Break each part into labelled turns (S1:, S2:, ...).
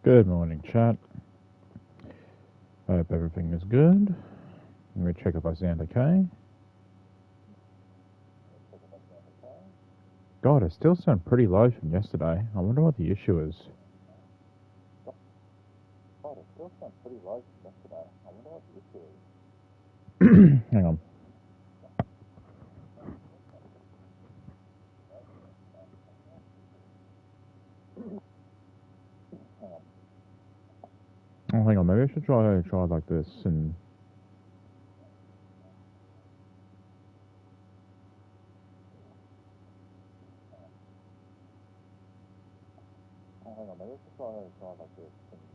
S1: Good morning, chat. I hope everything is good. Let me check if I sound okay. God, I still sound pretty low from yesterday. I wonder what the issue is. God, I still sound pretty low from yesterday. I wonder what the issue is. Hang on. Oh, hang on. Maybe I should try like this and.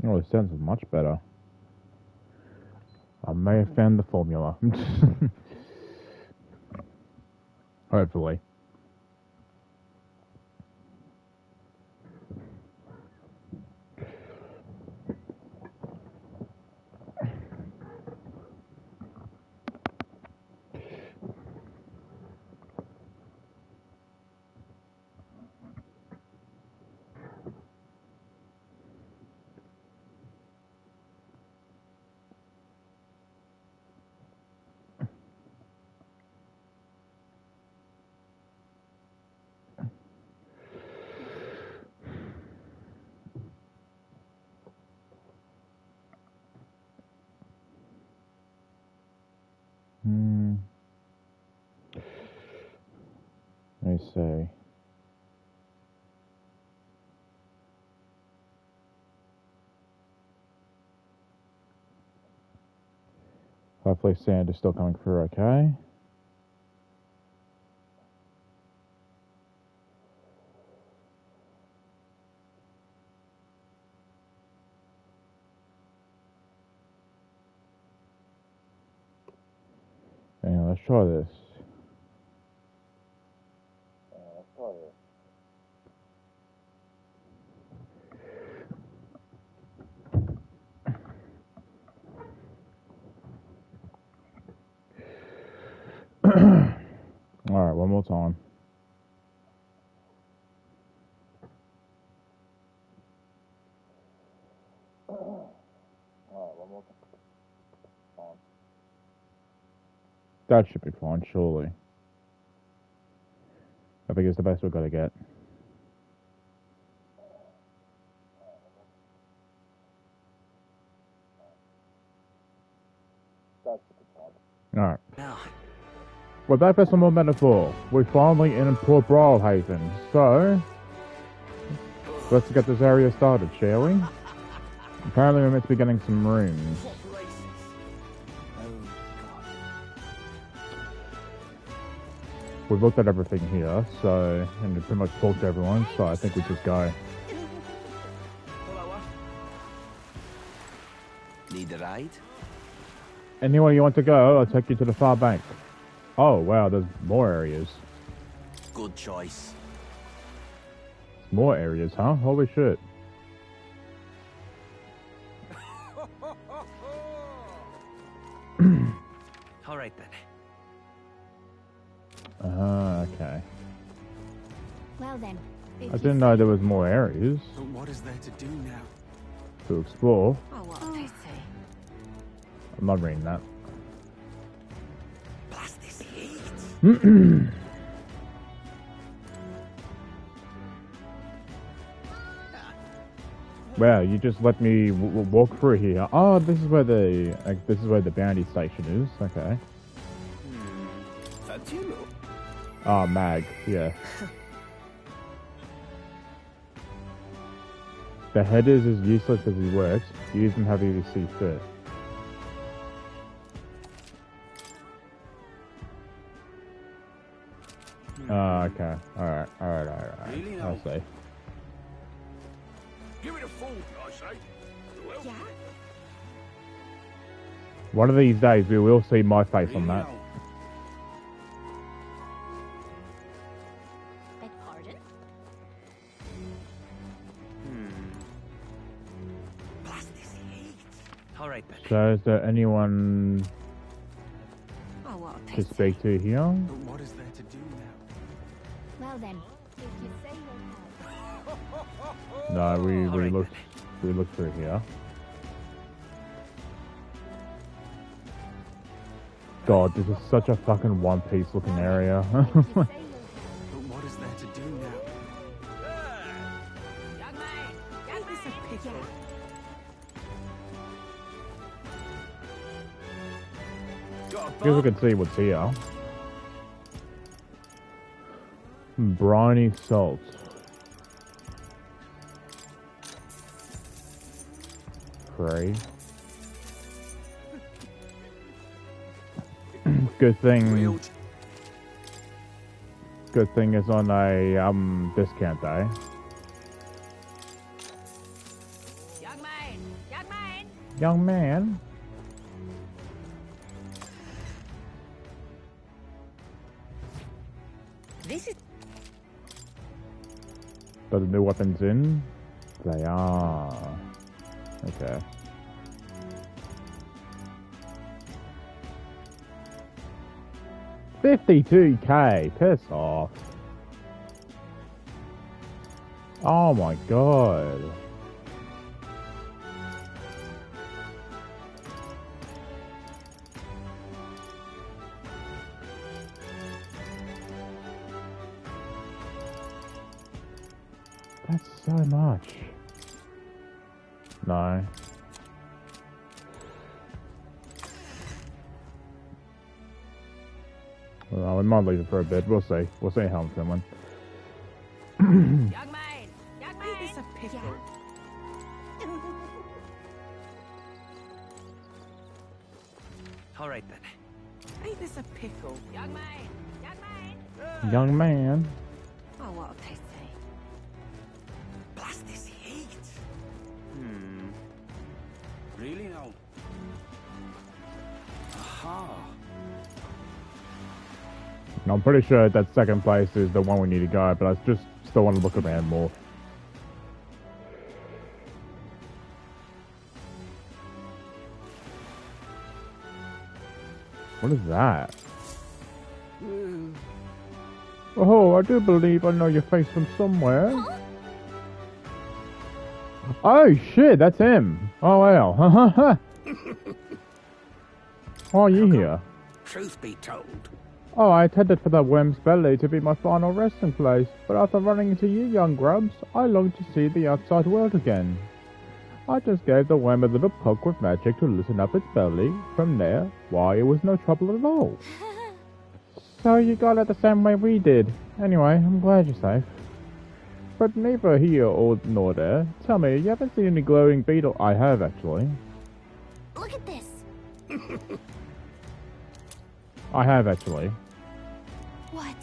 S1: Oh, it sounds much better. I may have found the formula. Hopefully. Let me see. Hopefully sound is still coming through okay. And let's try this. Alright, one more time. That should be fine, surely. I think it's the best we've got to get. Alright. We're back for some more Metaphor. We're finally in Port Brilehaven, so let's get this area started, shall we? Apparently we're meant to be getting some rooms. We've looked at everything here, so, and we've pretty much talked to everyone, so I think we just go.
S2: Need a ride?
S1: Anywhere you want to go, I'll take you to the far bank. Oh, wow, there's more areas.
S2: Good choice.
S1: More areas, huh? Holy shit.
S2: Alright then.
S1: Okay.
S3: Well then.
S1: I didn't know there was more areas.
S4: But what is there to do now?
S1: To explore.
S3: Oh, what a pity.
S1: I'm not reading that.
S2: Blast this heat.
S1: Wow, you just let me walk through here. Oh, this is where the bounty station is. Okay.
S4: That's you.
S1: Oh, Mag. Yeah. The head is as useless as he works. Use him however you see fit. Oh, okay. Alright.
S4: Really
S1: I'll see.
S4: Give it a fold, I say.
S3: Yeah?
S1: One of these days we will see my face on that.
S3: Beg pardon?
S2: Blast this heat. Alright then.
S1: So is there anyone
S3: Oh, what a
S1: to
S3: pity.
S1: speak to here?
S4: But what is there to do now?
S3: Well then. If you say you'll help.
S1: No, we
S2: All right,
S1: looked through here. God, this is such a fucking One Piece looking area.
S3: If you say you'll help.
S4: But what is there to do now?
S2: Young man!
S4: Ain't this a pickle? Got a
S1: Guess we
S4: bar?
S1: can see what's here. Briny salt. Pray. Good thing.
S4: Grilled.
S1: Good thing it's on a discount day.
S2: Young man! Young man!
S1: Young man.
S2: This is...
S1: Are the new weapons in? They are. Okay. $52K. Piss off. Oh my god. That's so much. No. Well, we might leave it for a bit. We'll see. We'll see how I'm feeling.
S2: Young man! Young man!
S4: Ain't this a pickle?
S2: All right, then.
S4: Ain't this a pickle?
S2: Young man! Young man!
S1: Young man.
S3: Oh, what'll they say?
S2: Blast this heat!
S4: Really now? Aha.
S1: I'm pretty sure that second place is the one we need to go, but I just still want to look around more. What is that? Oh, I do believe I know your face from somewhere.
S3: Huh?
S1: Oh shit, that's him. Oh wow. Why are you here?
S2: Truth be told,
S1: Oh, I intended for that worm's belly to be my final resting place, but after running into you young grubs, I longed to see the outside world again. I just gave the worm a little poke with magic to loosen up its belly. From there, why, it was no trouble at all. So you got it the same way we did. Anyway, I'm glad you're safe. But neither here nor there. Tell me, you haven't seen any glowing beetle? I have, actually.
S3: Look at this.
S1: I have, actually.
S3: What?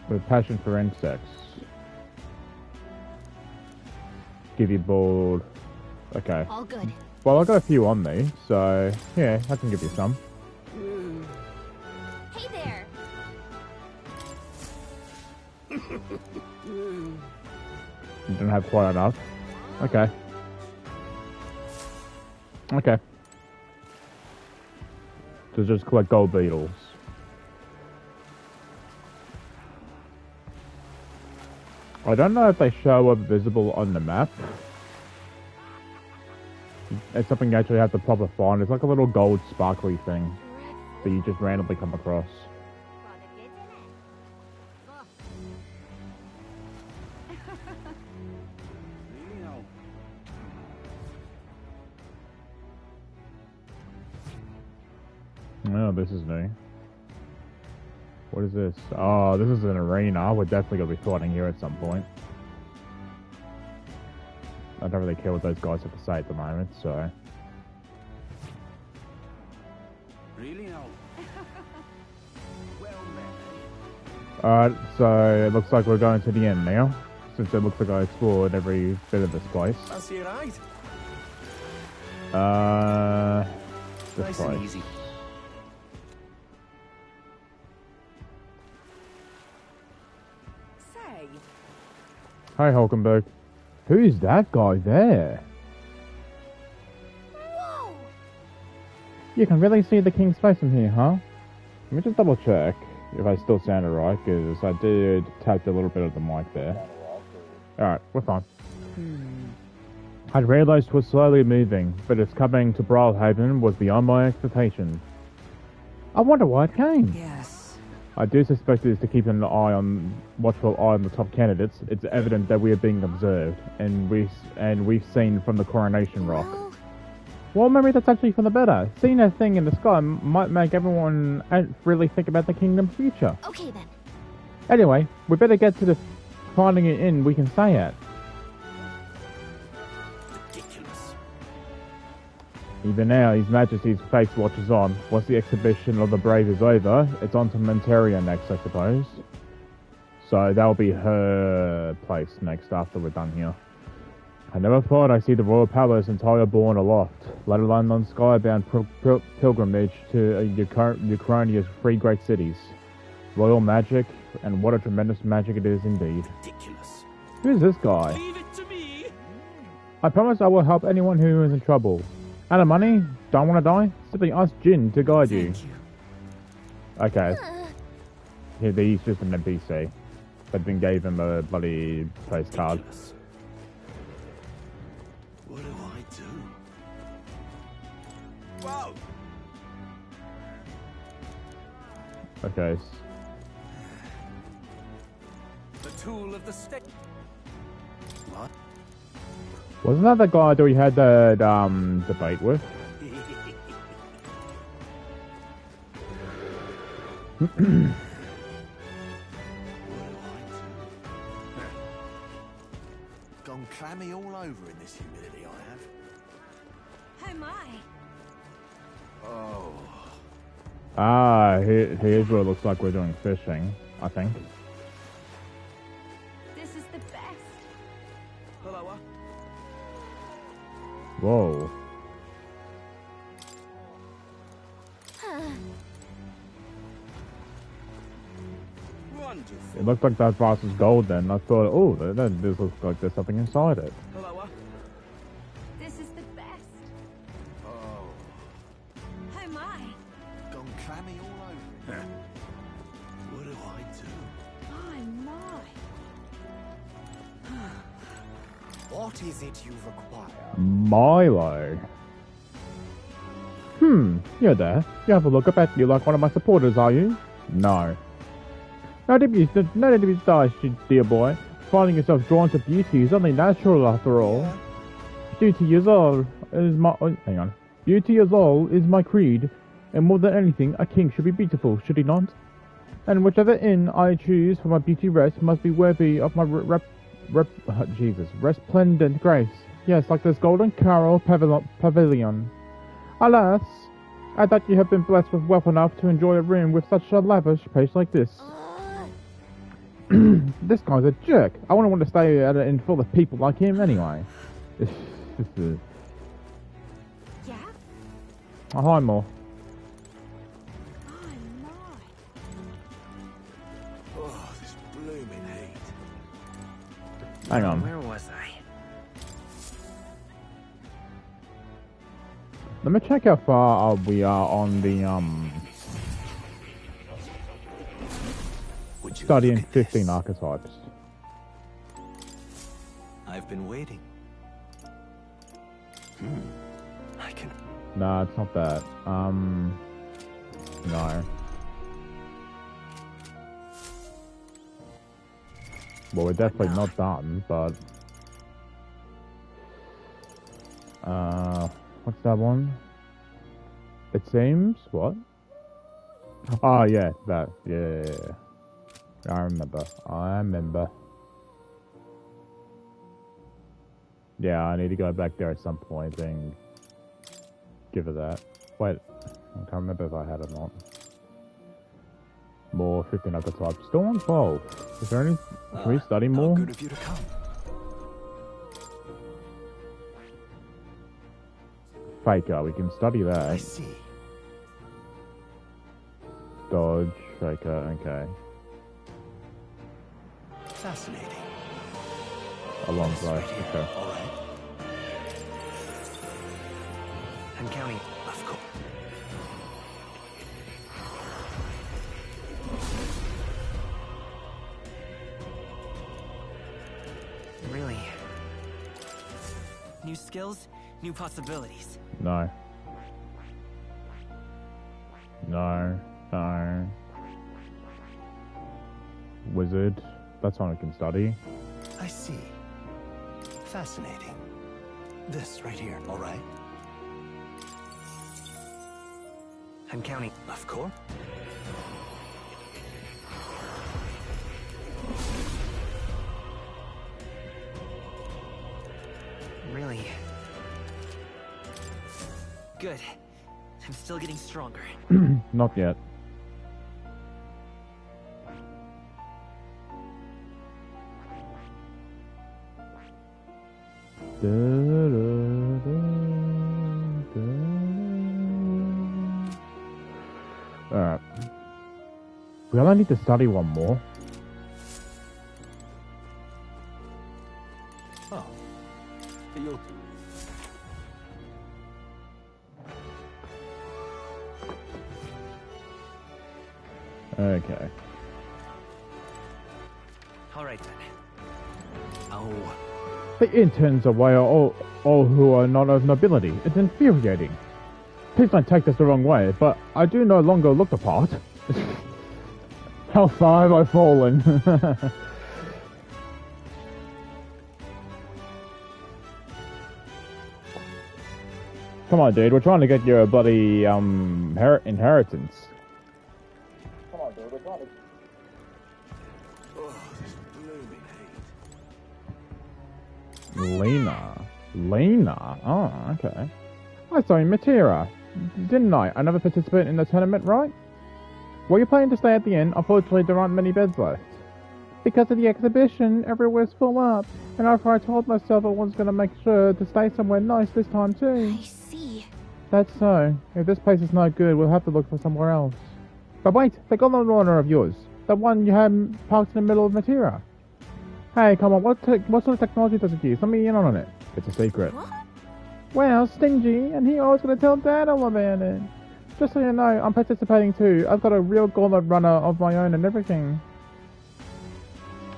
S1: With passion for insects. Give you bold. Okay.
S3: All good.
S1: Well, I got a few on me, so yeah, I can give you some.
S3: Hey there.
S1: You don't have quite enough. Okay. Okay. So just collect gold beetles. I don't know if they show up visible on the map. It's something you actually have to proper find. It's like a little gold sparkly thing that you just randomly come across.
S4: Really now?
S1: Oh, this is new. What is this? Oh, this is an arena. We're definitely going to be fighting here at some point. I don't really care what those guys have to say at the moment, so...
S4: Really now? Well met.
S1: Alright, so it looks like we're going to the end now. Since it looks like I explored every bit of this place.
S4: I'll see you right.
S1: This
S4: Nice
S1: place.
S4: and easy.
S3: Say.
S1: Hi, Hulkenberg. Who's that guy there?
S3: Whoa.
S1: You can really see the king's face from here, huh? Let me just double check. if I still sounded right, because I did tap a little bit of the mic there. Alright, we're fine. I realized it was slowly moving, but its coming to Brilehaven was beyond my expectations. I wonder why it came.
S2: Yes.
S1: I do suspect it is to keep an watchful eye on the top candidates. It's evident that we are being observed, and we've seen from the coronation rock. Well, maybe that's actually for the better. Seeing that thing in the sky might make everyone really think about the kingdom's future.
S3: Okay then.
S1: Anyway, we better get to the finding it in we can stay at.
S4: Ridiculous.
S1: Even now, His Majesty's face watch is on. Once the exhibition of the brave is over, it's on to Monteria next, I suppose. So that'll be her place next after we're done here. I never thought I'd see the royal palace entire borne aloft, let alone on skybound pilgrimage to Ukrainia's three great cities. Royal magic, and what a tremendous magic it is indeed.
S4: Ridiculous.
S1: Who's this guy?
S4: Leave it to me.
S1: I promise I will help anyone who is in trouble. Out of money? Don't want to die? Simply ask Jin to guide you.
S2: Thank you.
S1: Okay. Yeah, he's just an NPC. But then gave him a bloody postcard.
S4: Ridiculous. What do I do? Whoa!
S1: Okay.
S4: The tool of the state. What?
S1: Wasn't that the guy that we had that debate with?
S4: What do I do? Gone clammy all over in this humidity I have.
S3: Oh my.
S4: Oh.
S1: Ah, here's what it looks like we're doing fishing, I think.
S3: This is the best.
S4: Hello.
S1: Whoa.
S4: Wonderful.
S1: It looked like that vase was gold then. I thought, oh, this looks like there's something inside it.
S4: Hello.
S3: This is the best.
S4: Oh.
S3: Oh my.
S4: Gone clammy all over. What do I do?
S3: Oh my.
S4: What is it you require?
S1: Milo. You're there. You have a look. I bet you're like one of my supporters, are you? No. No need to be shy, dear boy. Finding yourself drawn to beauty is only natural after all.
S4: Yeah.
S1: Beauty is all is my hang on. Beauty is all is my creed, and more than anything, a king should be beautiful, should he not? And whichever inn I choose for my beauty rest must be worthy of my resplendent grace. Yes, like this golden coral pavilion. Alas, I thought you have been blessed with wealth enough to enjoy a room with such a lavish place like this. This guy's a jerk. I wouldn't want to stay at an inn full of people like him anyway.
S3: Yeah?
S1: Oh, hi, Mo.
S3: Oh my.
S4: Oh, this blooming heat.
S1: Hang on.
S2: Where was I?
S1: Let me check how far we are on the
S4: Would you
S1: studying
S4: look at
S1: 15
S4: this?
S1: archetypes.
S4: I've been waiting. I can.
S1: Nah, it's not that. No. Well, we're definitely not done, but what's that one? It seems what? Oh yeah, that yeah. I remember. Yeah, I need to go back there at some point and give her that. Wait, I can't remember if I had it or not. More 15 other types. Still on 12. Is there any... Can we study
S4: How
S1: more?
S4: good of you to come.
S1: Faker, we can study
S4: I
S1: that.
S4: see.
S1: Dodge, Faker, okay.
S4: Fascinating.
S1: Alongside, okay.
S4: All right.
S2: I'm counting.
S4: Of course.
S2: New skills, new possibilities.
S1: No. No. No. Wizard. That's one I can study.
S4: I see. Fascinating. This right here, all right?
S2: I'm counting.
S4: Of course.
S2: Really? Good. I'm still getting stronger.
S1: Not yet. Alright. We only need to study one more.
S4: Oh. You'll...
S1: Okay.
S2: All right then.
S4: Oh.
S1: The interns away are all who are not of nobility. It's infuriating. Please don't take this the wrong way, but I do no longer look the part. How far have I fallen? Come on, dude. We're trying to get your bloody inheritance. Come on, dude. We're trying to...
S4: Oh, this blooming heat.
S1: Lena. Oh, okay. I saw you in Matera, didn't I? Another participant in the tournament, right? Were you planning to stay at the inn? Unfortunately, there aren't many beds left. Because of the exhibition, everywhere's full up. And after I told myself I was going to make sure to stay somewhere nice this time too.
S3: I see.
S1: That's so. If this place is no good, we'll have to look for somewhere else. But wait, the golden runner of yours. The one you had parked in the middle of Matera. Hey, come on, what sort of technology does it use? Let me in on it. It's a secret.
S3: What?
S1: Well, stingy, and he always gonna tell Dad all about it. Just so you know, I'm participating too. I've got a real gauntlet runner of my own and everything.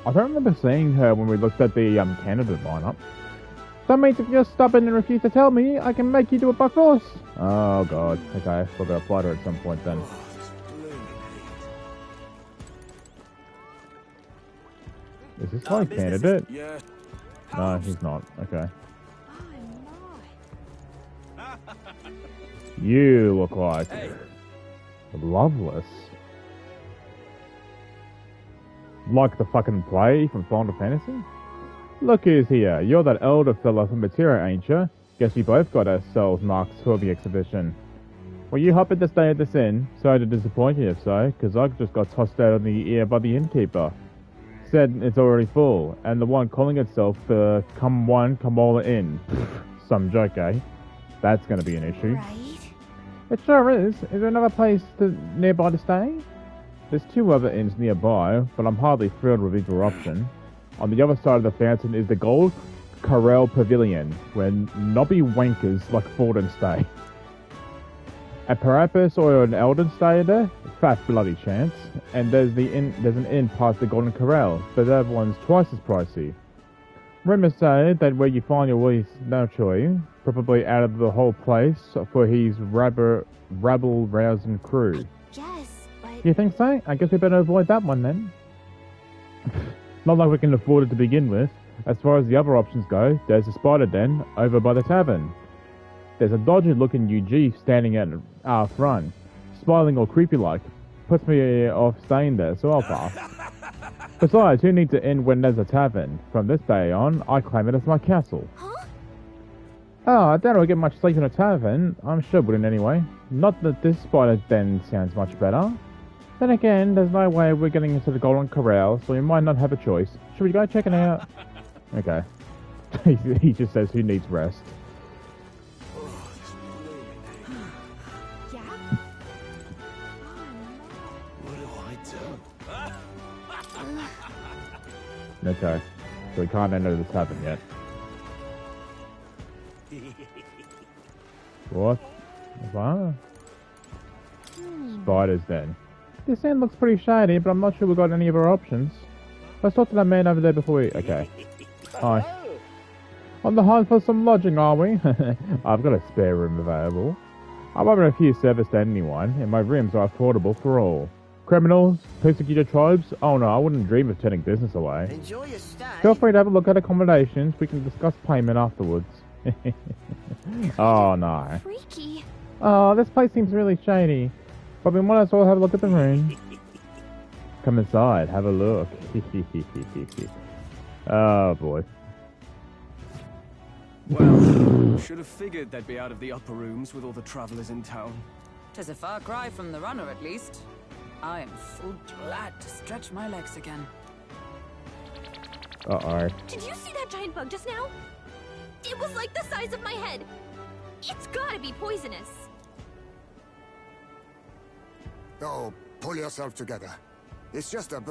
S1: I don't remember seeing her when we looked at the candidate lineup. That means if you're stubborn and refuse to tell me, I can make you do it by force. Oh god. Okay, we're gonna apply to her at some point then.
S4: Oh, this blooming heat.
S1: Is this my candidate?
S4: Yeah.
S1: No, he's not. Okay. You look like Loveless. Like the fucking play from Final Fantasy? Look who's here. You're that elder fella from Matera, ain't you? Guess we both got ourselves marks for the exhibition. Well, you happened to stay at this inn. Sorry to disappoint you if so, because I just got tossed out of the ear by the innkeeper. Said it's already full, and the one calling itself the Come One, Come All Inn. Some joke, eh? That's gonna be an issue.
S3: Right.
S1: It sure is. Is there another place nearby to stay? There's 2 other inns nearby, but I'm hardly thrilled with either option. On the other side of the fountain is the Gold Corral Pavilion, where knobby wankers like Forden stay. A Parapus or an Eldon stay there? Fat bloody chance. And there's an inn past the Golden Corral, but that one's twice as pricey. Rumors say that where you find your voice naturally, probably out of the whole place for his rabble-rousing crew.
S3: Yes, but...
S1: You think so? I guess we better avoid that one then. Not like we can afford it to begin with. As far as the other options go, there's a spider den over by the tavern. There's a dodgy-looking UG standing at our front, smiling all creepy-like. Puts me off staying there, so I'll pass. Besides, who needs an inn when there's a tavern? From this day on, I claim it as my castle.
S3: Huh?
S1: Oh, I doubt I'll get much sleep in a tavern. I'm sure wouldn't anyway. Not that this spider den sounds much better. Then again, there's no way we're getting into the Golden Corral, so we might not have a choice. Should we go check it out? Okay. He just says who needs rest.
S4: Oh, this blooming heat.
S3: Yeah?
S4: What do I do?
S1: Okay. So we can't enter the tavern yet. What? Wow. Spiders then. This end looks pretty shady, but I'm not sure we've got any other options. Let's talk to that man over there before we... Okay. Hi. On the hunt for some lodging, are we? I've got a spare room available. I won't refuse service to anyone, and my rooms are affordable for all. Criminals, persecuted tribes? Oh no, I wouldn't dream of turning business away.
S5: Enjoy your stay.
S1: Feel free to have a look at accommodations. We can discuss payment afterwards. Oh no.
S3: Freaky.
S1: Oh, this place seems really shady. But we might as well have a look at the room. Come inside, have a look. Oh boy.
S6: Well, should have figured they'd be out of the upper rooms with all the travelers in town.
S7: 'Tis a far cry from the runner, at least. I am so glad to stretch my legs again.
S1: Uh-oh.
S3: Did you see that giant bug just now? It was like the size of my head. It's gotta be poisonous.
S8: Oh, pull yourself together. It's just a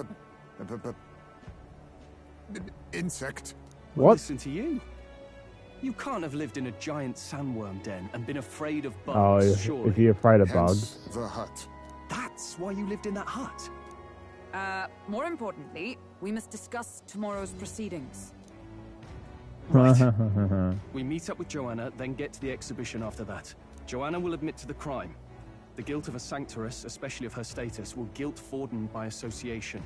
S8: insect.
S6: Well,
S1: What?
S6: listen to you. You can't have lived in a giant sandworm den and been afraid of
S1: Oh,
S6: bugs, surely.
S1: if you're afraid of
S8: Hence
S1: bugs.
S8: the hut.
S6: That's why you lived in that hut.
S7: More importantly, we must discuss tomorrow's proceedings.
S6: Right. We meet up with Joanna, then get to the exhibition after that. Joanna will admit to the crime. The guilt of a sanctoress, especially of her status, will guilt Forden by association.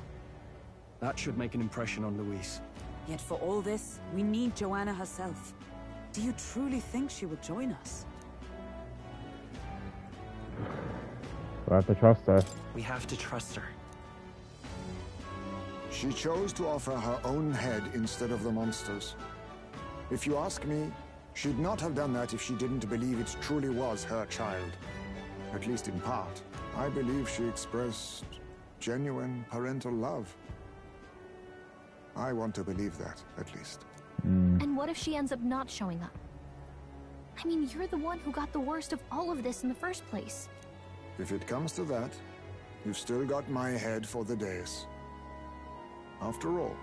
S6: That should make an impression on Louise.
S7: Yet for all this, we need Joanna herself. Do you truly think she will join us?
S1: I have to trust her.
S2: We have to trust her.
S8: She chose to offer her own head instead of the monster's. If you ask me, she'd not have done that if she didn't believe it truly was her child. At least in part. I believe she expressed genuine parental love. I want to believe that, at least.
S3: And what if she ends up not showing up? I mean, you're the one who got the worst of all of this in the first place.
S8: If it comes to that, you've still got my head for the days. After all,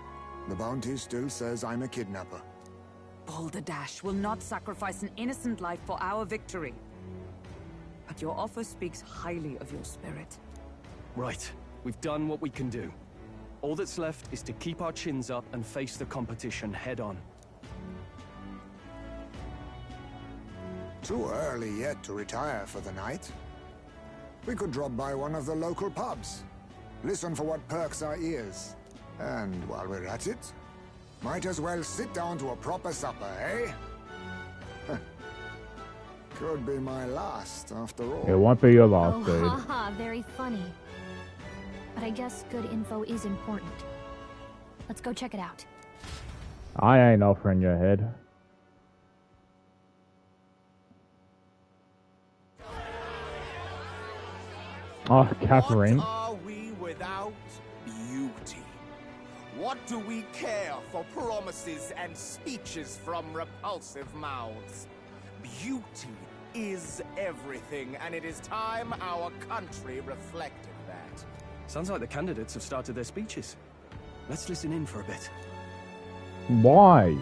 S8: the bounty still says I'm a kidnapper.
S7: Balderdash will not sacrifice an innocent life for our victory. But your offer speaks highly of your spirit.
S6: Right. We've done what we can do. All that's left is to keep our chins up and face the competition head on.
S8: Too early yet to retire for the night. We could drop by one of the local pubs. Listen for what perks our ears. And while we're at it, might as well sit down to a proper supper, eh? Could be my last, after all.
S1: It won't be your
S3: Oh,
S1: last, dude.
S3: haha, very funny. But I guess good info is important. Let's go check it out.
S1: I ain't offering your head. Oh, Catherine.
S9: What are we without beauty? What do we care for promises and speeches from repulsive mouths? Beauty is everything, and it is time our country reflected that.
S6: Sounds like the candidates have started their speeches. Let's listen in for a bit.
S1: Why?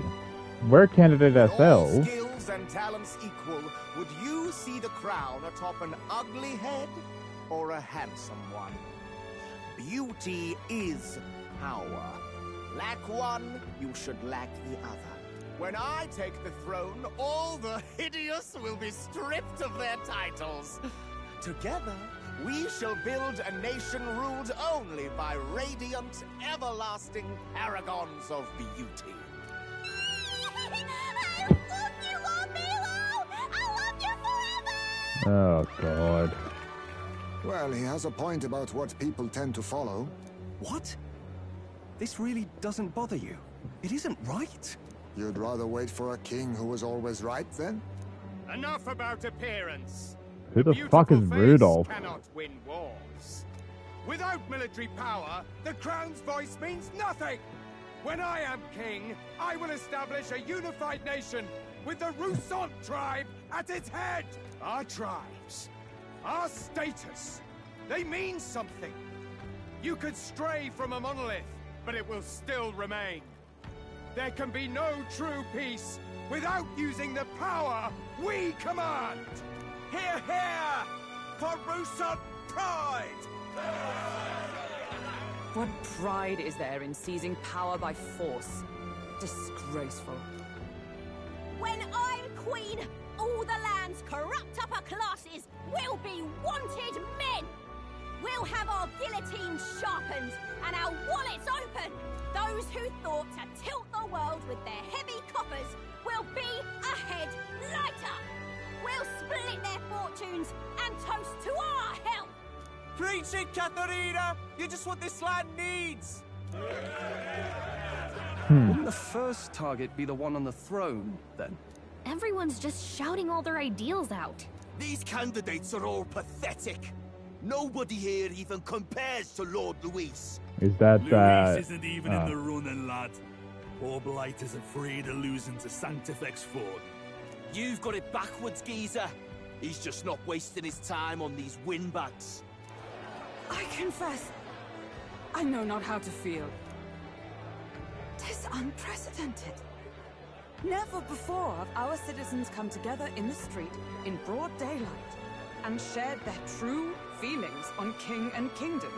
S1: We're candidate
S9: With all
S1: ourselves.
S9: skills and talents equal, would you see the crown atop an ugly head or a handsome one? Beauty is power. Lack one, you should lack the other. When I take the throne, all the hideous will be stripped of their titles. Together, we shall build a nation ruled only by radiant, everlasting paragons of beauty.
S3: I love you, Milo! I love you forever!
S1: Oh, God.
S8: Well, he has a point about what people tend to follow.
S6: What? This really doesn't bother you? It isn't right.
S8: You'd rather wait for a king who was always right, then?
S9: Enough about appearance.
S1: Who the fuck is
S9: Beautiful face
S1: Rudolph?
S9: cannot win wars. Without military power, the crown's voice means nothing. When I am king, I will establish a unified nation with the Roussant tribe at its head. Our tribes, our status, they mean something. You could stray from a monolith, but it will still remain. There can be no true peace without using the power we command. Hear, hear! For Roussant pride!
S7: What pride is there in seizing power by force? Disgraceful.
S5: When I'm queen, all the land's corrupt upper classes will be wanted men. We'll have our guillotines sharpened and our wallets open. Those who thought to tilt the world with their heavy coffers will be a head lighter. We'll split their fortunes and toast to our health.
S9: Preach it, Katharina! You're just what this land needs!
S6: Wouldn't the first target be the one on the throne, then?
S3: Everyone's just shouting all their ideals out.
S10: These candidates are all pathetic. Nobody here even compares to Lord Luis.
S1: Is that
S11: Luis isn't even in the running, lad. Poor Blight is afraid of losing to Sanctifex Ford.
S10: You've got it backwards, geezer. He's just not wasting his time on these windbags.
S7: I confess, I know not how to feel. 'Tis unprecedented. Never before have our citizens come together in the street in broad daylight and shared their true feelings on king and kingdom.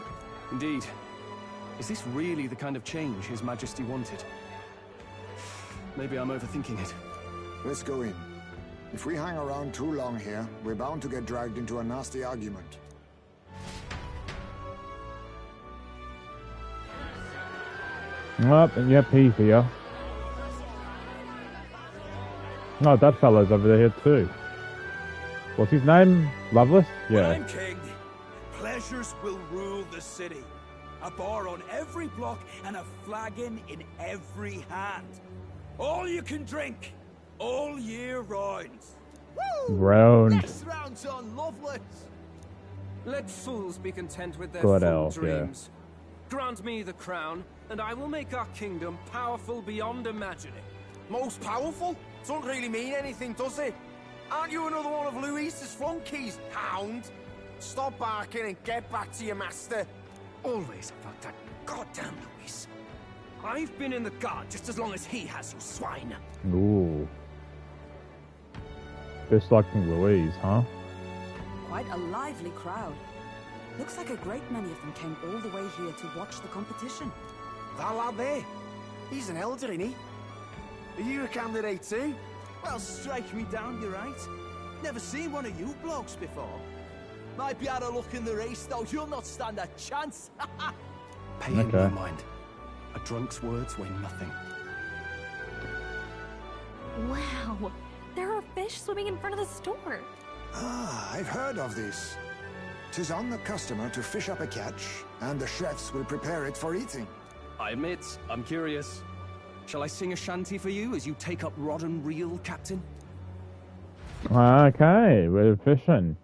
S6: Indeed. Is this really the kind of change His Majesty wanted? Maybe I'm overthinking it.
S8: Let's go in. If we hang around too long here, we're bound to get dragged into a nasty argument.
S1: Up and yep, he's here. No, that fella's over there too. What's his name? Loveless? Yeah.
S10: When I'm king, pleasures will rule the city. A bar on every block and a flagon in every hand. All you can drink, all year round.
S1: Woo! Round.
S10: Next round's on Loveless.
S12: Let fools be content with their
S1: Good
S12: full
S1: elf,
S12: dreams. Grant me the crown, and I will make our kingdom powerful beyond imagining.
S9: Most powerful? Doesn't really mean anything, does it? Aren't you another one of Luis's flunkies, hound? Stop barking and get back to your master.
S12: Always about that goddamn Luis. I've been in the guard just as long as he has, you swine.
S1: Ooh. Disliking Louise, huh?
S7: Quite a lively crowd. Looks like a great many of them came all the way here to watch the competition.
S9: That lad there, he's an elder, isn't he? Are you a candidate too?
S10: Well, strike me down, you're right. Never seen one of you blokes before. Might be had a look in the race, though. You'll not stand a chance.
S6: Pay him no mind. A drunk's words weigh nothing.
S3: Wow, there are fish swimming in front of the store.
S8: Ah, I've heard of this. 'Tis on the customer to fish up a catch, and the chefs will prepare it for eating.
S6: I admit, I'm curious. Shall I sing a shanty for you as you take up rod and reel, Captain?
S1: Okay, we're fishing.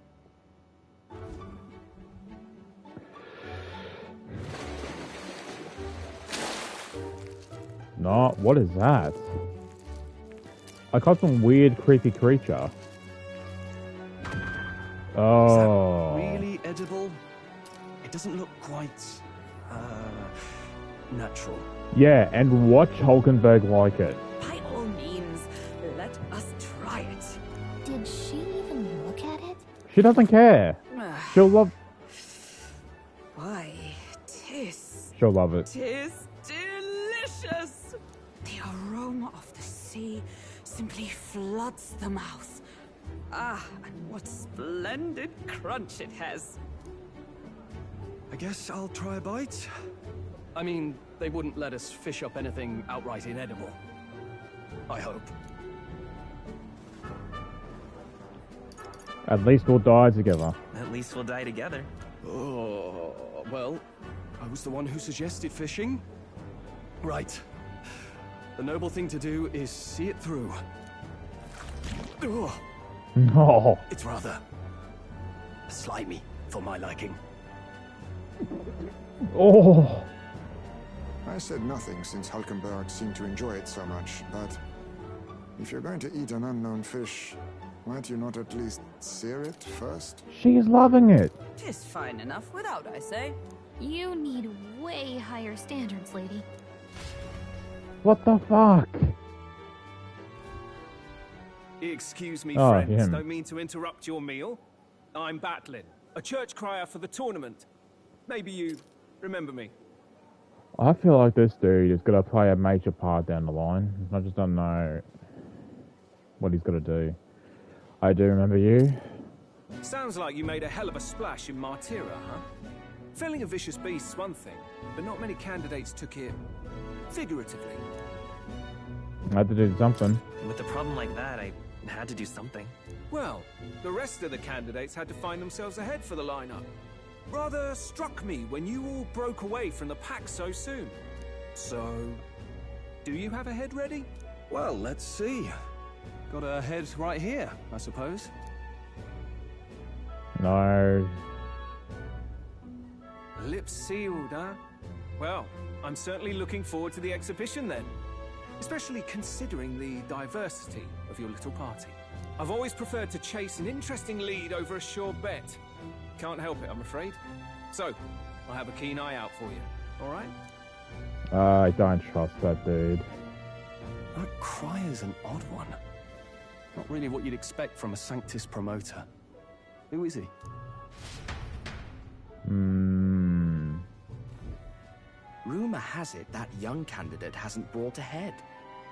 S1: No, what is that? I caught some weird, creepy creature. Oh.
S6: Is that really edible? It doesn't look quite, natural.
S1: Yeah, and watch Hulkenberg like it.
S7: By all means, let us try it.
S3: Did she even look at it?
S1: She doesn't care. She'll love...
S7: Why, tis...
S1: She'll love it.
S7: Tis delicious! The aroma of the sea simply floods the mouth. Ah, and what splendid crunch it has.
S6: I guess I'll try a bite. I mean, they wouldn't let us fish up anything outright inedible. I hope.
S1: At least we'll die together.
S2: At least we'll die together.
S6: Oh, well, I was the one who suggested fishing. Right. The noble thing to do is see it through. Ugh.
S1: No.
S6: It's rather slimy for my liking.
S1: Oh.
S8: I said nothing since Hulkenberg seemed to enjoy it so much, but if you're going to eat an unknown fish, might you not at least sear it first?
S1: She's loving it.
S7: Tis fine enough without, I say.
S3: You need way higher standards, lady.
S1: What the fuck?
S12: Excuse me,
S1: Oh,
S12: friends.
S1: him.
S12: Don't mean to interrupt your meal. I'm Batlin, a church crier for the tournament. Maybe you remember me.
S1: I feel like this dude is gonna play a major part down the line. I just don't know what he's got to do. I do remember you.
S12: Sounds like you made a hell of a splash in Martyra, huh? Felling a vicious beast's one thing, but not many candidates took it figuratively.
S1: I had to do something.
S2: With a problem like that, I had to do something.
S12: Well, the rest of the candidates had to find themselves ahead for the lineup. Rather struck me when you all broke away from the pack so soon. So, do you have a head ready?
S6: Well, let's see. Got a head right here, I suppose.
S1: No.
S12: Lips sealed, huh? Well, I'm certainly looking forward to the exhibition then. Especially considering the diversity of your little party. I've always preferred to chase an interesting lead over a sure bet. Can't help it, I'm afraid. So, I'll have a keen eye out for you, alright?
S1: I don't trust that dude.
S6: That cry is an odd one. Not really what you'd expect from a Sanctus promoter. Who is he?
S13: Rumor has it that young candidate hasn't brought ahead.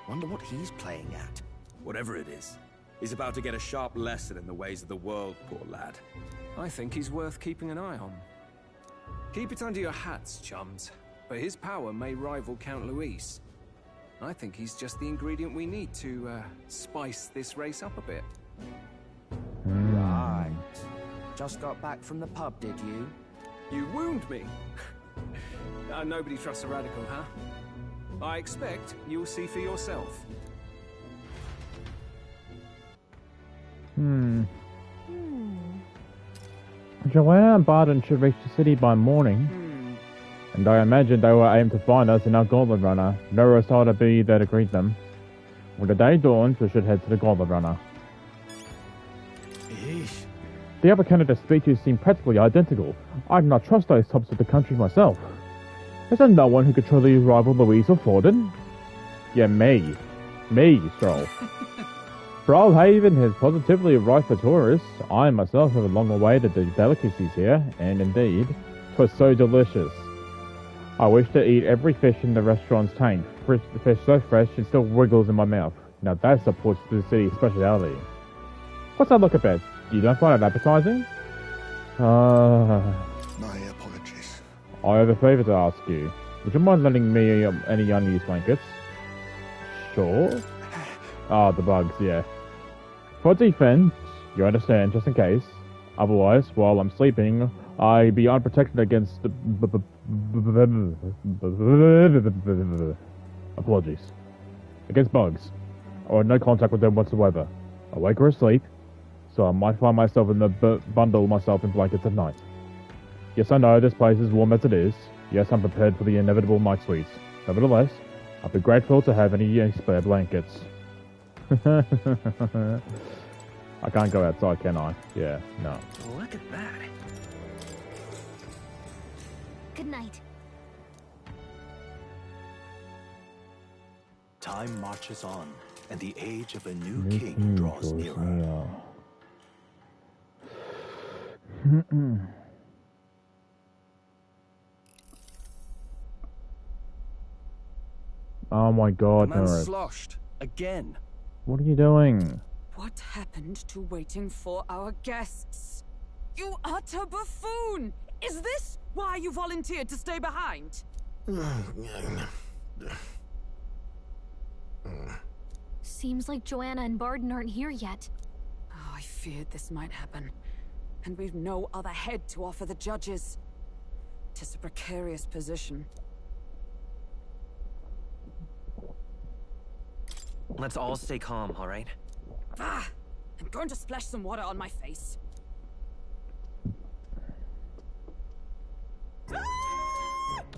S13: Wonder what he's playing at.
S10: Whatever it is, he's about to get a sharp lesson in the ways of the world, poor lad.
S12: I think he's worth keeping an eye on. Keep it under your hats, chums. But his power may rival Count Luis. I think he's just the ingredient we need to spice this race up a bit.
S13: Right. Just got back from the pub, did you?
S12: You wound me. Nobody trusts a radical, huh? I expect you'll see for yourself.
S1: Joanna and Barton should reach the city by morning. And I imagine they will aim to find us in our Gauntlet Runner. Nora saw to be there to greet them. When the day dawns, we should head to the Gauntlet Runner.
S13: Eesh.
S1: The other candidates' speeches seem practically identical. I do not trust those tops of the country myself. Is there no one who could truly rival Louise or Forden? Yeah, me. Me, Stroll. Brilehaven has positively rife for tourists. I myself have long awaited the delicacies here, and indeed, 'twas so delicious. I wish to eat every fish in the restaurant's tank. The fish so fresh it still wriggles in my mouth. Now that's a Port City speciality. What's that look about? You don't find it appetizing?
S8: My apologies.
S1: I have a favor to ask you. Would you mind lending me any unused blankets? Sure. Ah, the bugs, yeah. For defense, you understand, just in case. Otherwise, while I'm sleeping, I be unprotected against apologies. Against bugs. Or no contact with them whatsoever. Awake or asleep, so I might find myself in the bundle myself in blankets at night. Yes, I know this place is warm as it is. Yes, I'm prepared for the inevitable night sweets. Nevertheless, I'll be grateful to have any spare blankets. I can't go outside, can I? Yeah, no.
S2: Look at that.
S3: Good night.
S4: Time marches on, and the age of a new king draws nearer.
S1: Oh my god,
S6: The man's
S1: Norris.
S6: sloshed. Again.
S1: What are you doing?
S7: What happened to waiting for our guests? You utter buffoon! Is this why you volunteered to stay behind?
S3: Seems like Joanna and Barden aren't here yet.
S7: Oh, I feared this might happen. And we've no other head to offer the judges. 'Tis a precarious position.
S2: Let's all stay calm, all right?
S7: Ah! I'm going to splash some water on my face.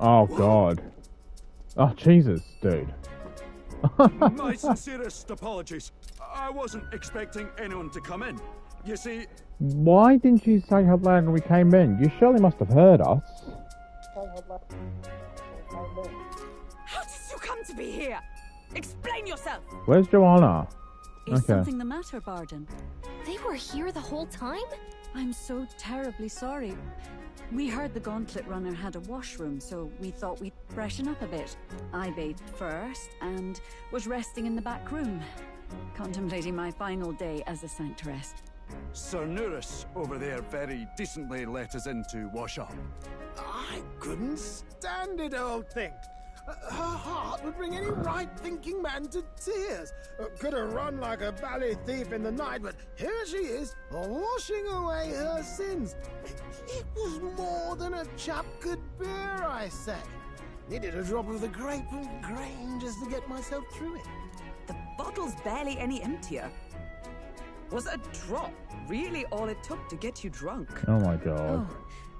S1: Oh god. Oh Jesus, dude.
S10: My sincerest apologies. I wasn't expecting anyone to come in. You see...
S1: Why didn't you say hello when we came in? You surely must have heard us.
S7: How did you come to be here? Explain yourself!
S1: Where's Joanna?
S14: Is something the matter, Barden?
S3: They were here the whole time?
S14: I'm so terribly sorry. We heard the Gauntlet Runner had a washroom, so we thought we'd freshen up a bit. I bathed first and was resting in the back room. contemplating my final day as a sanctoress.
S11: Sir Nuris over there very decently let us in to wash up.
S15: I couldn't stand it, old thing. Her heart would bring any right-thinking man to tears. Could have run like a ballet thief in the night, but here she is, washing away her sins. It was more than a chap could bear, I say. Needed a drop of the grape and grain just to get myself through it.
S7: The bottle's barely any emptier. Was a drop really all it took to get you drunk?
S1: Oh my god.
S14: Oh,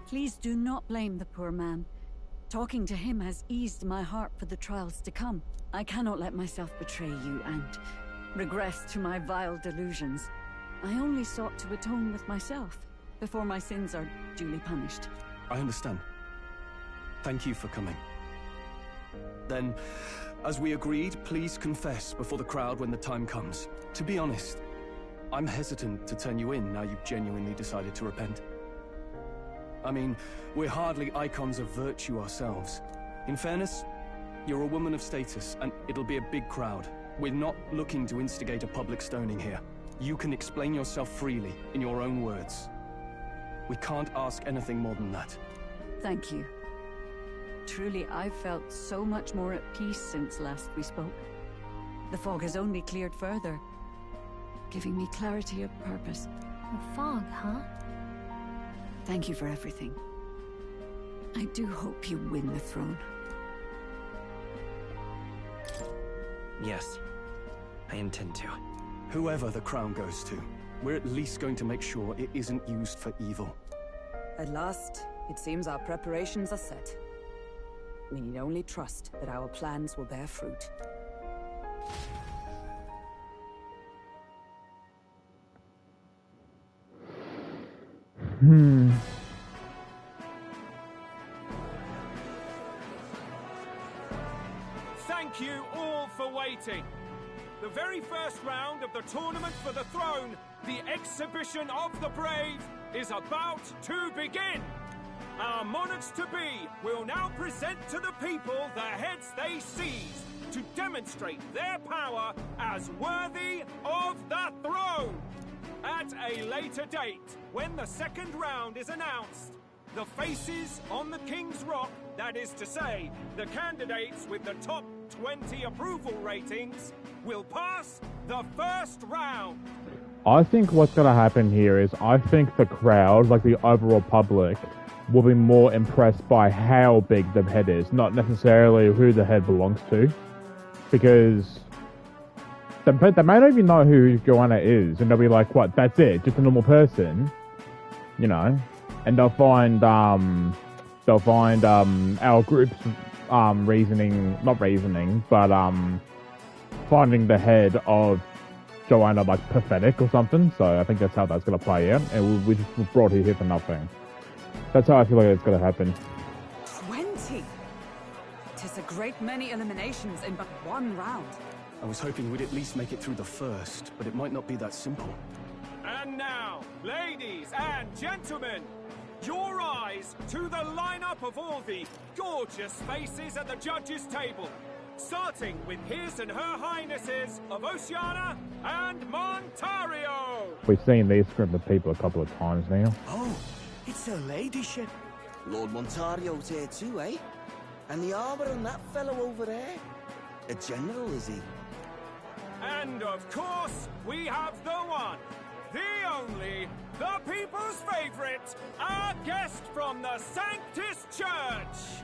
S14: please do not blame the poor man. Talking to him has eased my heart for the trials to come. I cannot let myself betray you and regress to my vile delusions. I only sought to atone with myself before my sins are duly punished.
S6: I understand. Thank you for coming. Then, as we agreed, please confess before the crowd when the time comes. To be honest, I'm hesitant to turn you in now you've genuinely decided to repent. I mean, we're hardly icons of virtue ourselves. In fairness, you're a woman of status, and it'll be a big crowd. We're not looking to instigate a public stoning here. You can explain yourself freely, in your own words. We can't ask anything more than that.
S14: Thank you. Truly, I've felt so much more at peace since last we spoke. The fog has only cleared further, giving me clarity of purpose.
S3: The fog, huh?
S14: Thank you for everything. I do hope you win the throne.
S2: Yes, I intend to.
S6: Whoever the crown goes to, we're at least going to make sure it isn't used for evil.
S7: At last, it seems our preparations are set. We need only trust that our plans will bear fruit.
S12: Thank you all for waiting. The very first round of the tournament for the throne, the exhibition of the brave, is about to begin. Our monarchs-to-be will now present to the people the heads they seized to demonstrate their power as worthy of the throne. At a later date, when the second round is announced, the faces on the King's Rock, that is to say, the candidates with the top 20 approval ratings, will pass the first round.
S1: I think what's going to happen here is I think the crowd, like the overall public, will be more impressed by how big the head is, not necessarily who the head belongs to. Because they may not even know who Joanna is, and they'll be like, what, that's it, just a normal person, you know? And they'll find our group's finding the head of Joanna like pathetic or something. So I think that's how that's gonna play out, and we just brought her here for nothing. That's how I feel like it's gonna happen.
S7: 20! 'Tis a great many eliminations in but one round.
S6: I was hoping we'd at least make it through the first, but it might not be that simple.
S12: And now, ladies and gentlemen, your eyes to the lineup of all the gorgeous faces at the judges' table, starting with his and her highnesses of Oceana and Montario.
S1: We've seen these group of people a couple of times now.
S13: Oh, it's her ladyship. Lord Montario's here too, eh? And the armor and that fellow over there? A general, is he?
S12: And of course, we have the one, the only, the people's favorite, our guest from the Sanctus Church.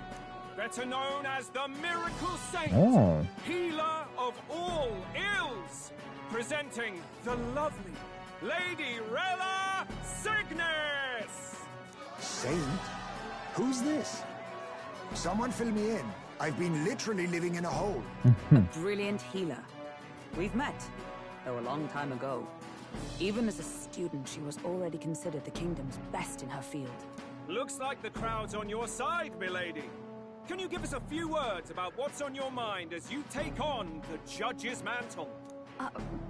S12: Better known as the Miracle Saint, healer of all ills. Presenting the lovely Lady Rella Cygnus.
S8: Saint? Who's this? Someone fill me in. I've been literally living in a hole.
S7: A brilliant healer. We've met, though a long time ago. Even as a student, she was already considered the kingdom's best in her field.
S12: Looks like the crowd's on your side, milady. Can you give us a few words about what's on your mind as you take on the judge's mantle?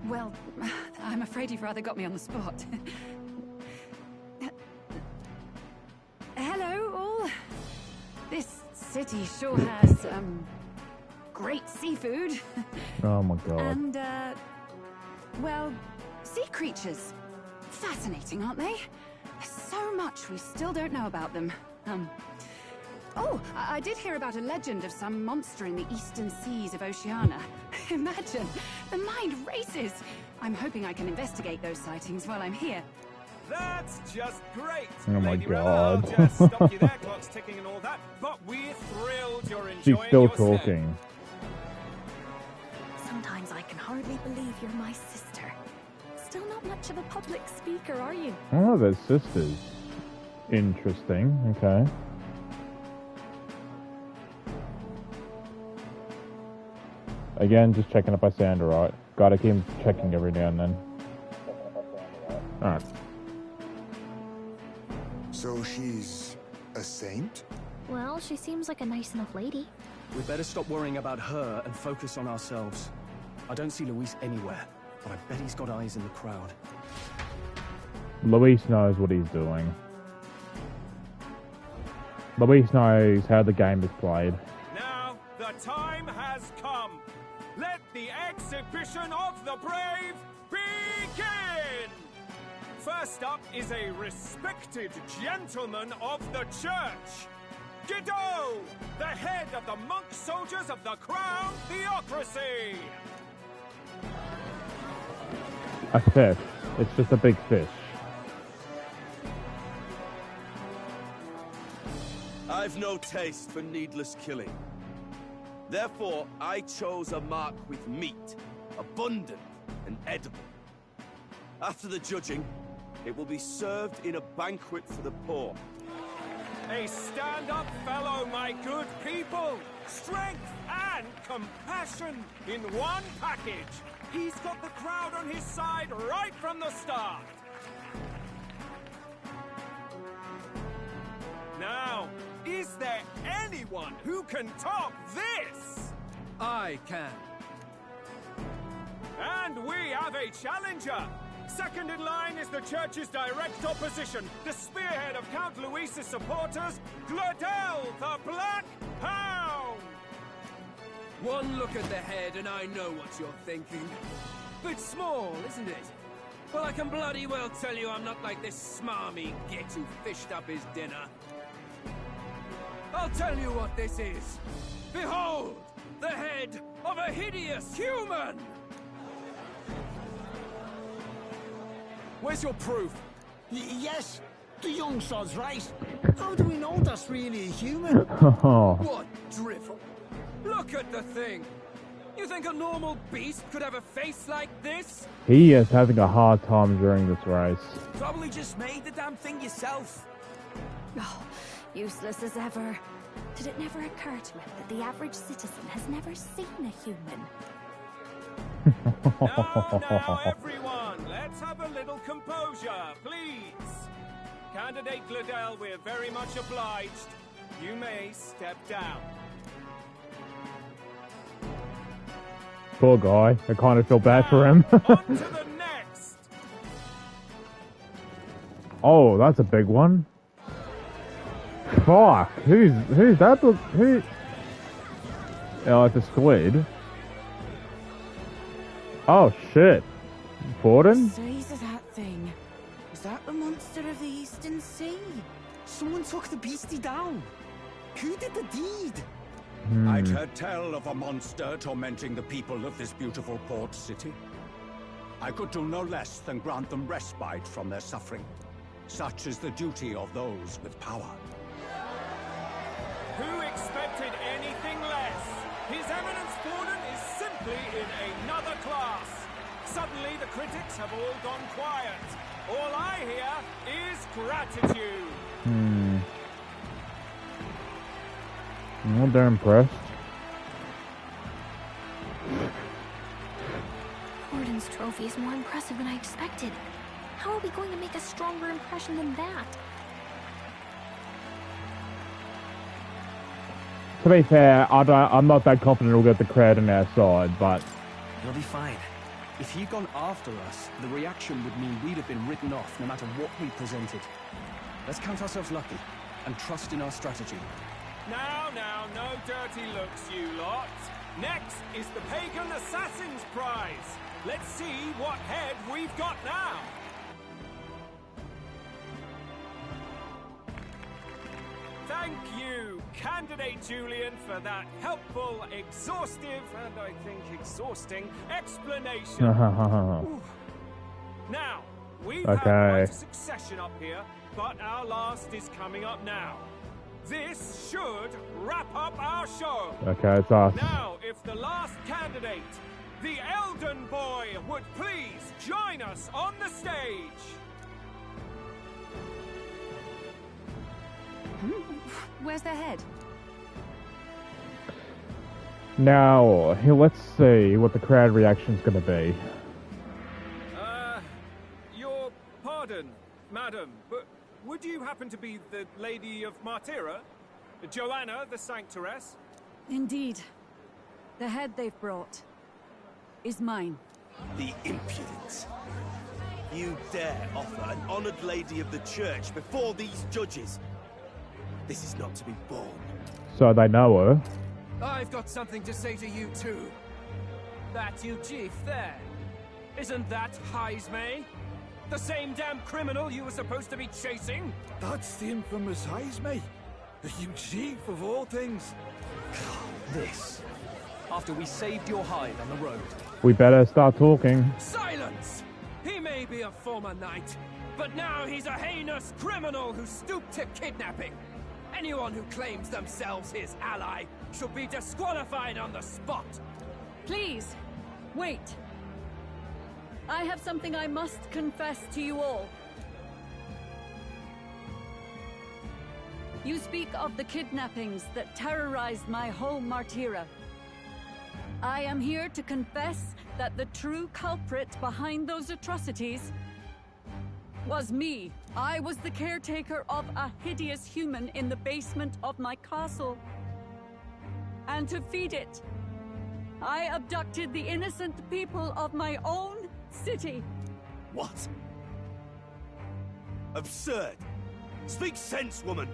S14: Well, I'm afraid you've rather got me on the spot. Hello, all. This city sure has, great seafood.
S1: Oh my god.
S14: And,
S7: well, sea creatures. Fascinating, aren't they? There's so much we still don't know about them. Oh, I did hear about a legend of some monster in the eastern seas of Oceania. Imagine, the mind races. I'm hoping I can investigate those sightings while I'm here.
S12: That's just great.
S1: Oh my
S12: Lady
S1: God.
S12: Rella, I'll just stop you there, clock's ticking and all that, but we're thrilled you're enjoying
S1: She's still
S12: your stay.
S1: talking.
S3: Sometimes I can hardly believe you're my sister. Still not much of a public speaker, are you?
S1: Oh, they're sisters. Interesting. Okay. Again, just checking if I sound alright. Gotta keep checking every now and then. Alright.
S8: So she's a saint?
S3: Well, she seems like a nice enough lady.
S6: We better stop worrying about her and focus on ourselves. I don't see Luis anywhere, but I bet he's got eyes in the crowd.
S1: Luis knows what he's doing. Luis knows how the game is played.
S12: Now, the time has come. Let the exhibition of the brave begin! First up is a respected gentleman of the church. Guido, the head of the monk soldiers of the Crown Theocracy.
S1: A fish. It's just a big fish.
S13: I've no taste for needless killing. Therefore, I chose a mark with meat, abundant and edible. After the judging, it will be served in a banquet for the poor.
S12: A stand-up fellow, my good people. Strength and compassion in one package. He's got the crowd on his side right from the start. Now, is there anyone who can top this?
S6: I can.
S12: And we have a challenger. Second in line is the church's direct opposition, the spearhead of Count Luis's supporters, Gladel the Black Hound!
S16: One look at the head and I know what you're thinking. Bit small, isn't it? Well, I can bloody well tell you I'm not like this smarmy git who fished up his dinner. I'll tell you what this is. Behold, the head of a hideous human!
S12: Where's your proof?
S15: Yes, the young sod's right. How do we know that's really a human?
S16: What drivel? Look at the thing. You think a normal beast could have a face like this?
S1: He is having a hard time during this race.
S10: Probably just made the damn thing yourself.
S3: Oh, useless as ever. Did it never occur to him that the average citizen has never seen a human?
S12: Now, everyone, let's have a little composure, please. Candidate Gladel, we're very much obliged. You may step down.
S1: Poor guy. I kind of feel bad for him.
S12: On to the next.
S1: Oh, that's a big one. Fuck. Who's that? Who? Oh, it's a squid. Oh shit. Borden?
S7: The size of that thing. Is that the monster of the Eastern Sea?
S10: Someone took the beastie down. Who did the deed?
S9: I'd heard tell of a monster tormenting the people of this beautiful port city. I could do no less than grant them respite from their suffering. Such is the duty of those with power.
S12: Who expected anything less? His Eminence Borden is simply in another class. Suddenly the critics have all gone quiet. All I hear is gratitude.
S1: Well, they're impressed.
S3: Borden's trophy is more impressive than I expected. How are we going to make a stronger impression than that?
S1: To be fair, I'm not that confident we'll get the crowd on our side, but...
S6: You'll be fine. If he'd gone after us, the reaction would mean we'd have been written off no matter what we presented. Let's count ourselves lucky and trust in our strategy.
S12: Now, no dirty looks, you lot. Next is the Pagan Assassin's Prize. Let's see what head we've got now. Thank you, Candidate Julian, for that helpful, exhaustive, and I think exhausting explanation. Now, we've had quite a succession up here, but our last is coming up now. This should wrap up our show.
S1: Okay, it's us.
S12: Now, if the last candidate, the Elden Boy, would please join us on the stage.
S3: Where's their head?
S1: Now, let's see what the crowd reaction's gonna be.
S12: Your pardon, madam, but would you happen to be the Lady of Martyra? Joanna, the Sanctoress?
S14: Indeed. The head they've brought is mine.
S13: The impudence. You dare offer an honored lady of the church before these judges? This is not to be borne.
S1: So they know her.
S16: I've got something to say to you too. That you chief there. Isn't that Heismay? The same damn criminal you were supposed to be chasing?
S11: That's the infamous Heismay. You chief of all things.
S6: This. After we saved your hide on the road.
S1: We better start talking.
S16: Silence! He may be a former knight, but now he's a heinous criminal who stooped to kidnapping. Anyone who claims themselves his ally should be disqualified on the spot.
S14: Please, wait. I have something I must confess to you all. You speak of the kidnappings that terrorized my home, Martyra. I am here to confess that the true culprit behind those atrocities was me. I was the caretaker of a hideous human in the basement of my castle. And to feed it, I abducted the innocent people of my own city.
S13: What? Absurd! Speak sense, woman!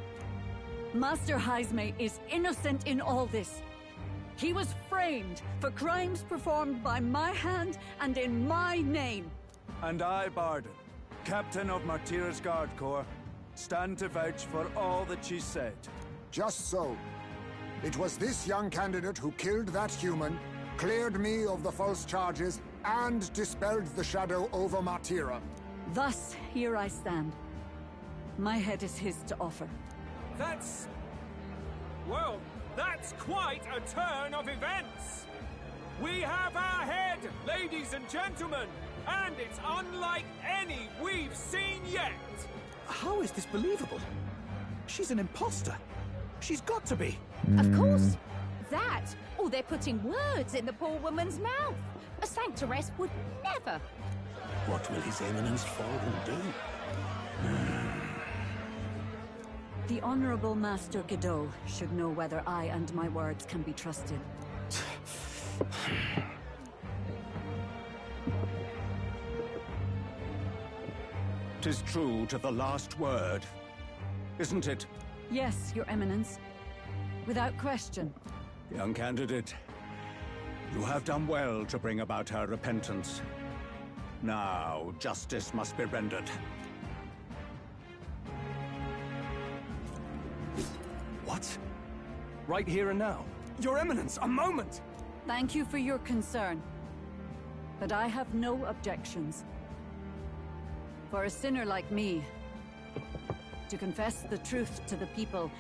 S14: Master Heismay is innocent in all this. He was framed for crimes performed by my hand and in my name.
S17: And I, Barden, Captain of Martyra's Guard Corps, stand to vouch for all that she said.
S8: Just so. It was this young candidate who killed that human, cleared me of the false charges, and dispelled the shadow over Martyra.
S14: Thus, here I stand. My head is his to offer.
S12: That's... well, that's quite a turn of events. We have our head, ladies and gentlemen, and it's unlike any we've seen yet.
S10: How is this believable? She's an imposter. She's got to be.
S5: Of course. That, or they're putting words in the poor woman's mouth. A Sanctoress would never.
S10: What will His Eminence Fallen do?
S14: The Honorable Master Godot should know whether I and my words can be trusted.
S17: 'Tis true to the last word, isn't it?
S14: Yes, Your Eminence. Without question.
S17: Young candidate, you have done well to bring about her repentance. Now, justice must be rendered.
S6: What? Right here and now?
S16: Your Eminence, a moment!
S14: Thank you for your concern. But I have no objections. For a sinner like me, to confess the truth to the people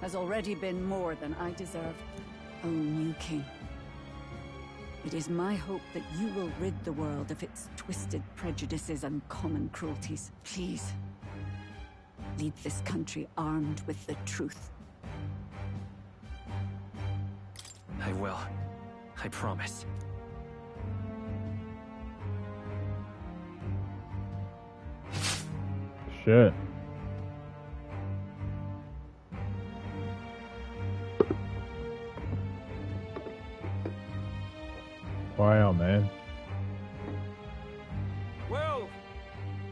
S14: has already been more than I deserve. O new king, it is my hope that you will rid the world of its twisted prejudices and common cruelties. Please, lead this country armed with the truth.
S2: I will. I promise.
S1: Shit. Wow, man.
S12: Well,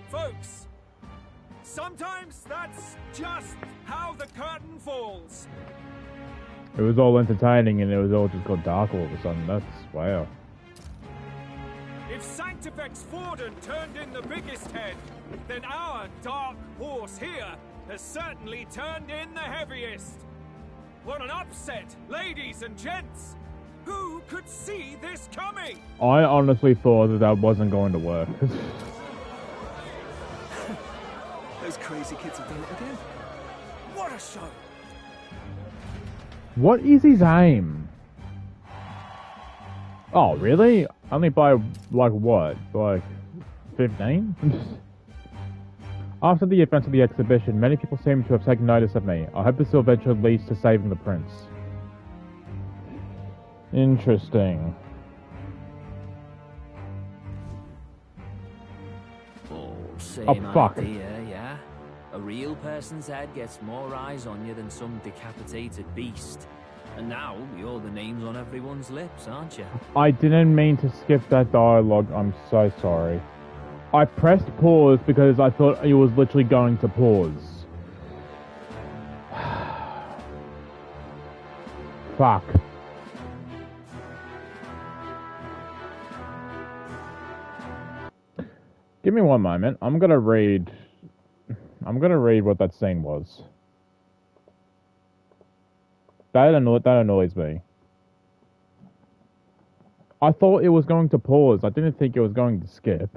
S12: folks, sometimes that's just how the curtain falls.
S1: It was all entertaining and it was all just got dark all of a sudden. That's wow.
S12: If Sanctifex Forden turned in the biggest head, then our dark horse here has certainly turned in the heaviest. What an upset, ladies and gents! Who could see this coming?
S1: I honestly thought that wasn't going to work.
S12: Those crazy kids have done it again. What a show!
S1: What is his aim? Oh, really? Only by, like, what? Like, 15? After the events of the exhibition, many people seem to have taken notice of me. I hope this will eventually lead to saving the prince. Interesting.
S18: Same
S1: fuck.
S18: idea, yeah? A real person's head gets more eyes on you than some decapitated beast. And now, you're the names on everyone's lips, aren't you?
S1: I didn't mean to skip that dialogue. I'm so sorry. I pressed pause because I thought it was literally going to pause. Fuck. Give me one moment. I'm gonna read what that scene was. That annoys me. I thought it was going to pause. I didn't think it was going to skip.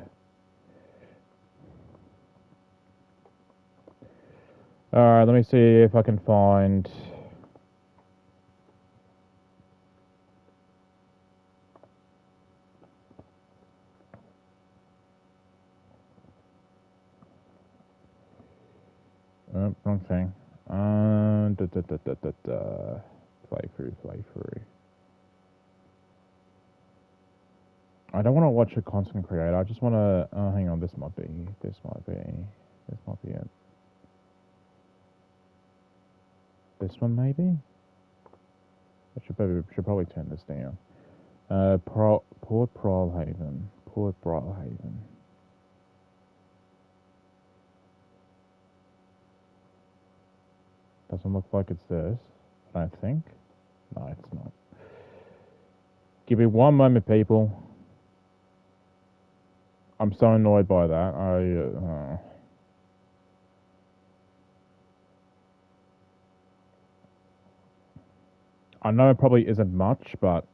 S1: Alright, let me see if I can find... Oh, wrong thing. Playthrough. I don't want to watch a content creator. I just want to... Oh, hang on. This might be it. This one, maybe? I should probably turn this down. Port Brilehaven. Doesn't look like it's this, I don't think. No, it's not. Give me one moment, people. I'm so annoyed by that. I know it probably isn't much, but...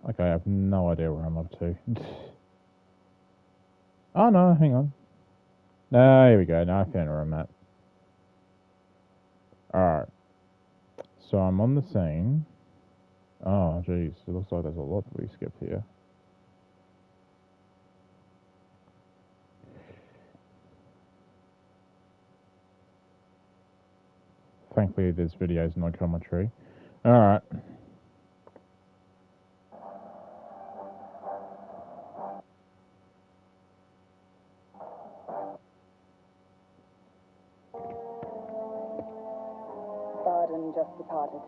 S1: Okay, I have no idea where I'm up to. Oh no, hang on. No, here we go. Now I found where I'm at. Alright. So I'm on the scene. Oh, jeez. It looks like there's a lot we skipped here. Thankfully, this video is not commentary. Alright.
S19: Just departed,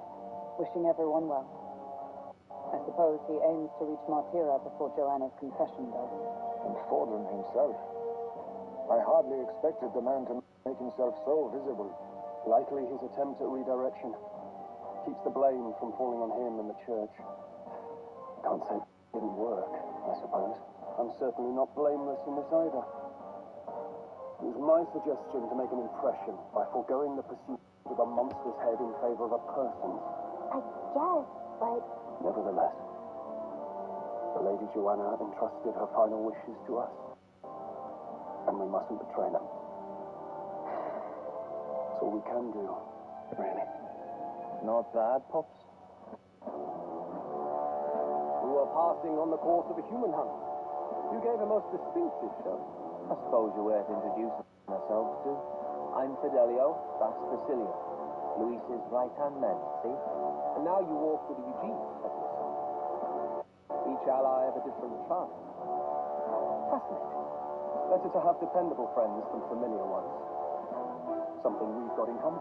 S19: wishing everyone well. I suppose he aims to reach Martira before Joanna's confession does.
S8: And Forden himself. I hardly expected the man to make himself so visible.
S6: Likely his attempt at redirection. Keeps the blame from falling on him and the church. Can't say it didn't work, I suppose. I'm certainly not blameless in this either. It was my suggestion to make an impression by foregoing the pursuit of a monster's head in favor of a person's.
S19: I guess, but...
S6: Nevertheless, the Lady Joanna entrusted her final wishes to us, and we mustn't betray them. That's all we can do, really.
S20: Not bad, Pops. We were passing on the course of a human hunt. You gave a most distinctive show. I suppose you're worth introducing ourselves to. I'm Fidelio, that's Basilio, Luis's right-hand man, see? And now you walk with Eugene at your side. Each ally of a different tribe.
S6: Fascinating. Better to have dependable friends than familiar ones. Something we've got in common.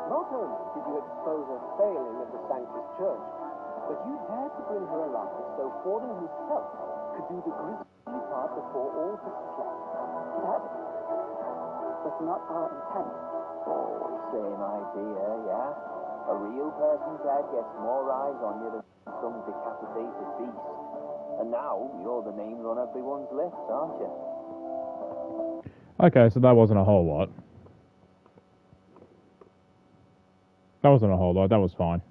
S20: Not only did you expose a failing of the Sanctus Church, but you dared to bring her alive so Forden himself could do the grisly part before all had fled.
S19: That was not our intent.
S20: Oh, same idea, yeah? A real person's head gets more eyes on you than some decapitated beast. And now, you're the names on everyone's lips, aren't you?
S1: Okay, so that wasn't a whole lot. That wasn't a whole lot, that was fine.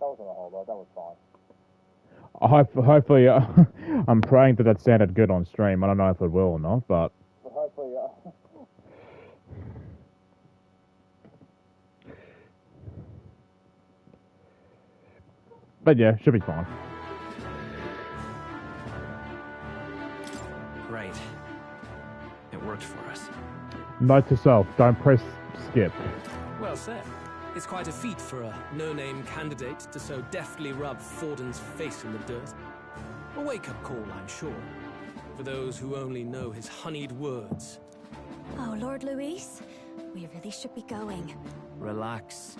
S20: That wasn't a whole lot, that was fine.
S1: Hopefully, I'm praying that sounded good on stream. I don't know if it will or not, but...
S20: But hopefully,
S1: But yeah, should be fine.
S2: Great. It worked for us.
S1: Note to self, don't press skip.
S16: Well said. It's quite a feat for a no-name candidate to so deftly rub Forden's face in the dirt. A wake-up call, I'm sure, for those who only know his honeyed words.
S3: Oh, Lord Luis, we really should be going.
S18: Relax.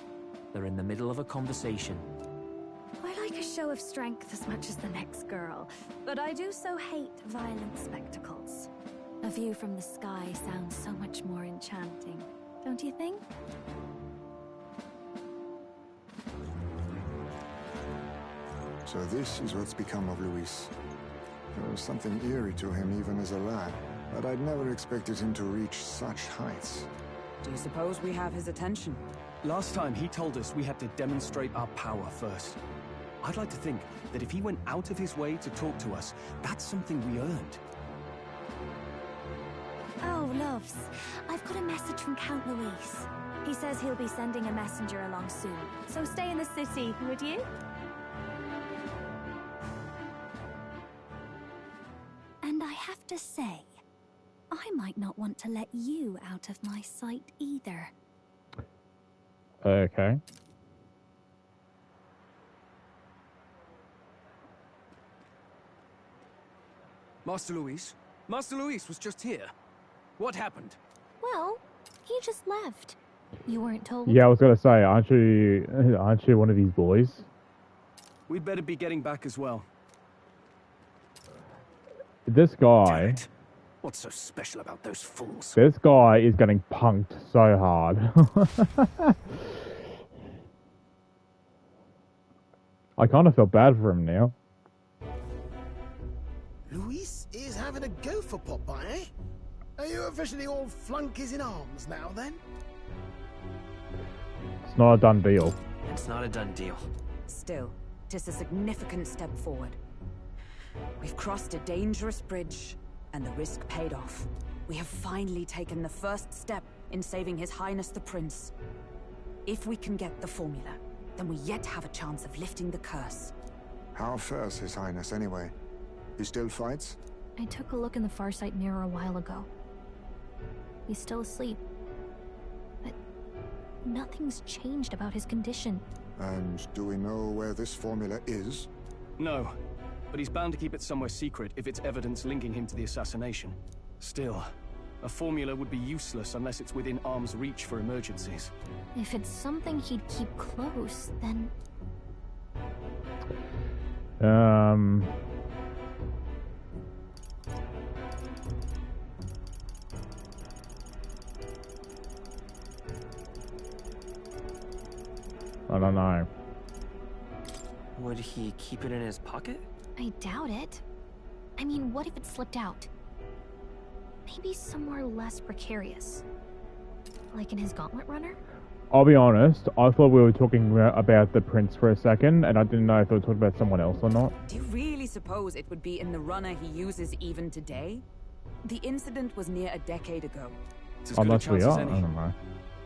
S18: They're in the middle of a conversation.
S3: I like a show of strength as much as the next girl, but I do so hate violent spectacles. A view from the sky sounds so much more enchanting, don't you think?
S8: So this is what's become of Luis. There was something eerie to him even as a lad, but I'd never expected him to reach such heights.
S7: Do you suppose we have his attention?
S6: Last time he told us we had to demonstrate our power first. I'd like to think that if he went out of his way to talk to us, that's something we earned.
S3: Oh, loves, I've got a message from Count Luis. He says he'll be sending a messenger along soon, so stay in the city, would you? And I have to say, I might not want to let you out of my sight either.
S1: Okay.
S16: Master Luis? Master Luis was just here. What happened?
S3: Well, he just left. You weren't told?
S1: Yeah, I was gonna say, aren't you one of these boys?
S6: We'd better be getting back as well.
S1: This guy...
S16: What's so special about those fools?
S1: This guy is getting punked so hard. I kind of feel bad for him now.
S15: Luis is having a go for Popeye, eh? Are you officially all flunkies in arms now, then?
S1: It's not a done deal.
S2: It's not a done deal.
S7: Still, 'tis a significant step forward. We've crossed a dangerous bridge, and the risk paid off. We have finally taken the first step in saving His Highness the Prince. If we can get the formula, then we yet have a chance of lifting the curse.
S8: How fares His Highness, anyway? He still fights?
S3: I took a look in the Farsight mirror a while ago. He's still asleep. But nothing's changed about his condition.
S8: And do we know where this formula is?
S6: No, but he's bound to keep it somewhere secret if it's evidence linking him to the assassination. Still, a formula would be useless unless it's within arm's reach for emergencies.
S3: If it's something he'd keep close, then...
S1: I don't know.
S2: Would he keep it in his pocket?
S3: I doubt it. I mean, what if it slipped out? Maybe somewhere less precarious. Like in his gauntlet runner?
S1: I'll be honest, I thought we were talking about the prince for a second, and I didn't know if we were talking about someone else or not.
S7: Do you really suppose it would be in the runner he uses even today? The incident was near a decade ago.
S6: It's as good a
S1: Unless we
S6: chance as
S1: are, I
S6: any.
S1: don't know.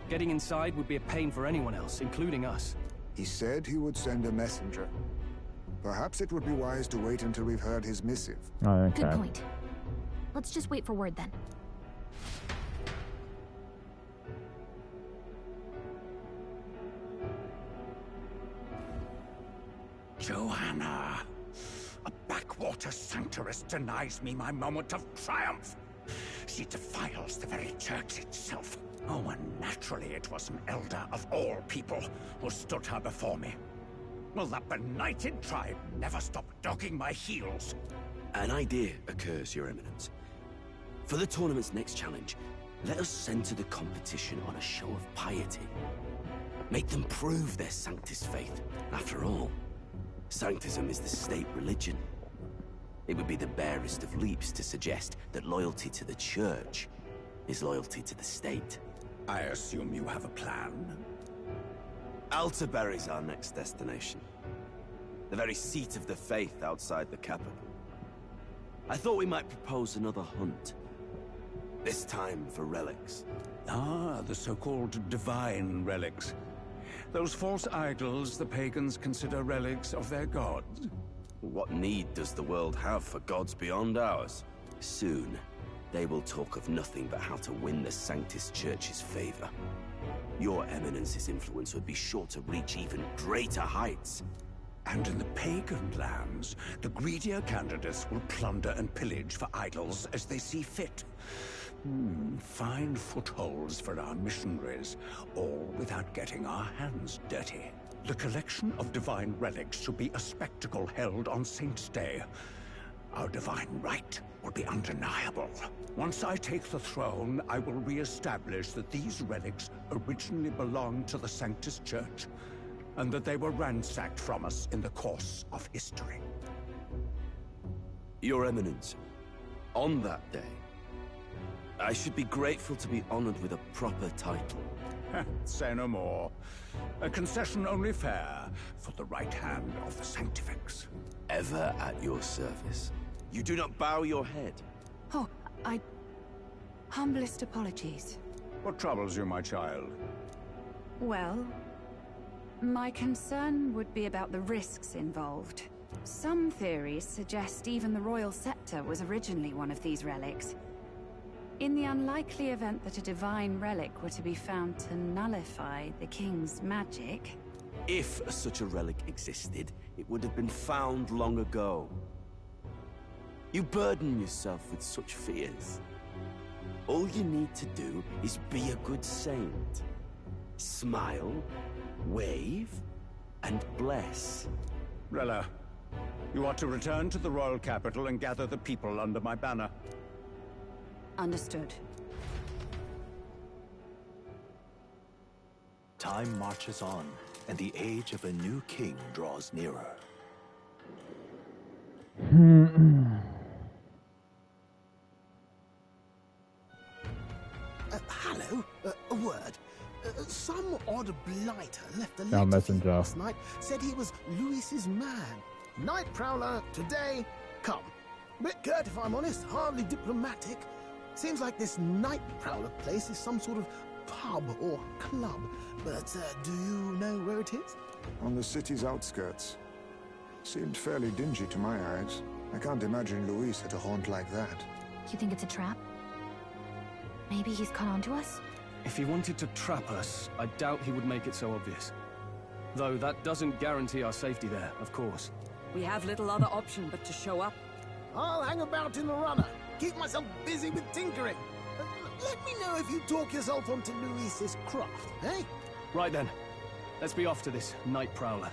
S6: Getting inside would be a pain for anyone else, including us.
S8: He said he would send a messenger. Perhaps it would be wise to wait until we've heard his missive.
S1: Oh, okay.
S3: Good point. Let's just wait for word then.
S17: Joanna! A backwater sanctuarist denies me my moment of triumph. She defiles the very church itself. Oh, and naturally it was an elder of all people who stood her before me. Will that benighted tribe never stop dogging my heels?
S13: An idea occurs, Your Eminence. For the tournament's next challenge, let us center the competition on a show of piety. Make them prove their Sanctus faith. After all, Sanctism is the state religion. It would be the barest of leaps to suggest that loyalty to the Church is loyalty to the state.
S17: I assume you have a plan?
S13: Altaberry's our next destination. The very seat of the faith outside the capital. I thought we might propose another hunt. This time for relics.
S17: Ah, the so-called divine relics. Those false idols the pagans consider relics of their gods.
S13: What need does the world have for gods beyond ours? Soon, they will talk of nothing but how to win the Sanctus Church's favor. Your Eminence's influence would be sure to reach even greater heights.
S17: And in the pagan lands, the greedier candidates will plunder and pillage for idols as they see fit. Fine footholds for our missionaries, all without getting our hands dirty. The collection of divine relics should be a spectacle held on Saint's Day. Our divine right will be undeniable. Once I take the throne, I will re-establish that these relics originally belonged to the Sanctus Church, and that they were ransacked from us in the course of history.
S13: Your Eminence, on that day, I should be grateful to be honored with a proper title.
S17: Say no more. A concession only fair for the right hand of the Sanctifex.
S13: Ever at your service. You do not bow your head.
S7: Oh, humblest apologies.
S17: What troubles you, my child?
S7: Well, my concern would be about the risks involved. Some theories suggest even the royal scepter was originally one of these relics. In the unlikely event that a divine relic were to be found to nullify the king's magic...
S13: If such a relic existed, it would have been found long ago. You burden yourself with such fears. All you need to do is be a good saint. Smile, wave, and bless.
S17: Rella, you are to return to the royal capital and gather the people under my banner.
S7: Understood.
S4: Time marches on, and the age of a new king draws nearer.
S15: Hello, a word. Some odd blighter left a
S1: Our
S15: letter
S1: messenger.
S15: last night. Said he was Louis's man. Night Prowler, today, come. Bit curt if I'm honest, hardly diplomatic. Seems like this Night Prowler place is some sort of pub or club. But do you know where it is?
S8: On the city's outskirts. Seemed fairly dingy to my eyes. I can't imagine Luis at a haunt like that.
S3: You think it's a trap? Maybe he's caught on to us?
S6: If he wanted to trap us, I doubt he would make it so obvious. Though that doesn't guarantee our safety there, of course.
S7: We have little other option but to show up.
S15: I'll hang about in the runner. Keep myself busy with tinkering. Let me know if you talk yourself onto Luis's craft, eh?
S6: Right then. Let's be off to this Night Prowler.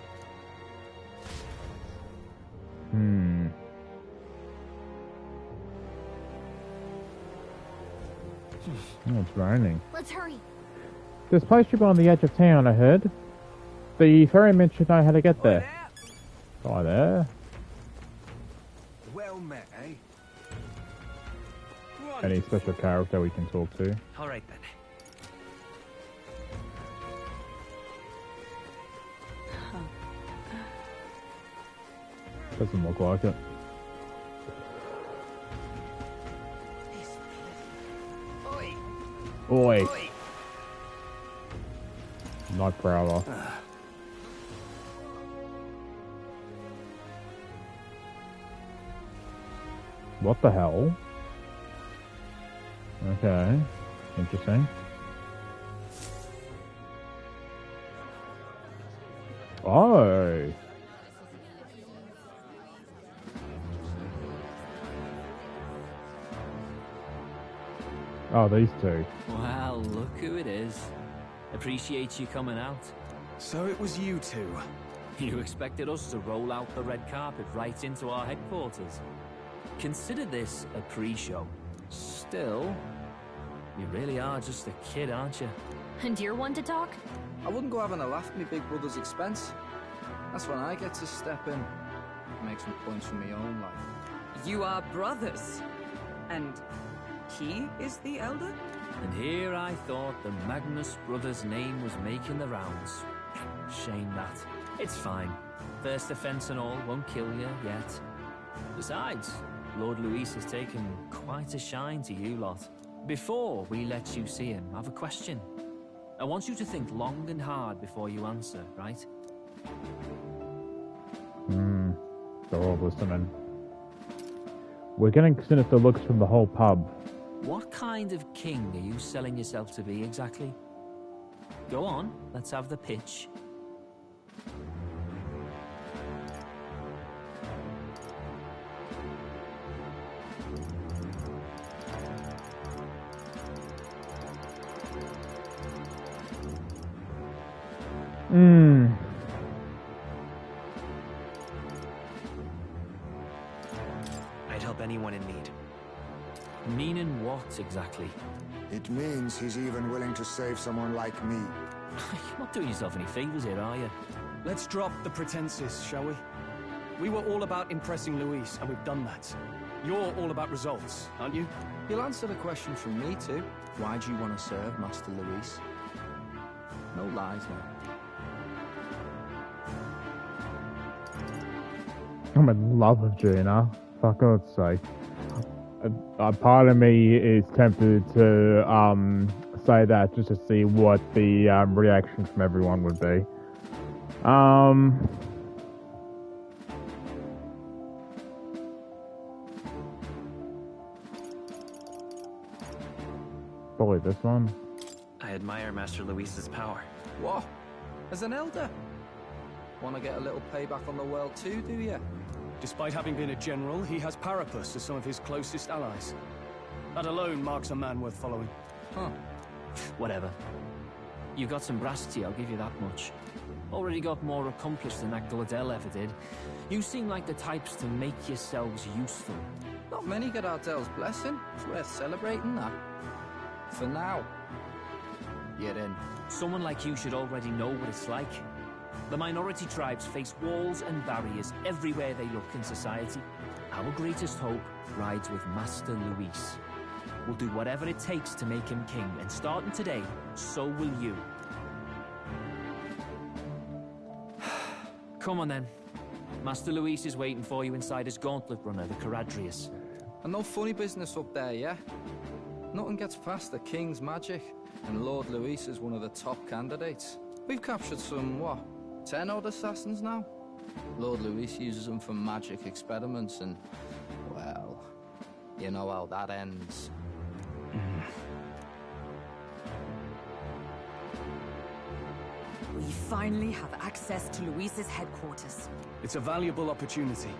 S1: Oh, it's raining.
S3: Let's hurry.
S1: This place should be on the edge of town, I heard. The ferryman should know how to get there. Hi there.
S10: Well met, eh?
S1: Any special character we can talk to?
S2: All right then.
S1: Doesn't look like it. Oi. Night Prowler. What the hell? Okay. Interesting. Oh. Oh, these two.
S18: Well, look who it is. Appreciate you coming out.
S6: So it was you two.
S18: You expected us to roll out the red carpet right into our headquarters. Consider this a pre-show. Still, you really are just a kid, aren't you?
S3: And you're one to talk?
S21: I wouldn't go having a laugh at my big brother's expense. That's when I get to step in. Make some points for my own life.
S7: You are brothers. And he is the elder?
S18: And here I thought the Magnus brothers' name was making the rounds. Shame that. It's fine. First offense and all won't kill you yet. Besides, Lord Luis has taken quite a shine to you lot. Before we let you see him, I have a question. I want you to think long and hard before you answer, right?
S1: They're all listening. We're getting sinister looks from the whole pub.
S18: What kind of king are you selling yourself to be exactly? Go on, let's have the pitch.
S2: I'd help anyone in need.
S18: Meaning what, exactly?
S8: It means he's even willing to save someone like me.
S18: You're not doing yourself any favors here, are you?
S6: Let's drop the pretenses, shall we? We were all about impressing Luis, and we've done that. You're all about results, aren't you?
S21: You'll answer the question from me too. Why do you want to serve Master Luis? No lies now.
S1: I'm in love with Gina. For God's sake. A part of me is tempted to say that just to see what the reaction from everyone would be. Probably this one.
S2: I admire Master Luis's power.
S21: What? As an elder? Want to get a little payback on the world too, do you?
S6: Despite having been a general, he has Parapus as some of his closest allies. That alone marks a man worth following.
S21: Huh.
S18: Whatever. You got some brassity, I'll give you that much. Already got more accomplished than that Gladel ever did. You seem like the types to make yourselves useful.
S21: Not many get Ardel's blessing. It's worth celebrating that. For now. You're in.
S18: Someone like you should already know what it's like. The minority tribes face walls and barriers everywhere they look in society. Our greatest hope rides with Master Luis. We'll do whatever it takes to make him king, and starting today, so will you. Come on then. Master Luis is waiting for you inside his gauntlet runner, the Caradrius.
S21: And no funny business up there, yeah? Nothing gets past the king's magic, and Lord Luis is one of the top candidates. We've captured some, what, 10 odd assassins now? Lord Luis uses them for magic experiments and, well, you know how that ends.
S7: We finally have access to Luis's headquarters.
S6: It's a valuable opportunity.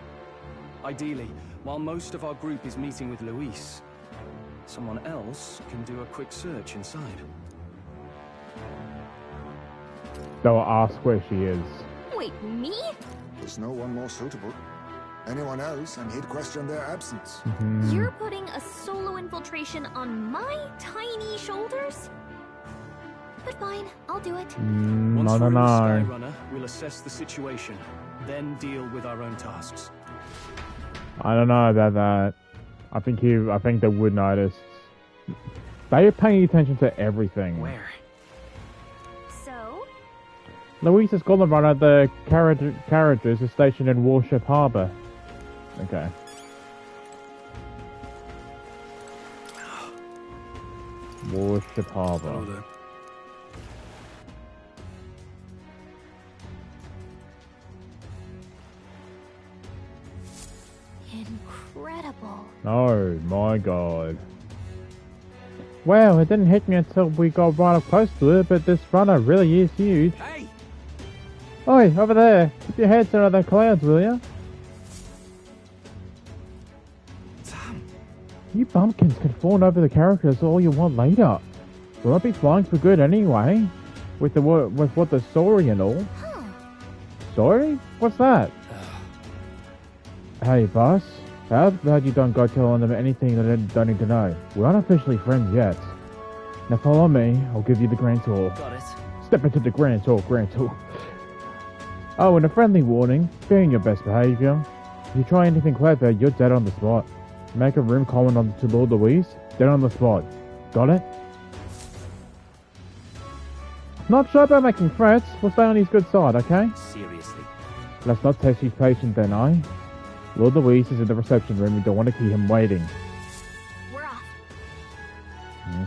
S6: Ideally, while most of our group is meeting with Luis, someone else can do a quick search inside.
S1: They'll ask where she is.
S5: Wait, me?
S8: There's no one more suitable. Anyone else, and he'd question their absence.
S5: You're putting a solo infiltration on my tiny shoulders? But fine, I'll do it.
S6: Once
S1: I
S6: we're
S1: don't
S6: in the
S1: know.
S6: Skyrunner, we'll assess the situation, then deal with our own tasks.
S1: I don't know about that. I think they would notice. They're paying attention to everything.
S2: Where?
S5: So?
S1: Luis's Golden Runner, the carriages is stationed in Warship Harbor. Okay. Warship Harbor.
S5: Incredible.
S1: Oh my god. Well, it didn't hit me until we got right up close to it, but this runner really is huge.
S21: Hey!
S1: Oi, over there! Keep your heads out of the clouds, will ya?
S21: Sam!
S1: You bumpkins can fawn over the characters all you want later. Will I be flying for good anyway? With what the story and all. Sorry? What's that? Hey, boss. How about you don't go telling them anything that they don't need to know? We aren't officially friends yet. Now follow me. I'll give you the grand tour.
S2: Got it.
S1: Step into the grand tour. Oh, and a friendly warning. Be in your best behavior. If you try anything clever, you're dead on the spot. Make a room calling on to Lord Louise. Dead on the spot. Got it? Not sure about making threats. We'll stay on his good side, okay?
S2: Seriously.
S1: Let's not test his patience then, eh? Lord Louise is in the reception room. We don't want to keep him waiting.
S5: We're off.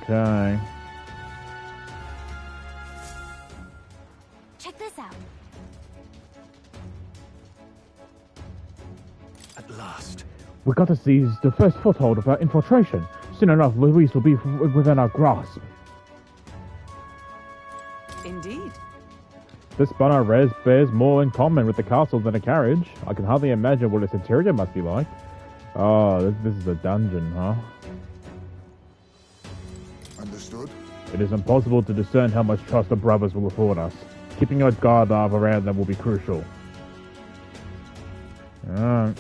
S1: Okay.
S5: Check this out.
S12: At last.
S1: We got to seize the first foothold of our infiltration. Soon enough, Louise will be within our grasp.
S7: Indeed.
S1: This banner bears more in common with the castle than a carriage. I can hardly imagine what its interior must be like. Oh, this is a dungeon, huh?
S8: Understood.
S1: It is impossible to discern how much trust the brothers will afford us. Keeping a guard around them will be crucial. Alright.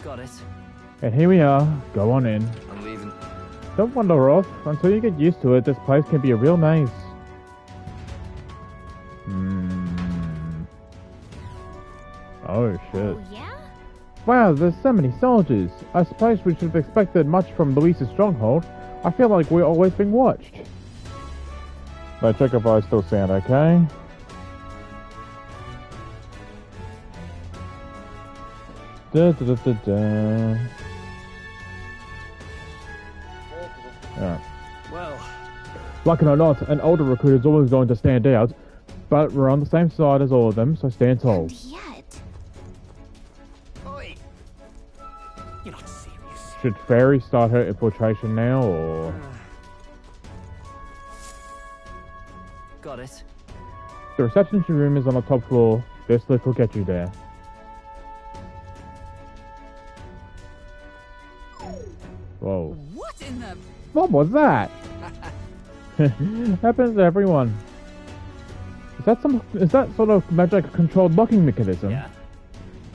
S2: Got it.
S1: And here we are. Go on in.
S21: I'm leaving.
S1: Don't wander off. Until you get used to it, this place can be a real maze. Oh shit.
S5: Oh, yeah?
S1: Wow, there's so many soldiers. I suppose we should have expected much from Louise's stronghold. I feel like we're always being watched. Let's check if I still sound okay. Alright.
S6: Well,
S1: Like it or not, an older recruit is always going to stand out, but we're on the same side as all of them, so stand tall.
S5: And yet...
S12: Oi! You're not serious.
S1: Should Fairy start her infiltration now, or...?
S2: Got it.
S1: The reception room is on the top floor. This lift will get you there. Whoa.
S7: What in the...
S1: What was that? Happens to everyone. Is that sort of magic controlled locking mechanism?
S2: Yeah.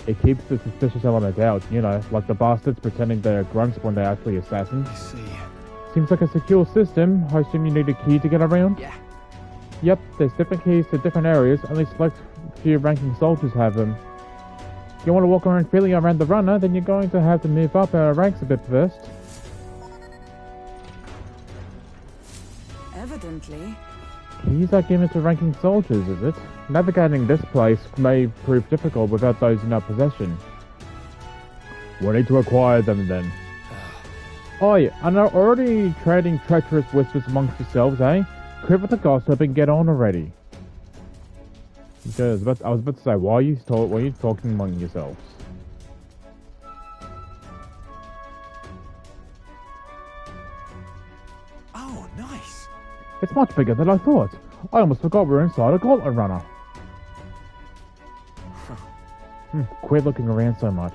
S1: It keeps the suspicious element out, you know, like the bastards pretending they're grunts when they're actually assassins.
S12: I see.
S1: Seems like a secure system. I assume you need a key to get around?
S12: Yeah.
S1: Yep, there's different keys to different areas. Only select few ranking soldiers have them. If you want to walk around freely around the runner, then you're going to have to move up our ranks a bit first.
S7: Evidently.
S1: Keys are given to ranking soldiers, is it? Navigating this place may prove difficult without those in our possession. We'll need to acquire them then. Oi, are you already trading treacherous whispers amongst yourselves, eh? Quit with the gossip and get on already. Because I was about to say, why are you talking among yourselves?
S12: Oh, nice.
S1: It's much bigger than I thought. I almost forgot we were inside a gauntlet runner. Quit looking around so much.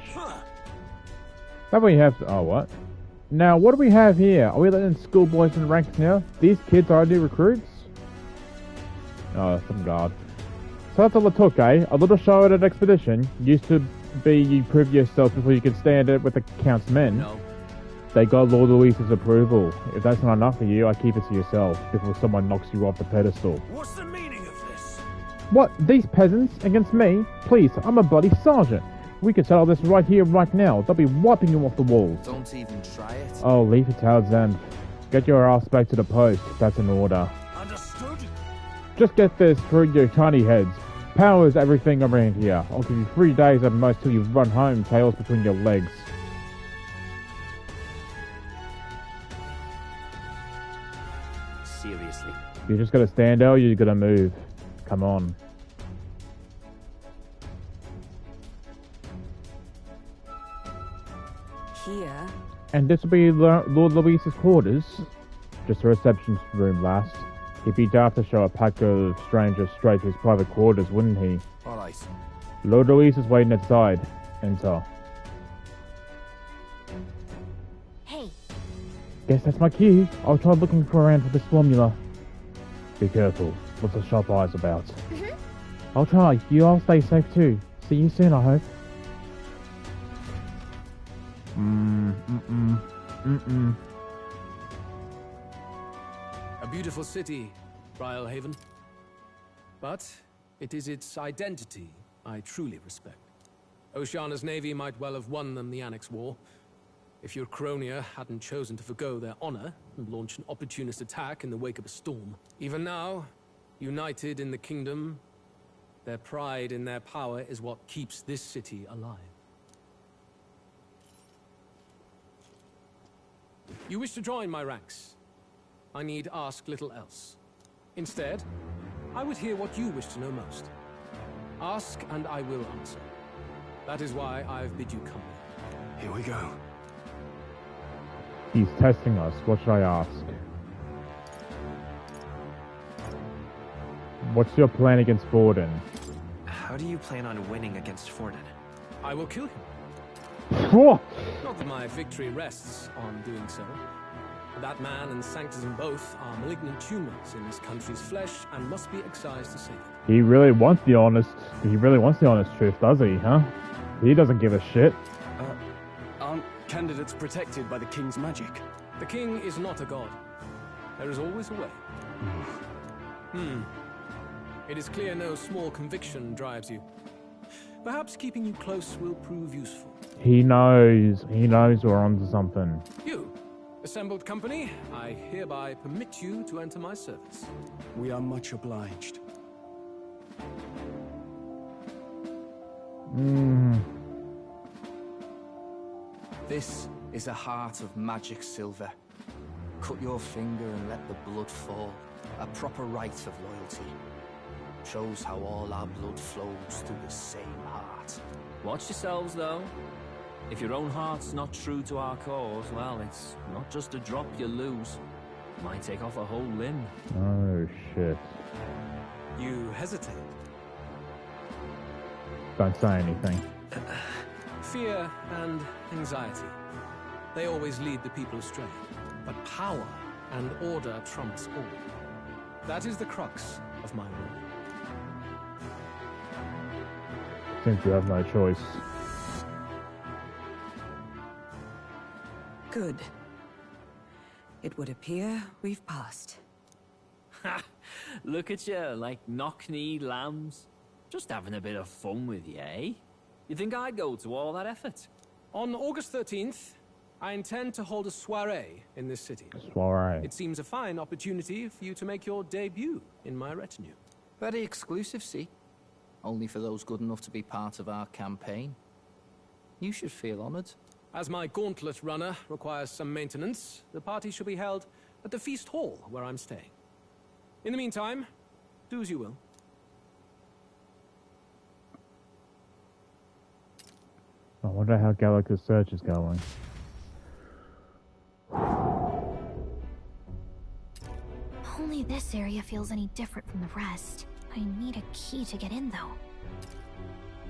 S1: That way you have to... Oh, what? Now, what do we have here? Are we letting schoolboys in ranks now? These kids are new recruits? Oh, some guard. So that's all it took, eh? A little show at an expedition. Used to be you prove yourself before you can stand it with the Count's men.
S2: No.
S1: They got Lord Louise's approval. If that's not enough for you, I keep it to yourself before someone knocks you off the pedestal.
S10: What's the meaning of this?
S1: What? These peasants against me? Please, I'm a bloody sergeant. We can settle this right here, right now. They'll be wiping you off the walls.
S21: Don't even try it.
S1: Oh, leave it to them. Get your ass back to the post. That's an order.
S10: Understood?
S1: Just get this through your tiny heads. Power is everything around here. I'll give you 3 days at most till you run home, tails between your legs.
S2: Seriously.
S1: You just gotta stand out, you gotta move. Come on.
S7: Here.
S1: And this will be Lord Louise's quarters. Just a reception room last. He'd be daft to show a pack of strangers straight to his private quarters, wouldn't he?
S21: Alright.
S1: Lord Louise is waiting outside. Enter. Guess that's my cue. I'll try looking around for this formula. Be careful. What's the sharp eyes about? I'll try. You all stay safe too. See you soon, I hope.
S12: A beautiful city, Brilehaven. But it is its identity I truly respect. Oceana's navy might well have won them the Annex War, if your Cronia hadn't chosen to forgo their honor and launch an opportunist attack in the wake of a storm. Even now, united in the kingdom, their pride in their power is what keeps this city alive. You wish to join my ranks. I need ask little else. Instead, I would hear what you wish to know most. Ask and I will answer. That is why I've bid you come.
S6: Here we go.
S1: He's testing us. What should I ask? What's your plan against Forden?
S2: How do you plan on winning against Forden?
S12: I will kill him.
S1: What?
S12: Not that my victory rests on doing so. That man and Sanctism both are malignant tumors in this country's flesh and must be excised to save it.
S1: He really wants the honest truth, does he, huh? He doesn't give a shit.
S6: Aren't candidates protected by the king's magic?
S12: The king is not a god. There is always a way. It is clear no small conviction drives you. Perhaps keeping you close will prove useful.
S1: He knows we're onto something.
S12: You, assembled company, I hereby permit you to enter my service.
S6: We are much obliged.
S21: This is a heart of magic silver. Cut your finger and let the blood fall. A proper rite of loyalty. Shows how all our blood flows through the same heart.
S18: Watch yourselves, though. If your own heart's not true to our cause, well, it's not just a drop you lose. It might take off a whole limb.
S1: Oh, shit.
S12: You hesitate.
S1: Don't say anything.
S12: Fear and anxiety. They always lead the people astray. But power and order trumps all. That is the crux of my rule.
S1: Seems you have no choice.
S7: Good. It would appear we've passed.
S18: Ha! Look at you, like knock-kneed lambs. Just having a bit of fun with you, eh? You think I'd go to all that effort?
S12: On August 13th, I intend to hold a soiree in this city.
S1: Soiree.
S12: It seems a fine opportunity for you to make your debut in my retinue.
S21: Very exclusive, see? Only for those good enough to be part of our campaign. You should feel honored.
S12: As my gauntlet runner requires some maintenance, the party shall be held at the feast hall where I'm staying. In the meantime, do as you will.
S1: I wonder how Gallica's search is going.
S3: Only this area feels any different from the rest. I need a key to get in, though.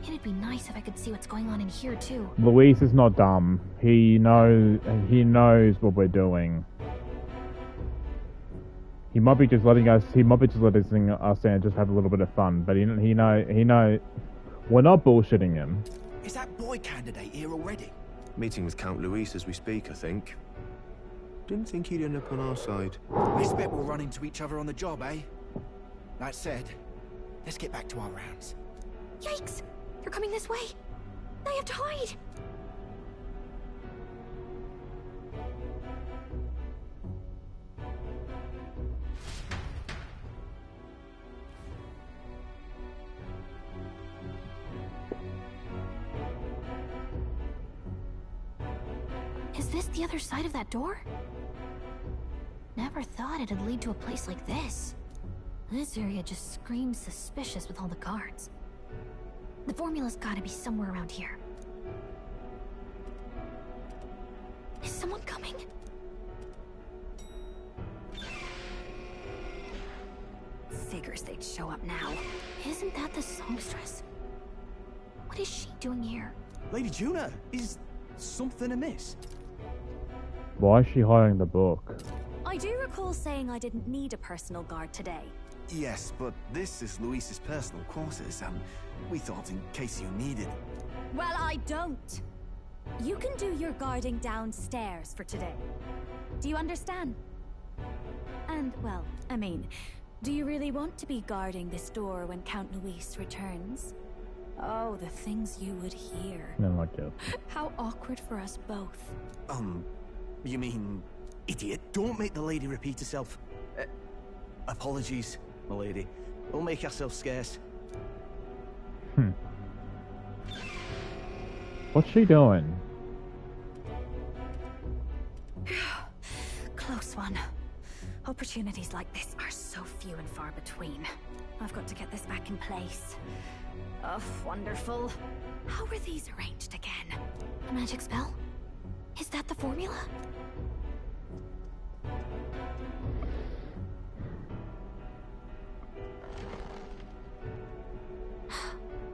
S3: It'd be nice if I could see what's going on in here, too.
S1: Luis is not dumb. He knows what we're doing. He might be just letting us in and just have a little bit of fun, but he know we're not bullshitting him.
S10: Is that boy candidate here already?
S9: Meeting with Count Luis as we speak, I think. Didn't think he'd end up on our side.
S10: I expect we'll run into each other on the job, eh? That said, let's get back to our rounds.
S3: Yikes! They're coming this way! I have to hide! Is this the other side of that door? Never thought it'd lead to a place like this. This area just screams suspicious with all the guards. The formula's gotta be somewhere around here. Is someone coming? Figures they'd show up now. Isn't that the songstress? What is she doing here?
S10: Lady Juna, is something amiss?
S1: Why is she hiding the book?
S3: I do recall saying I didn't need a personal guard today.
S11: Yes, but this is Luis's personal quarters, and we thought in case you needed.
S3: Well, I don't. You can do your guarding downstairs for today. Do you understand? And, well, I mean, do you really want to be guarding this door when Count Luis returns? Oh, the things you would hear.
S1: I don't like it.
S3: How awkward for us both.
S11: You mean, idiot? Don't make the lady repeat herself. Apologies, my lady. We'll make ourselves scarce.
S1: What's she doing?
S3: Close one. Opportunities like this are so few and far between. I've got to get this back in place. Oh, wonderful. How were these arranged again? A magic spell? Is that the formula?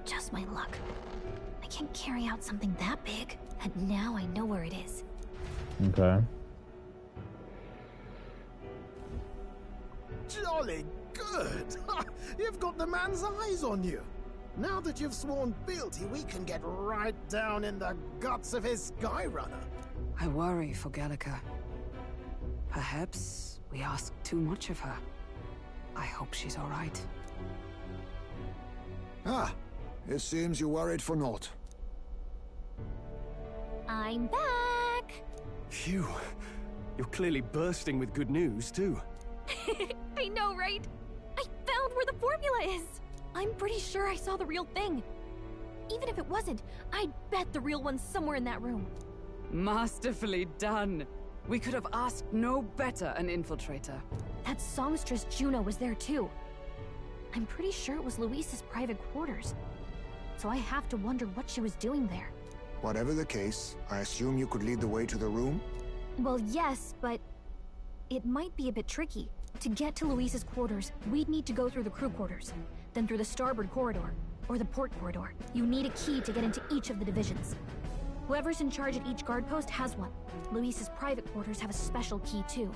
S3: Just my luck. I can't carry out something that big, and now I know where it is.
S1: Okay.
S15: Jolly good! You've got the man's eyes on you. Now that you've sworn fealty, we can get right down in the guts of his Skyrunner.
S7: I worry for Gallica. Perhaps we ask too much of her. I hope she's all right.
S8: Ah, it seems you worried for naught.
S3: I'm back!
S6: Phew. You're clearly bursting with good news, too.
S3: I know, right? I found where the formula is! I'm pretty sure I saw the real thing. Even if it wasn't, I'd bet the real one's somewhere in that room.
S7: Masterfully done. We could have asked no better an infiltrator.
S3: That songstress Juno was there too. I'm pretty sure it was Luis's private quarters. So I have to wonder what she was doing there.
S8: Whatever the case, I assume you could lead the way to the room?
S3: Well, yes, but it might be a bit tricky. To get to Luis's quarters, we'd need to go through the crew quarters, then through the starboard corridor, or the port corridor. You need a key to get into each of the divisions. Whoever's in charge at each guard post has one. Luis's private quarters have a special key too.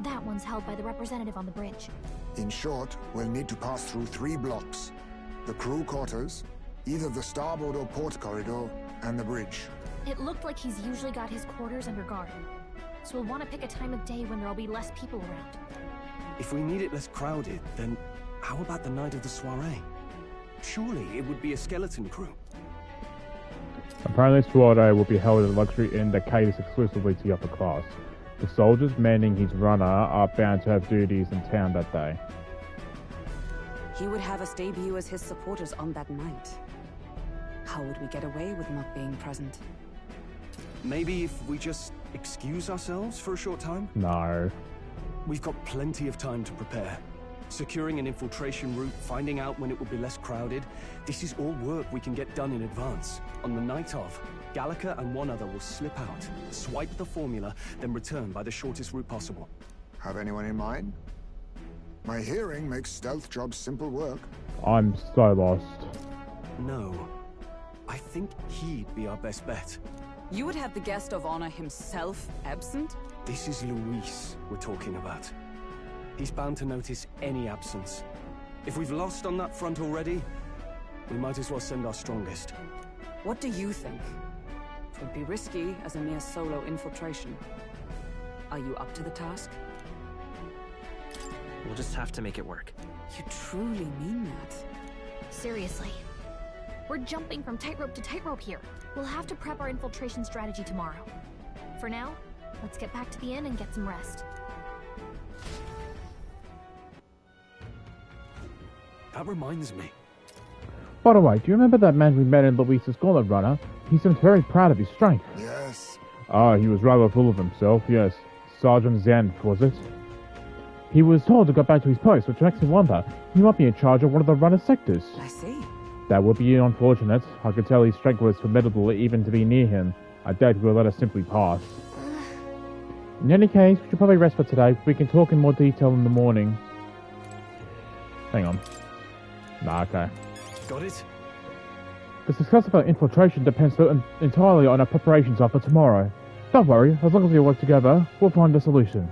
S3: That one's held by the representative on the bridge.
S8: In short, we'll need to pass through 3 blocks. The crew quarters, either the starboard or port corridor, and the bridge.
S3: It looked like he's usually got his quarters under guard. So we'll want to pick a time of day when there'll be less people around.
S6: If we need it less crowded, then how about the night of the soiree? Surely it would be a skeleton crew.
S1: Apparently, soiree will be held at a luxury inn that caters exclusively to the upper class. The soldiers manning his runner are bound to have duties in town that day.
S7: He would have us debut as his supporters on that night. How would we get away with not being present?
S6: Maybe if we just excuse ourselves for a short time?
S1: No.
S6: We've got plenty of time to prepare. Securing an infiltration route, finding out when it will be less crowded. This is all work we can get done in advance. On the night of, Gallica and one other will slip out, swipe the formula, then return by the shortest route possible.
S8: Have anyone in mind? My hearing makes stealth jobs simple work.
S1: I'm so lost.
S6: No. I think he'd be our best bet.
S7: You would have the guest of honor himself absent?
S6: This is Luis we're talking about. He's bound to notice any absence. If we've lost on that front already, we might as well send our strongest.
S7: What do you think? It would be risky as a mere solo infiltration. Are you up to the task?
S2: We'll just have to make it work.
S7: You truly mean that?
S3: Seriously. We're jumping from tightrope to tightrope here. We'll have to prep our infiltration strategy tomorrow. For now, let's get back to the inn and get some rest.
S6: That reminds me.
S1: By the way, do you remember that man we met in Luis's Gauntlet Runner? He seemed very proud of his strength.
S8: Yes.
S1: Ah, he was rather full of himself, yes. Sergeant Zanf, was it? He was told to go back to his post, which makes me wonder. He might be in charge of one of the runner sectors.
S7: I see.
S1: That would be unfortunate. I could tell his strength was formidable even to be near him. I doubt he will let us simply pass. In any case, we should probably rest for today. We can talk in more detail in the morning. Hang on. Nah, okay.
S6: Got it?
S1: The success of our infiltration depends entirely on our preparations for tomorrow. Don't worry, as long as we work together, we'll find a solution.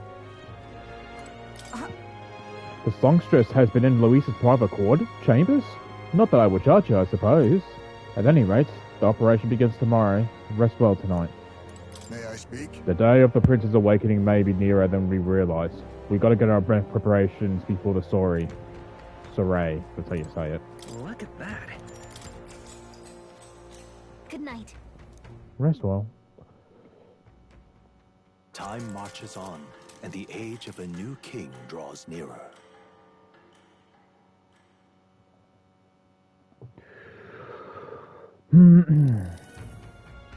S1: The songstress has been in Luis's private chambers? Not that I would judge her, I suppose. At any rate, the operation begins tomorrow. Rest well tonight.
S8: May I speak?
S1: The day of the Prince's awakening may be nearer than we realize. We gotta get our preparations before the soiree. That's how you say it.
S2: Look at that.
S5: Good night.
S1: Rest well.
S4: Time marches on, and the age of a new king draws nearer.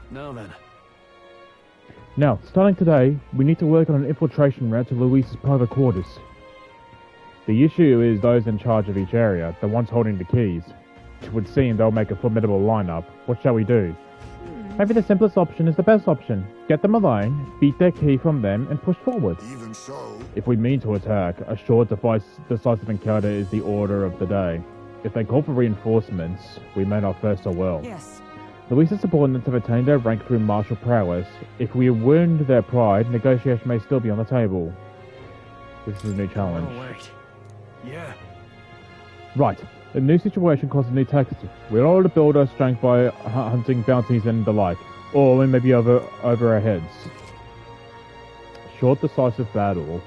S6: Now then.
S1: Now, starting today, we need to work on an infiltration route to Luis's private quarters. The issue is those in charge of each area, the ones holding the keys. It would seem they'll make a formidable lineup. What shall we do? Maybe the simplest option is the best option. Get them alone, beat their key from them, and push forward.
S8: Even so...
S1: If we mean to attack, a short, decisive encounter is the order of the day. If they call for reinforcements, we may not fare so well.
S7: Yes.
S1: Luis's subordinates have attained their rank through martial prowess. If we wound their pride, negotiation may still be on the table. This is a new challenge.
S2: Oh, wait.
S6: Yeah.
S1: Right. The new situation calls a new tactic. We're all to build our strength by hunting bounties and the like. Or we may be over our heads. Short, decisive battles.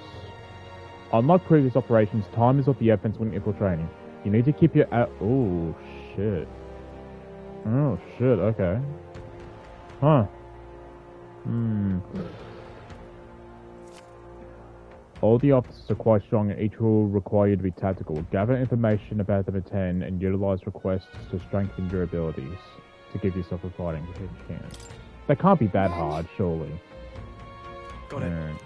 S1: Unlike previous operations, time is of the essence when infiltrating. You need to keep your... Oh, shit. Oh, shit, okay. Huh. All the officers are quite strong and each will require you to be tactical. Gather information about them at 10 and utilize requests to strengthen your abilities to give yourself a fighting chance. That can't be that hard, surely.
S6: Got it.
S1: Right.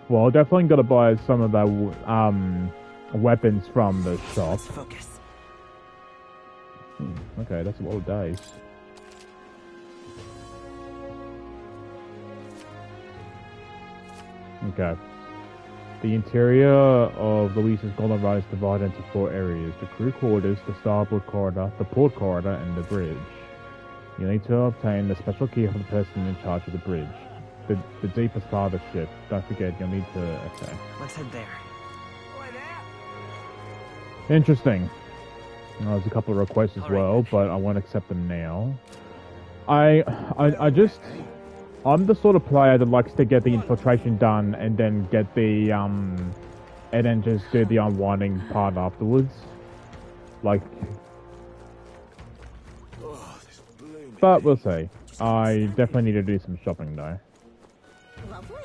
S1: Well, definitely got to buy some of the weapons from the shop.
S2: Let's focus.
S1: Okay, that's a lot of days. Okay. The interior of Luis's Golden Ride is divided into 4 areas. The crew quarters, the starboard corridor, the port corridor, and the bridge. You need to obtain the special key from the person in charge of the bridge. The deepest part of the ship. Don't forget, you'll need to... Okay.
S2: Let's head there.
S1: Interesting. There's a couple of requests as well, but I won't accept them now. I'm the sort of player that likes to get the infiltration done and then get the and then just do the unwinding part afterwards. Like, but we'll see. I definitely need to do some shopping though.
S5: Lovely.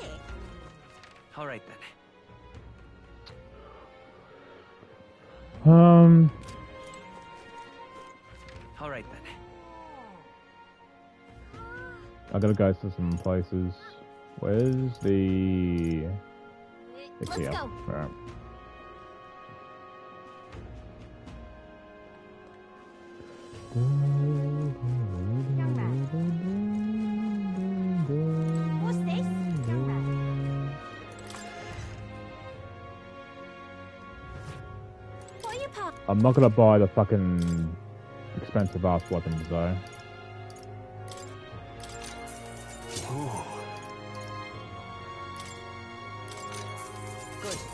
S2: All right then. All right then.
S1: I gotta go to some places. Where's the... It's here. Alright.
S5: What's this? What are you
S1: I'm not gonna buy the fucking expensive ass weapons though.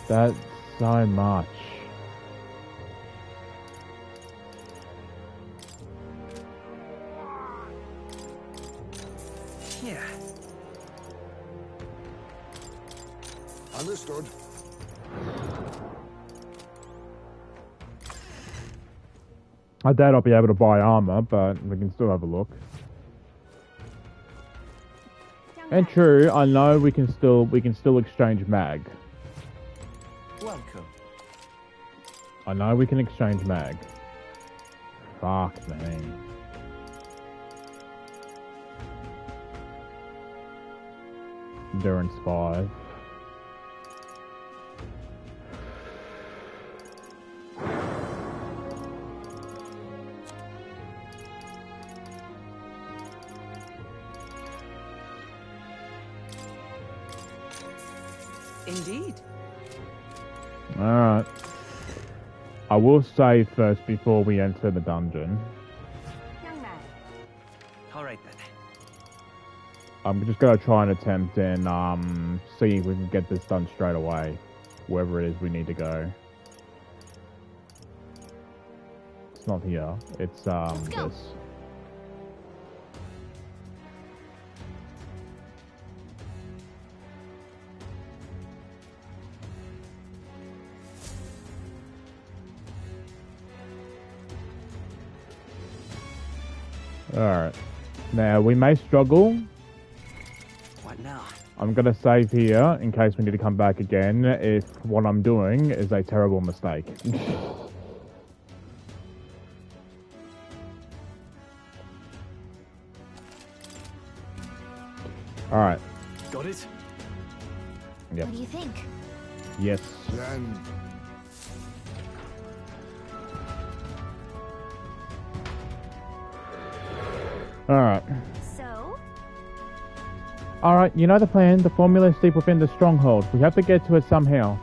S1: That's so much.
S2: Yeah.
S8: Understood.
S1: I doubt I'll be able to buy armor, but we can still have a look. And true, I know we can still exchange mag.
S2: Welcome.
S1: I know we can exchange mag. Fuck me. Endurance 5.
S7: Indeed.
S1: Alright. I will save first before we enter the dungeon.
S2: Young man. All right then.
S1: I'm just gonna try and attempt and see if we can get this done straight away, wherever it is we need to go. It's not here. It's this. Alright. Now, we may struggle.
S2: What now?
S1: I'm gonna save here in case we need to come back again if what I'm doing is a terrible mistake. Alright.
S6: Got it?
S1: Yep.
S3: What do you think?
S1: Yes.
S8: Then
S1: Alright.
S3: So?
S1: Alright, you know the plan. The formula is deep within the stronghold. We have to get to it somehow.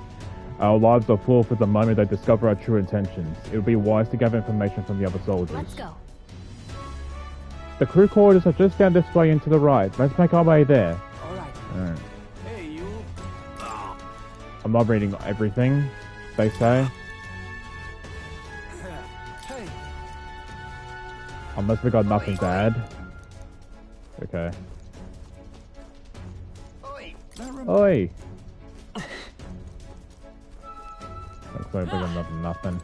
S1: Our lives are full for the moment they discover our true intentions. It would be wise to gather information from the other soldiers.
S3: Let's go.
S1: The crew quarters are just down this way and to the right. Let's make our way there.
S2: Alright.
S6: Hey, you.
S1: I'm not reading everything they say.
S6: Hey.
S1: Unless we got nothing to add. Okay. Oi! Looks like we got nothing.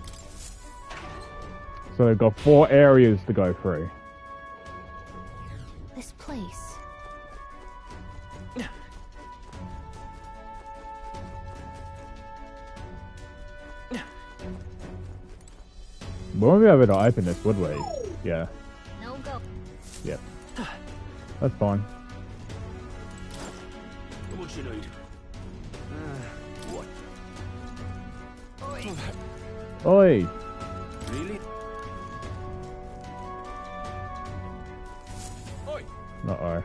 S1: So we've got 4 areas to go through.
S3: This place.
S1: We won't be able to open this, would we? Yeah.
S3: No go.
S1: Yep. That's fine.
S13: What you need? What?
S1: Oi!
S13: Really?
S1: Uh-oh.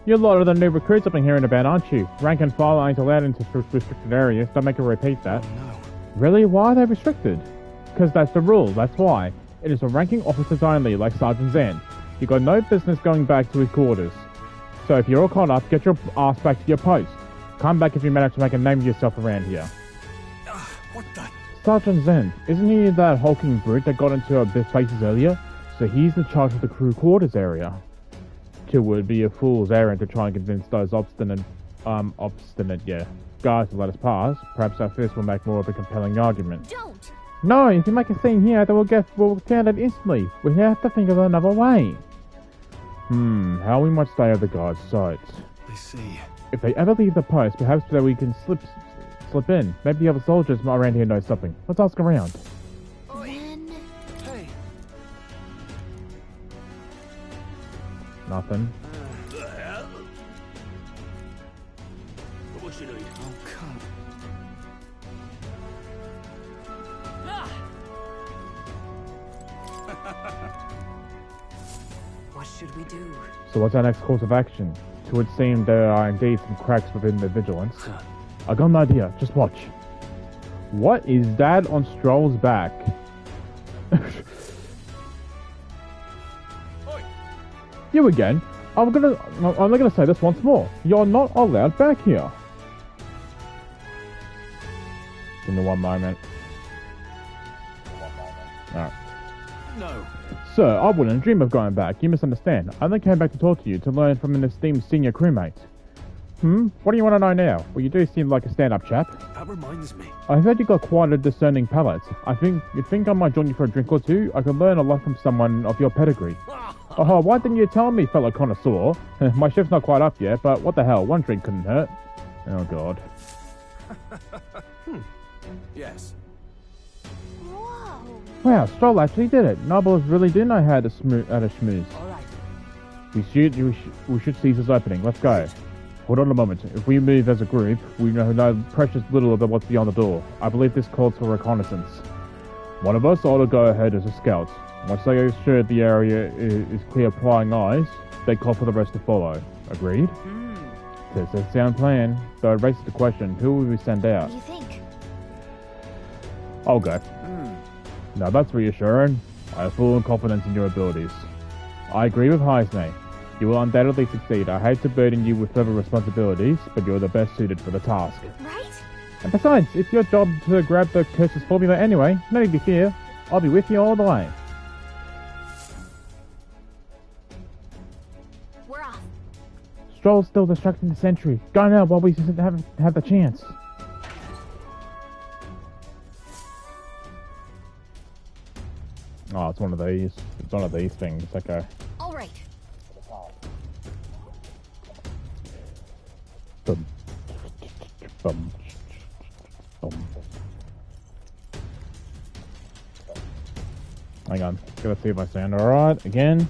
S1: You're a lot of the new recruits I've been hearing about, aren't you? Rank and file ain't allowed into restricted areas. Don't make her repeat that.
S6: Oh, no.
S1: Really? Why are they restricted? Because that's the rule, that's why. It is for ranking officers only, like Sergeant Zen. You got no business going back to his quarters. So if you're all caught up, get your ass back to your post. Come back if you manage to make a name of yourself around here.
S6: What the?
S1: Sergeant Zen, isn't he that hulking brute that got into our places earlier? So he's in charge of the crew quarters area. It would be a fool's errand to try and convince those obstinate guys to let us pass. Perhaps our first will make more of a compelling argument.
S3: Don't!
S1: No, if you make a scene here, then we'll found it instantly. We have to think of another way. How we might stay out of the guards' sights.
S6: I see.
S1: If they ever leave the post, perhaps that we can slip in. Maybe the other soldiers around here know something. Let's ask around.
S3: Then...
S6: Hey.
S1: Nothing.
S13: The hell? What you need?
S6: Oh, come.
S7: What should we do?
S1: So what's our next course of action? It would seem there are indeed some cracks within the vigilance. I got an idea. Just watch. What is that on Stroll's back? You again? I'm gonna say this once more. You're not allowed back here. Give me one moment. Alright.
S6: No.
S1: Sir, I wouldn't dream of going back. You misunderstand. I only came back to talk to you to learn from an esteemed senior crewmate. What do you want to know now? Well, you do seem like a stand-up chap.
S6: That reminds me.
S1: I heard you got quite a discerning palate. You think I might join you for a drink or two? I could learn a lot from someone of your pedigree. Oh, why didn't you tell me, fellow connoisseur? My shift's not quite up yet, but what the hell? One drink couldn't hurt. Oh, God.
S6: Yes.
S3: Whoa!
S1: Wow, Stroll actually did it. Nobles really do know how to schmooze.
S7: Alright.
S1: We should seize this opening. Let's go. Hold on a moment. If we move as a group, we know precious little about what's beyond the door. I believe this calls for reconnaissance. One of us ought to go ahead as a scout. Once they are assured the area is clear of prying eyes, they call for the rest to follow. Agreed? That's a sound plan. So it raises the question, who will we send out?
S3: What do you think?
S1: I'll go. Now that's reassuring. I have full confidence in your abilities. I agree with Heisney. You will undoubtedly succeed. I hate to burden you with further responsibilities, but you're the best suited for the task.
S3: Right?
S1: And besides, it's your job to grab the curse's formula anyway. No need to fear. I'll be with you all the way.
S3: We're off.
S1: Stroll's still distracting the sentry. Go now while we have the chance. Oh, it's one of these. It's one of these things. Okay.
S3: All right.
S1: Boom. Boom. Boom. Hang on. Gotta see if I sound alright again.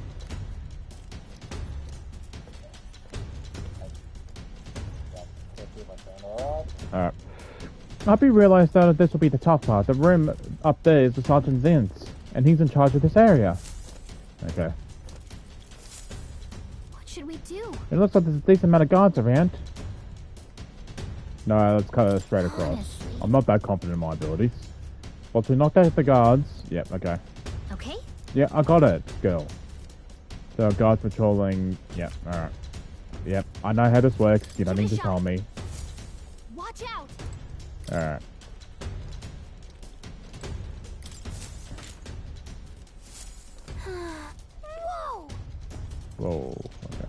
S1: Alright. Hope you realise that this will be the tough part. The room up there is the Sergeant Zin's, and he's in charge of this area. Okay.
S3: What should we do?
S1: It looks like there's a decent amount of guards around. No, let's cut it straight across.
S3: Honestly.
S1: I'm not that confident in my abilities. Once we knock out the guards... Yep, okay.
S3: Okay?
S1: Yeah, I got it, girl. So, guards patrolling... Yep, alright. Yep, I know how this works. You don't need to tell me.
S3: Watch out!
S1: Alright.
S3: Whoa!
S1: Whoa, okay.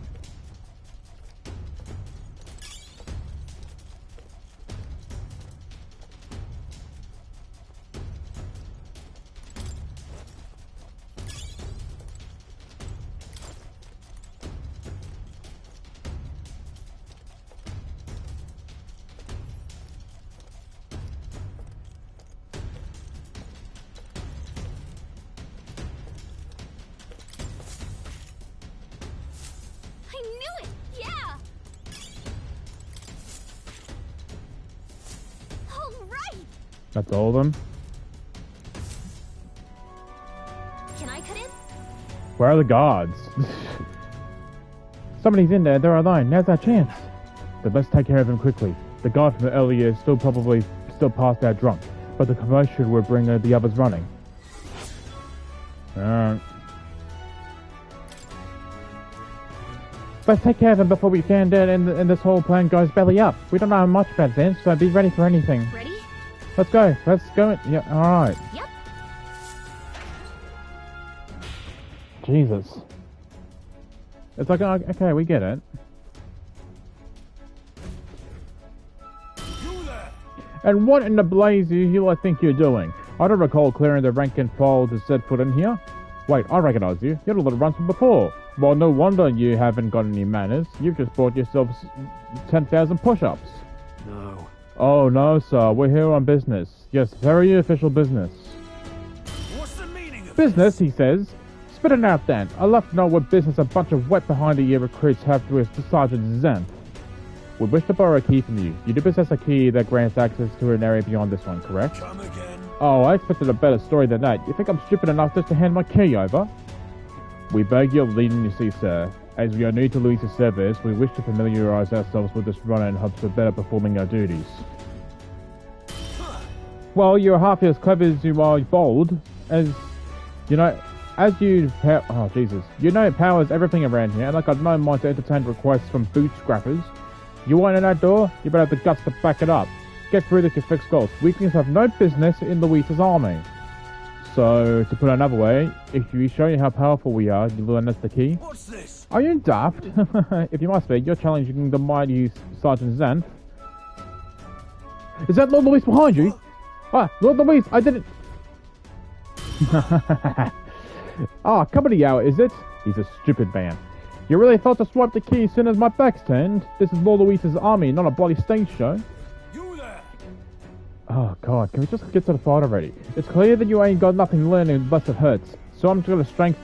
S3: I knew it! Yeah! All right!
S1: That's all of them?
S3: Can I cut in?
S1: Where are the guards? Somebody's in there, they're alone. Now's our chance. But let's take care of him quickly. The guard from earlier is probably still passed out drunk, but the commotion will bring the others running. Alright. Let's take care of him before we find out and this whole plan goes belly up. We don't know much about Zen, so be ready for anything.
S3: Ready?
S1: Let's go. Let's go. Yeah, alright.
S3: Yep.
S1: Jesus. It's like, okay, we get it. And what in the blaze do you think you're doing? I don't recall clearing the rank and file to set foot in here. Wait, I recognize you. You're the little runt from before. Well, no wonder you haven't got any manners. You've just bought yourself 10,000 push-ups.
S6: No.
S1: Oh, no, sir. We're here on business. Yes, very official business.
S10: What's the meaning of
S1: Business, he says. Spit it out, then. I'd love to know what business a bunch of wet-behind-the-ear recruits have with Sergeant Zen. We wish to borrow a key from you. You do possess a key that grants access to an area beyond this one, correct?
S10: Come again?
S1: Oh, I expected a better story than that. You think I'm stupid enough just to hand my key over? We beg your leniency, sir. As we are new to Luis's service, we wish to familiarise ourselves with this runner in hopes of better performing our duties. Well, you're half as clever as you are bold. As you know, oh Jesus, you know power's everything around here, and I got no mind to entertain requests from boot scrappers. You want in that door? You better have the guts to back it up. Get through this, you fixed goals. Weaklings have no business in Luis's army. So, to put it another way, if we show you how powerful we are, you learn us the key.
S10: What's this?
S1: Are you daft? If you must be, you're challenging the mighty Sergeant Zen. Is that Lord Luis behind you? Ah, Lord Luis, I didn't... Ah, company hour, is it? He's a stupid man. You really thought to swipe the key as soon as my back's turned? This is Lord Luis's army, not a bloody stage show.
S10: You there!
S1: Oh god, can we just get to the fight already? It's clear that you ain't got nothing learning unless it hurts. So I'm just gonna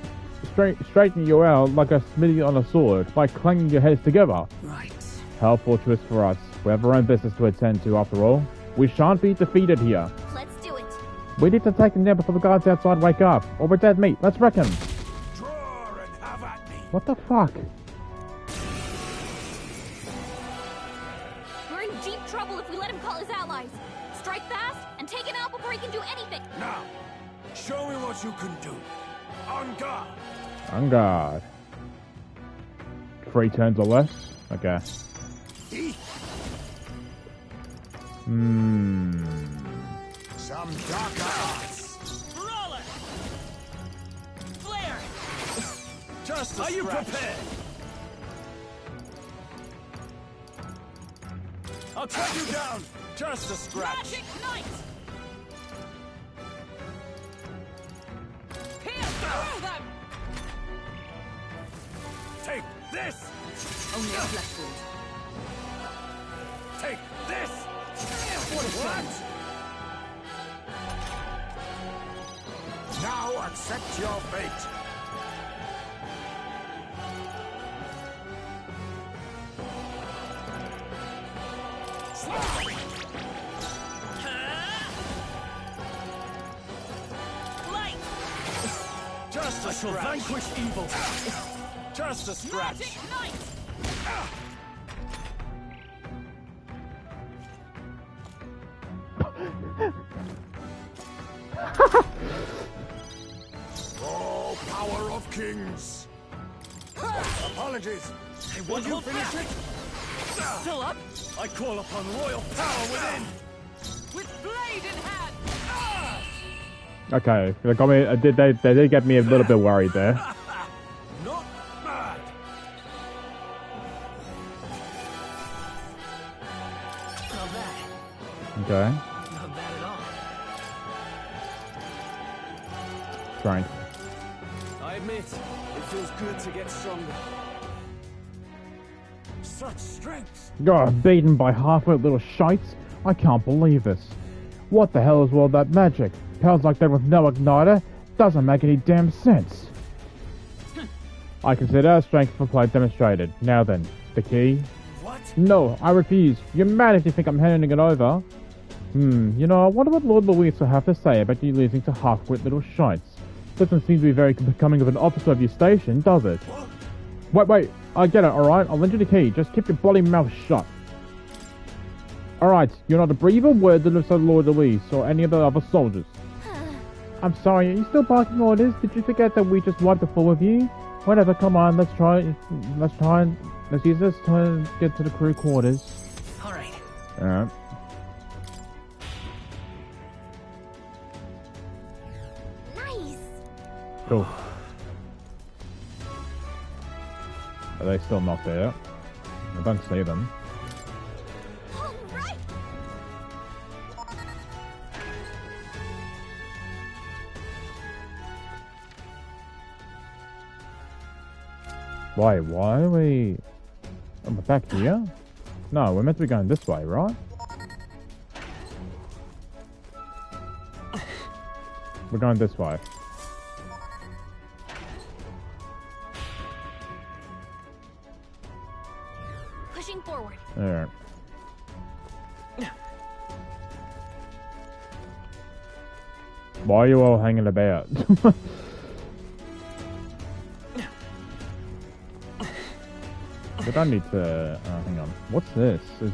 S1: straighten you out like a smithy on a sword by clanging your heads together.
S10: Right.
S1: How fortuitous for us. We have our own business to attend to after all. We shan't be defeated here.
S3: Let's do it.
S1: We need to take them down before the guards outside wake up, or we're dead meat. Let's reckon.
S10: Draw and have at me.
S1: What the fuck?
S3: We're in deep trouble if we let him call his allies. Strike fast and take an alpha
S5: before he can do anything.
S10: Now, show me what you can do. On guard.
S1: On guard. 3 turns or less? Okay.
S8: Some dark arts.
S13: Brawler! Flare!
S10: Just a
S13: Are you
S10: scratch.
S13: prepared? I'll track you down.
S10: Just a scratch.
S5: Magic Knight! Pierce through them!
S10: Take this!
S7: Only a flesh wound.
S10: Take this!
S8: What? Now accept your fate.
S5: Light!
S10: Just a
S13: I shall
S10: scratch.
S13: vanquish evil.
S10: Just a scratch.
S5: Magic Knight!
S8: Oh, power of kings. Apologies.
S13: Will you finish it?
S5: Still up?
S13: I call upon royal power within.
S5: With blade in hand!
S1: Okay, they got me. They did get me a little bit worried there.
S10: Not bad.
S2: Not bad.
S1: Okay.
S2: Not bad at all.
S1: Strength.
S6: I admit, it feels good to get stronger.
S10: Such strength.
S1: God, beaten by half-wit little shites? I can't believe this. What the hell is all that magic? Powers like that with no igniter? Doesn't make any damn sense. I consider our strength for play demonstrated. Now then, the key?
S10: What?
S1: No, I refuse. You're mad if you think I'm handing it over. You know, I wonder what Lord Louis will have to say about you losing to half-wit little shites. Doesn't seem to be very becoming of an officer of your station, does it? Wait, I get it, alright? I'll lend you the key. Just keep your bloody mouth shut. Alright, you're not to breathe a word to the Lord Louis or any of the other soldiers. I'm sorry, are you still barking orders? Did you forget that we just wiped the floor with you? Whatever, come on, let's use this to get to the crew quarters.
S2: Alright.
S1: Alright.
S5: Nice!
S1: Cool. Are they still not there? I don't see them.
S5: Alright!
S1: Why are we... Oh, we're back here? No, we're meant to be going this way, right? We're going this way.
S5: Pushing forward.
S1: Alright. Why are you all hanging about? We don't need to... hang on. What's this? Is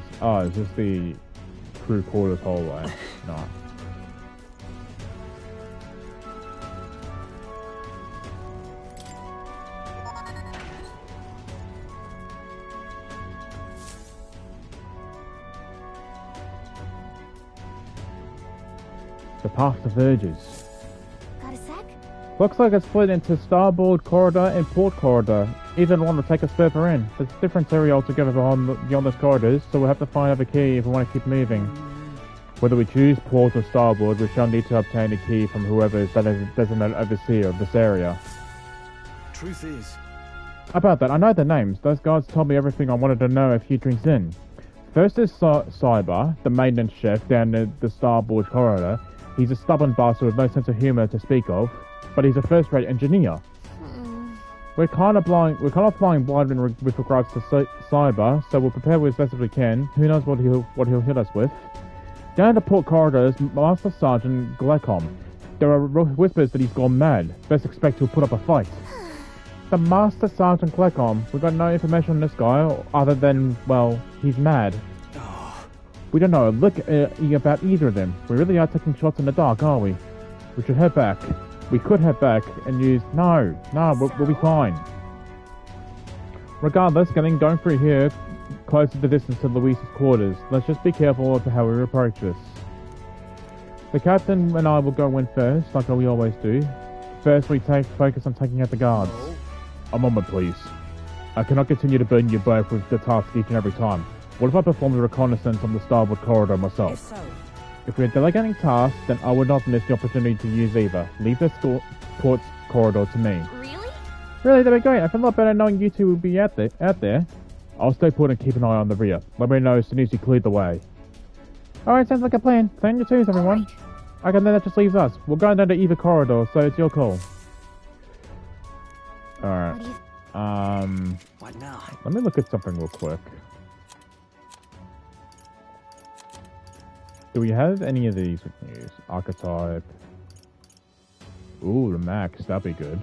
S1: this the crew quarters hallway? No. The path diverges.
S5: Got a sec?
S1: Looks like it's split into starboard corridor and port corridor. Either one will take us further in. There's a different area altogether beyond those corridors, so we'll have to find another key if we want to keep moving. Whether we choose port or starboard, we shall need to obtain a key from whoever is the designated overseer of this area.
S6: Truth is,
S1: About that, I know their names. Those guards told me everything I wanted to know a few drinks in. First is Cyber, the maintenance chef down the starboard corridor. He's a stubborn bastard with no sense of humor to speak of, but he's a first-rate engineer. We're kind of flying blind with regards to Cyber, so we'll prepare as best as we can. Who knows what he'll hit us with? Down the port corridor is Master Sergeant Glecom. There are whispers that he's gone mad. Best expect he'll put up a fight. The Master Sergeant Glecom. We've got no information on this guy, other than, well, he's mad. We don't know a lick about either of them. We really are taking shots in the dark, aren't we? We should head back. We could head back and use... No, we'll be fine. Regardless, going through here, closer the distance to Luis's quarters. Let's just be careful of how we approach this. The captain and I will go in first, like we always do. First, we focus on taking out the guards. A moment, please. I cannot continue to burden you both with the task each and every time. What if I perform the reconnaissance on the starboard corridor myself? If we're delegating tasks, then I would not miss the opportunity to use either. Leave the port's corridor to me.
S5: Really?
S1: Really, that'd be great. I feel a lot better knowing you two will be out there. I'll stay put and keep an eye on the rear. Let me know as soon as you cleared the way. Alright, sounds like a plan. Plan your twos, everyone. Right. Okay, then that just leaves us. We'll go down to either corridor, so it's your call. Alright.
S2: What now?
S1: Let me look at something real quick. Do we have any of these we can use? Archetype. Ooh, the max. That'd be good.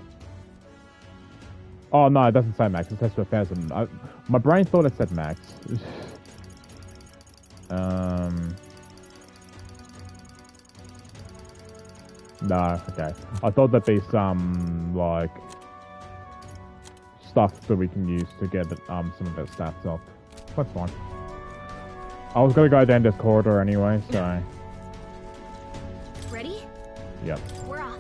S1: Oh, no, it doesn't say max. It says 1,000. My brain thought it said max. No, okay. I thought there'd be some, like, stuff that we can use to get some of their stats up. That's fine. I was gonna go down this corridor anyway, so...
S5: Ready?
S1: Yep.
S5: We're off.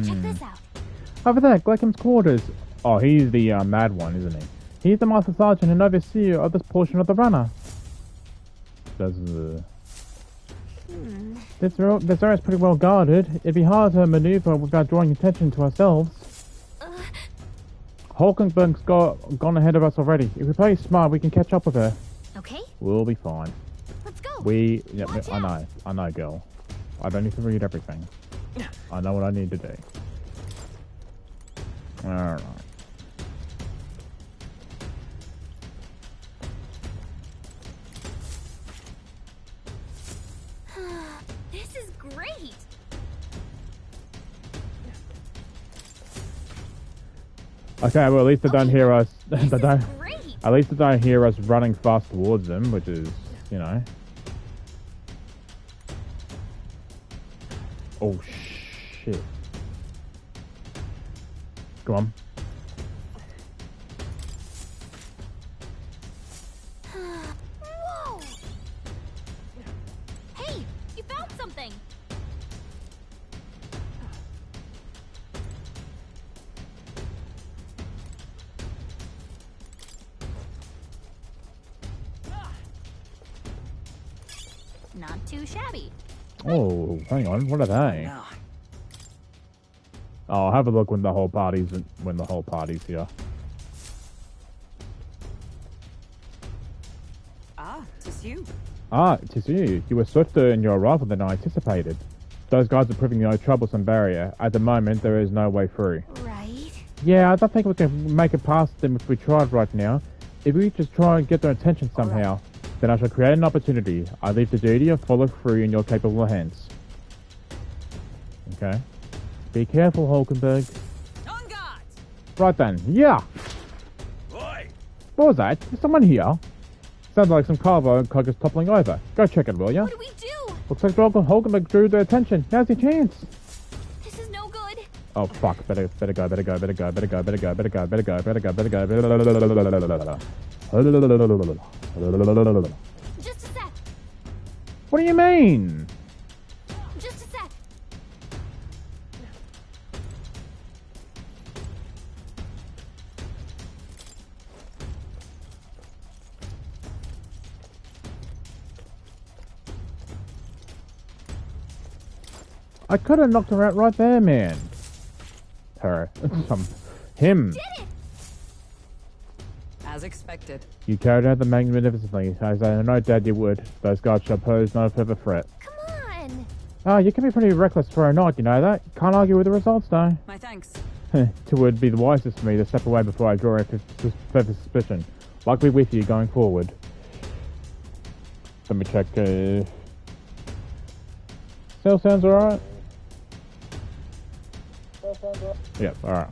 S5: Check this out.
S1: Over there, Gleckham's quarters. Oh, he's the mad one, isn't he? He's the Master Sergeant and overseer of this portion of the runner. This area is pretty well guarded. It'd be hard to maneuver without drawing attention to ourselves. Hulkenberg's gone ahead of us already. If we play smart, we can catch up with her.
S5: Okay.
S1: We'll be fine.
S5: Let's go.
S1: I know, girl. I don't need to read everything. I know what I need to do. Alright.
S5: This is great.
S1: Okay, well at least they don't hear us. At least they don't hear us running fast towards them, which is, you know. Oh shit. Go on.
S5: Whoa! Hey, you found something. Not too shabby.
S1: Oh, hang on. What are they? Oh, I'll have a look when the whole party's here.
S7: Ah, 'tis you.
S1: Ah, 'tis you. You were swifter in your arrival than I anticipated. Those guys are proving no troublesome barrier. At the moment, there is no way through.
S5: Right.
S1: Yeah, I don't think we can make it past them if we tried right now. If we just try and get their attention somehow, then I shall create an opportunity. I leave the duty of follow through in your capable hands. Okay. Be careful, Hulkenberg.
S7: On guard.
S1: Right then, yeah.
S10: Oi.
S1: What was that? Is someone here? Sounds like some cargo is toppling over. Go check it, will ya?
S5: What do we do?
S1: Looks like Hulkenberg drew their attention. Now's your chance.
S5: This is no good.
S1: Oh fuck! Better go.
S5: Just a sec.
S1: What do you mean?
S5: Just a sec.
S1: I could have knocked her out right there, man. Her. Him.
S7: Did it! As expected.
S1: You carried out the magnificently, as I know Dad you would. Those guards shall pose no further threat.
S5: Come on!
S1: Oh, you can be pretty reckless for a night, you know that? Can't argue with the results, though.
S7: My thanks.
S1: It would be the wisest for me to step away before I draw a further suspicion. Likely with you going forward. Let me check, Still sounds alright? Yep, alright.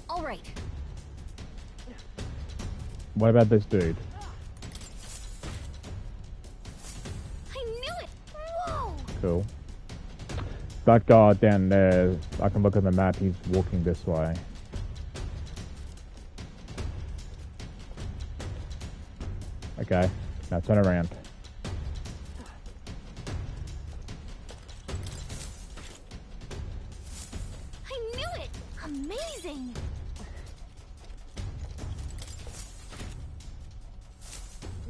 S5: All right.
S1: What about this dude?
S5: I knew it! Whoa!
S1: Cool. That guy down there, I can look at the map, he's walking this way. Okay, now turn around.
S5: I knew it! Amazing!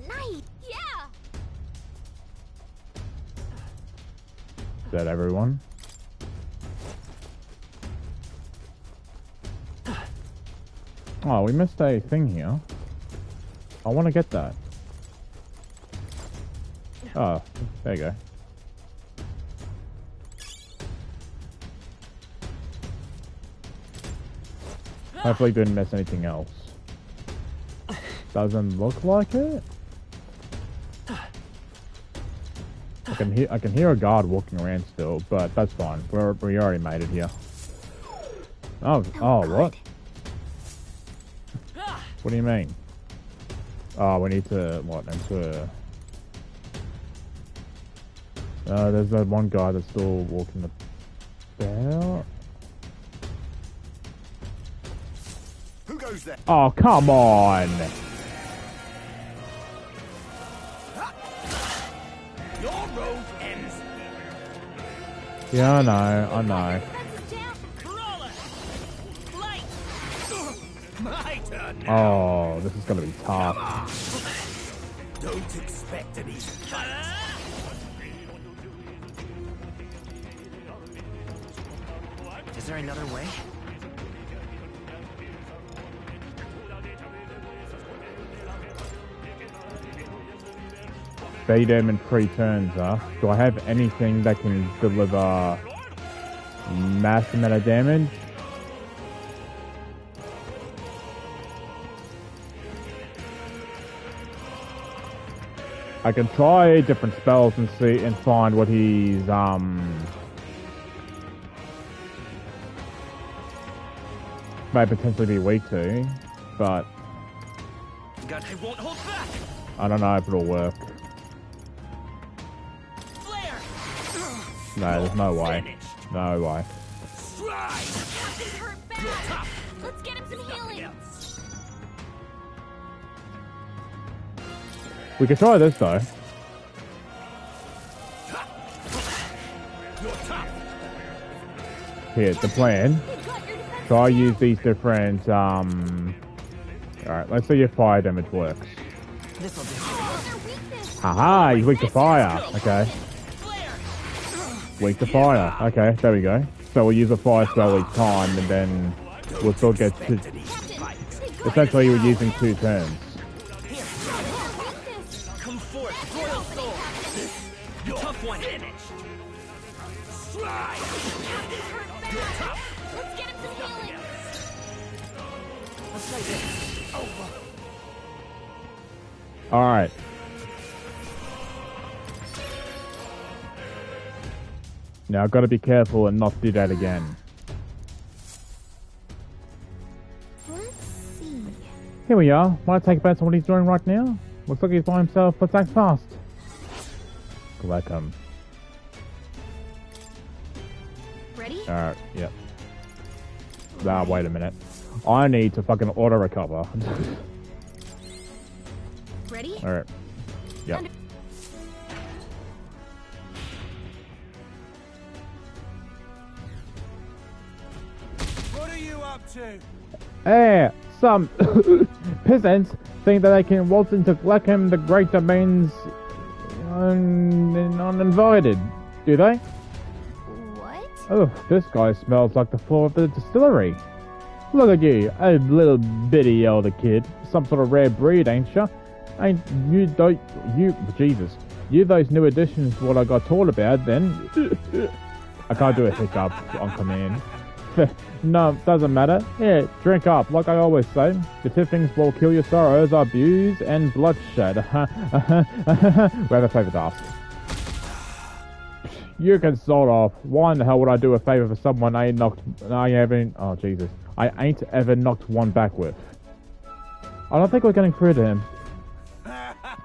S5: Nice! Yeah!
S1: Is that everyone? Oh, we missed a thing here. I want to get that. Oh, there you go. Hopefully didn't miss anything else. Doesn't look like it. I can hear a guard walking around still, but that's fine. We already made it here. Oh, what? What do you mean? Oh, we need to what? Enter. There's that one guy that's still walking about.
S10: Who goes there?
S1: Oh, come on!
S10: Your road ends.
S1: Yeah, I know.
S10: My turn.
S1: Oh, this is gonna be tough.
S10: Don't expect an easy fight.
S2: Is there another way?
S1: Beat him in 3 turns, huh? Do I have anything that can deliver mass amount of damage? I can try different spells and see and find what he's may potentially be weak to, but
S10: God, I won't hold back.
S1: I don't know if it'll work. No, there's no way. No way.
S5: Let's get him some healing.
S1: We could try this though. Here, the plan. Try use these different alright, let's see if fire damage works. Haha, he's weak to fire. Okay. Weak to fire. Okay, there we go. So we'll use a fire spell each time and then we'll still get to... Essentially we're using 2 turns.
S10: Come forth, royal soul. You're tough one. You're tough.
S5: Let's get him some healing.
S10: Let's play this. Over.
S1: Alright. Now I've got to be careful and not do that again.
S5: Let's see.
S1: Here we are. Want to take bets on what he's doing right now? Looks like he's by himself. Let's act fast. Collect him.
S5: Ready?
S1: Alright, yep. Ah, wait a minute. I need to fucking auto recover.
S5: Ready?
S1: Alright. Yep.
S10: What are you up to?
S1: Hey, some peasants think that they can waltz into Gleckham the Great Domains uninvited, do they?
S5: What?
S1: Oh, this guy smells like the floor of the distillery. Look at you, a little bitty elder kid. Some sort of rare breed, ain't ya? Ain't you, Jesus. You those new additions to what I got taught about, then. I can't do a hiccup on command. No, doesn't matter. Yeah, drink up, like I always say. The 2 things will kill your sorrows are booze and bloodshed. Whoever favored ask. You can sort off. Why in the hell would I do a favor for someone I ain't ever knocked one back with? I don't think we're getting through to him.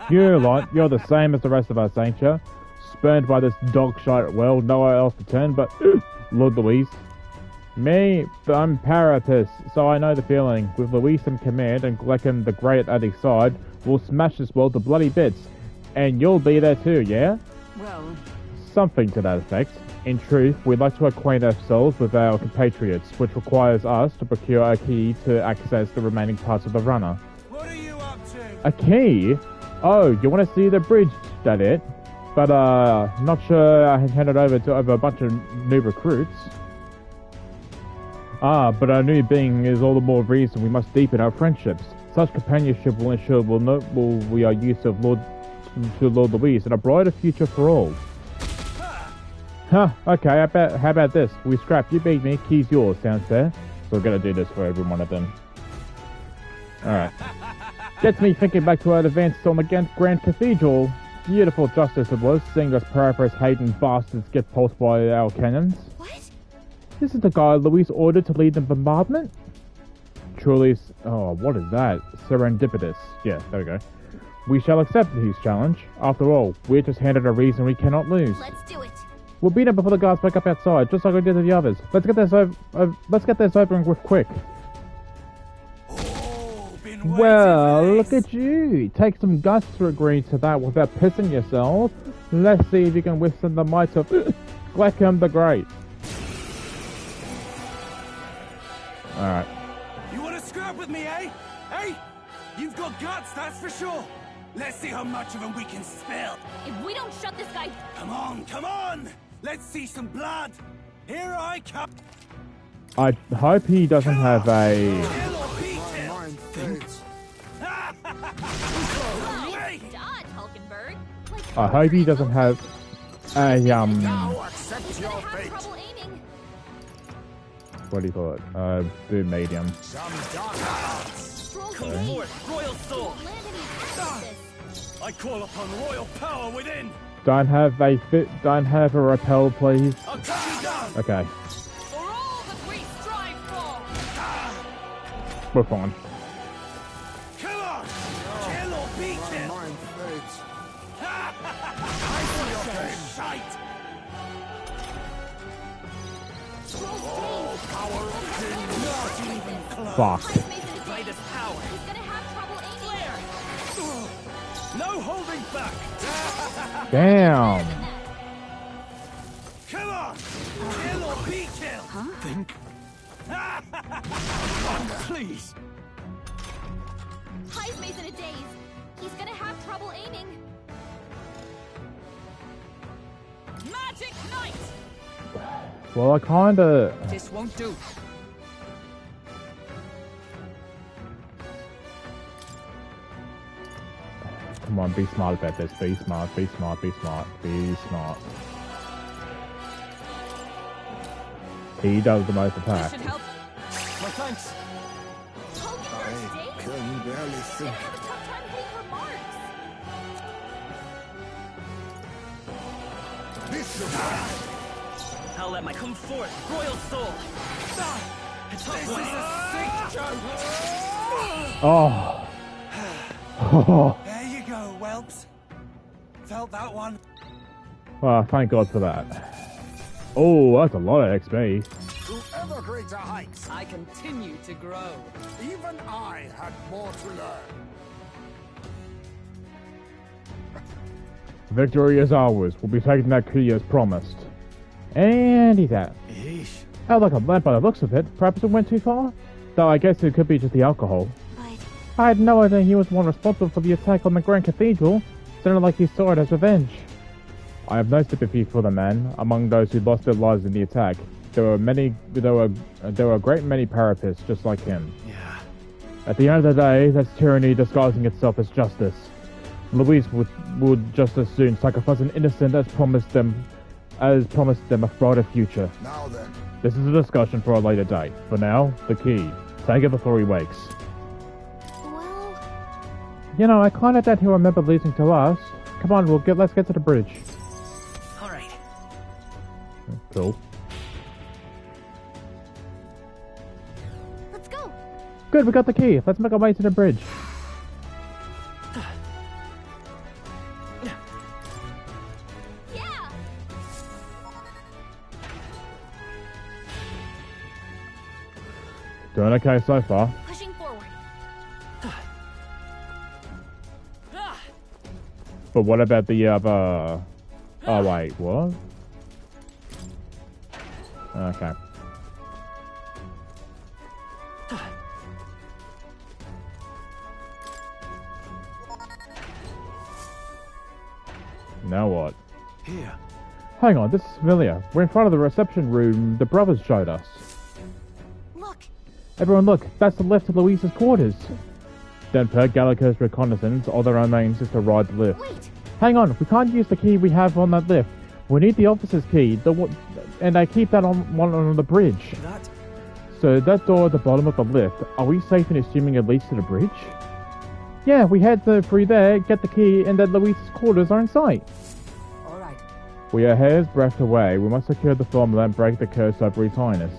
S1: You lot, you're the same as the rest of us, ain't you? Spurned by this dog shite world, nowhere else to turn but Lord Luis. Me, I'm Parapus, so I know the feeling. With Luis in command and Gleckham the Great at his side, we'll smash this world to bloody bits. And you'll be there too, yeah?
S7: Well...
S1: Something to that effect. In truth, we'd like to acquaint ourselves with our compatriots, which requires us to procure a key to access the remaining parts of the runner.
S10: What are you up to?
S1: A key? Oh, you want to see the bridge, that it? But, not sure I can hand it over to a bunch of new recruits. But our new being is all the more reason we must deepen our friendships. Such companionship will ensure we are used of Lord Luis and a brighter future for all. Huh, okay, how about this? We scrap, you beat me, key's yours, sounds fair? So we're gonna do this for every one of them. Alright. Gets me thinking back to our events on the Grand Cathedral. Beautiful justice it was, seeing those Paraphrase hating bastards get pulsed by our cannons. What? This is the guy Luis ordered to lead the bombardment? Truly, what is that? Serendipitous. Yeah, there we go. We shall accept his challenge. After all, we're just handed a reason we cannot lose.
S5: Let's do it.
S1: We'll beat him before the guards back up outside, just like we did to the others. Let's get this over with quick. Well, look at you. Take some guts to agree to that without pissing yourself. Let's see if you can withstand the might of Gleckham the Great. Alright.
S10: You want to scrap with me, eh? Hey? You've got guts, that's for sure. Let's see how much of them we can spill.
S5: If we don't shut this guy...
S10: Come on, come on! Let's see some blood. Here I come.
S1: I hope he doesn't have a... I hope he doesn't have a, what do you call it? Boom medium.
S13: Okay. Royal soul. I call upon royal power within.
S1: Don't have a repel, please. Okay.
S5: For all that we strive for.
S1: We're fine.
S10: Come on! Kill or be killed!
S1: Fuck.
S10: No holding back.
S1: Damn.
S10: Come on. Kill or be killed.
S12: Huh? Think.
S10: Please.
S5: Hive Maze in a daze. He's gonna have trouble aiming. Magic Knight.
S1: Well, I kinda...
S7: This won't do.
S1: Come on, be smart about this. Be smart, be smart, be smart, be smart. He does the most attack.
S10: Should help. My thanks.
S8: I can barely think.
S2: I'll let my come forth, royal soul.
S10: This is a sick joke.
S1: Oh. Oh.
S10: There you go, whelps. Felt that one.
S1: Well, thank God for that. Oh, that's a lot of XP.
S15: To ever greater heights.
S7: I continue to grow.
S15: Even I had more to learn.
S1: Victory is ours. We'll be taking that key as promised. And he's out. Oh, like a lamp by the looks of it. Perhaps it went too far? Though I guess it could be just the alcohol. I had no idea he was the one responsible for the attack on the Grand Cathedral. Sounded like he saw it as revenge. I have no sympathy for the man. Among those who lost their lives in the attack, there were a great many Parapets just like him.
S6: Yeah.
S1: At the end of the day, that's tyranny disguising itself as justice. Luis would just as soon sacrifice an innocent as promised them a brighter future.
S8: Now then.
S1: This is a discussion for a later date. For now, the key. Take it before he wakes. You know, I kinda doubt he'll remember losing to us. Come on, let's get to the bridge.
S2: Alright.
S1: Cool.
S3: Let's go.
S1: Good, we got the key. Let's make our way to the bridge.
S3: Yeah.
S1: Doing okay so far.
S3: Pushing forward.
S1: But what about the other... Oh, wait, what? Okay. Now what?
S11: Here.
S1: Hang on, this is familiar. We're in front of the reception room the brothers showed us.
S3: Look.
S1: Everyone look, that's the left of Louise's quarters. Then per Gallico's reconnaissance, all that remains is to ride the lift.
S3: Wait.
S1: Hang on, we can't use the key we have on that lift. We need the officer's key, and they keep that on the bridge.
S11: That?
S1: So that door at the bottom of the lift, are we safe in assuming it leads to the bridge? Yeah, we head through there, get the key, and then Louise's quarters are in sight.
S7: Alright.
S1: We are hair's breadth away. We must secure the formula and break the curse over His Highness.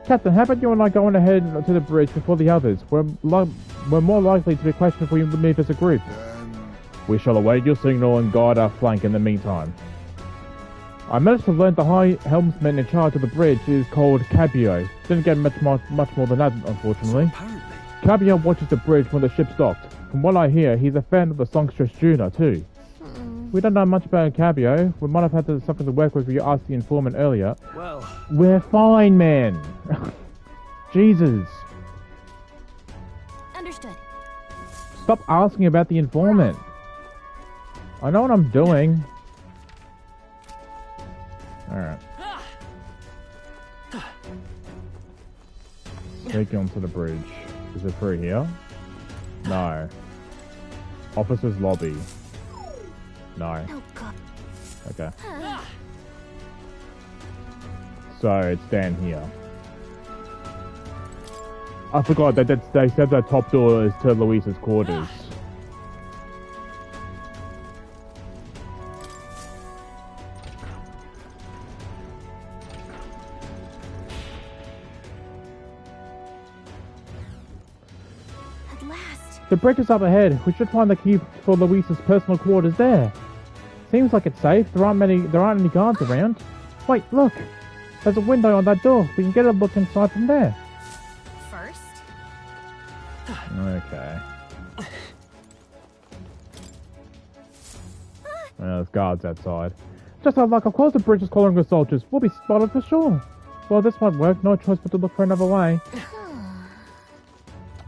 S1: Captain, how about you and I going ahead to the bridge before the others? We're more likely to be questioned if we move as a group. We shall await your signal and guard our flank in the meantime. I managed to learn the high helmsman in charge of the bridge is called Cabio. Didn't get much more than that, unfortunately. Cabio watches the bridge when the ship's docked. From what I hear, he's a fan of the songstress Juna, too. We don't know much about Cabio. We might have had something to work with if you asked the informant earlier.
S11: Well...
S1: We're fine, man. Jesus.
S3: Understood.
S1: Stop asking about the informant. I know what I'm doing. Alright. Take onto the bridge. Is it through here? No. Officer's lobby. No. Okay. So it's down here. I forgot that they said that top door is to Louise's quarters.
S3: At last.
S1: The bridge is up ahead. We should find the key for Louise's personal quarters there. Seems like it's safe. There aren't any guards around. Wait, look. There's a window on that door. We can get a look inside from there.
S3: First.
S1: Okay. There's guards outside. Just how luck, of course the bridge is calling the soldiers. We'll be spotted for sure. Well, this won't work. No choice but to look for another way.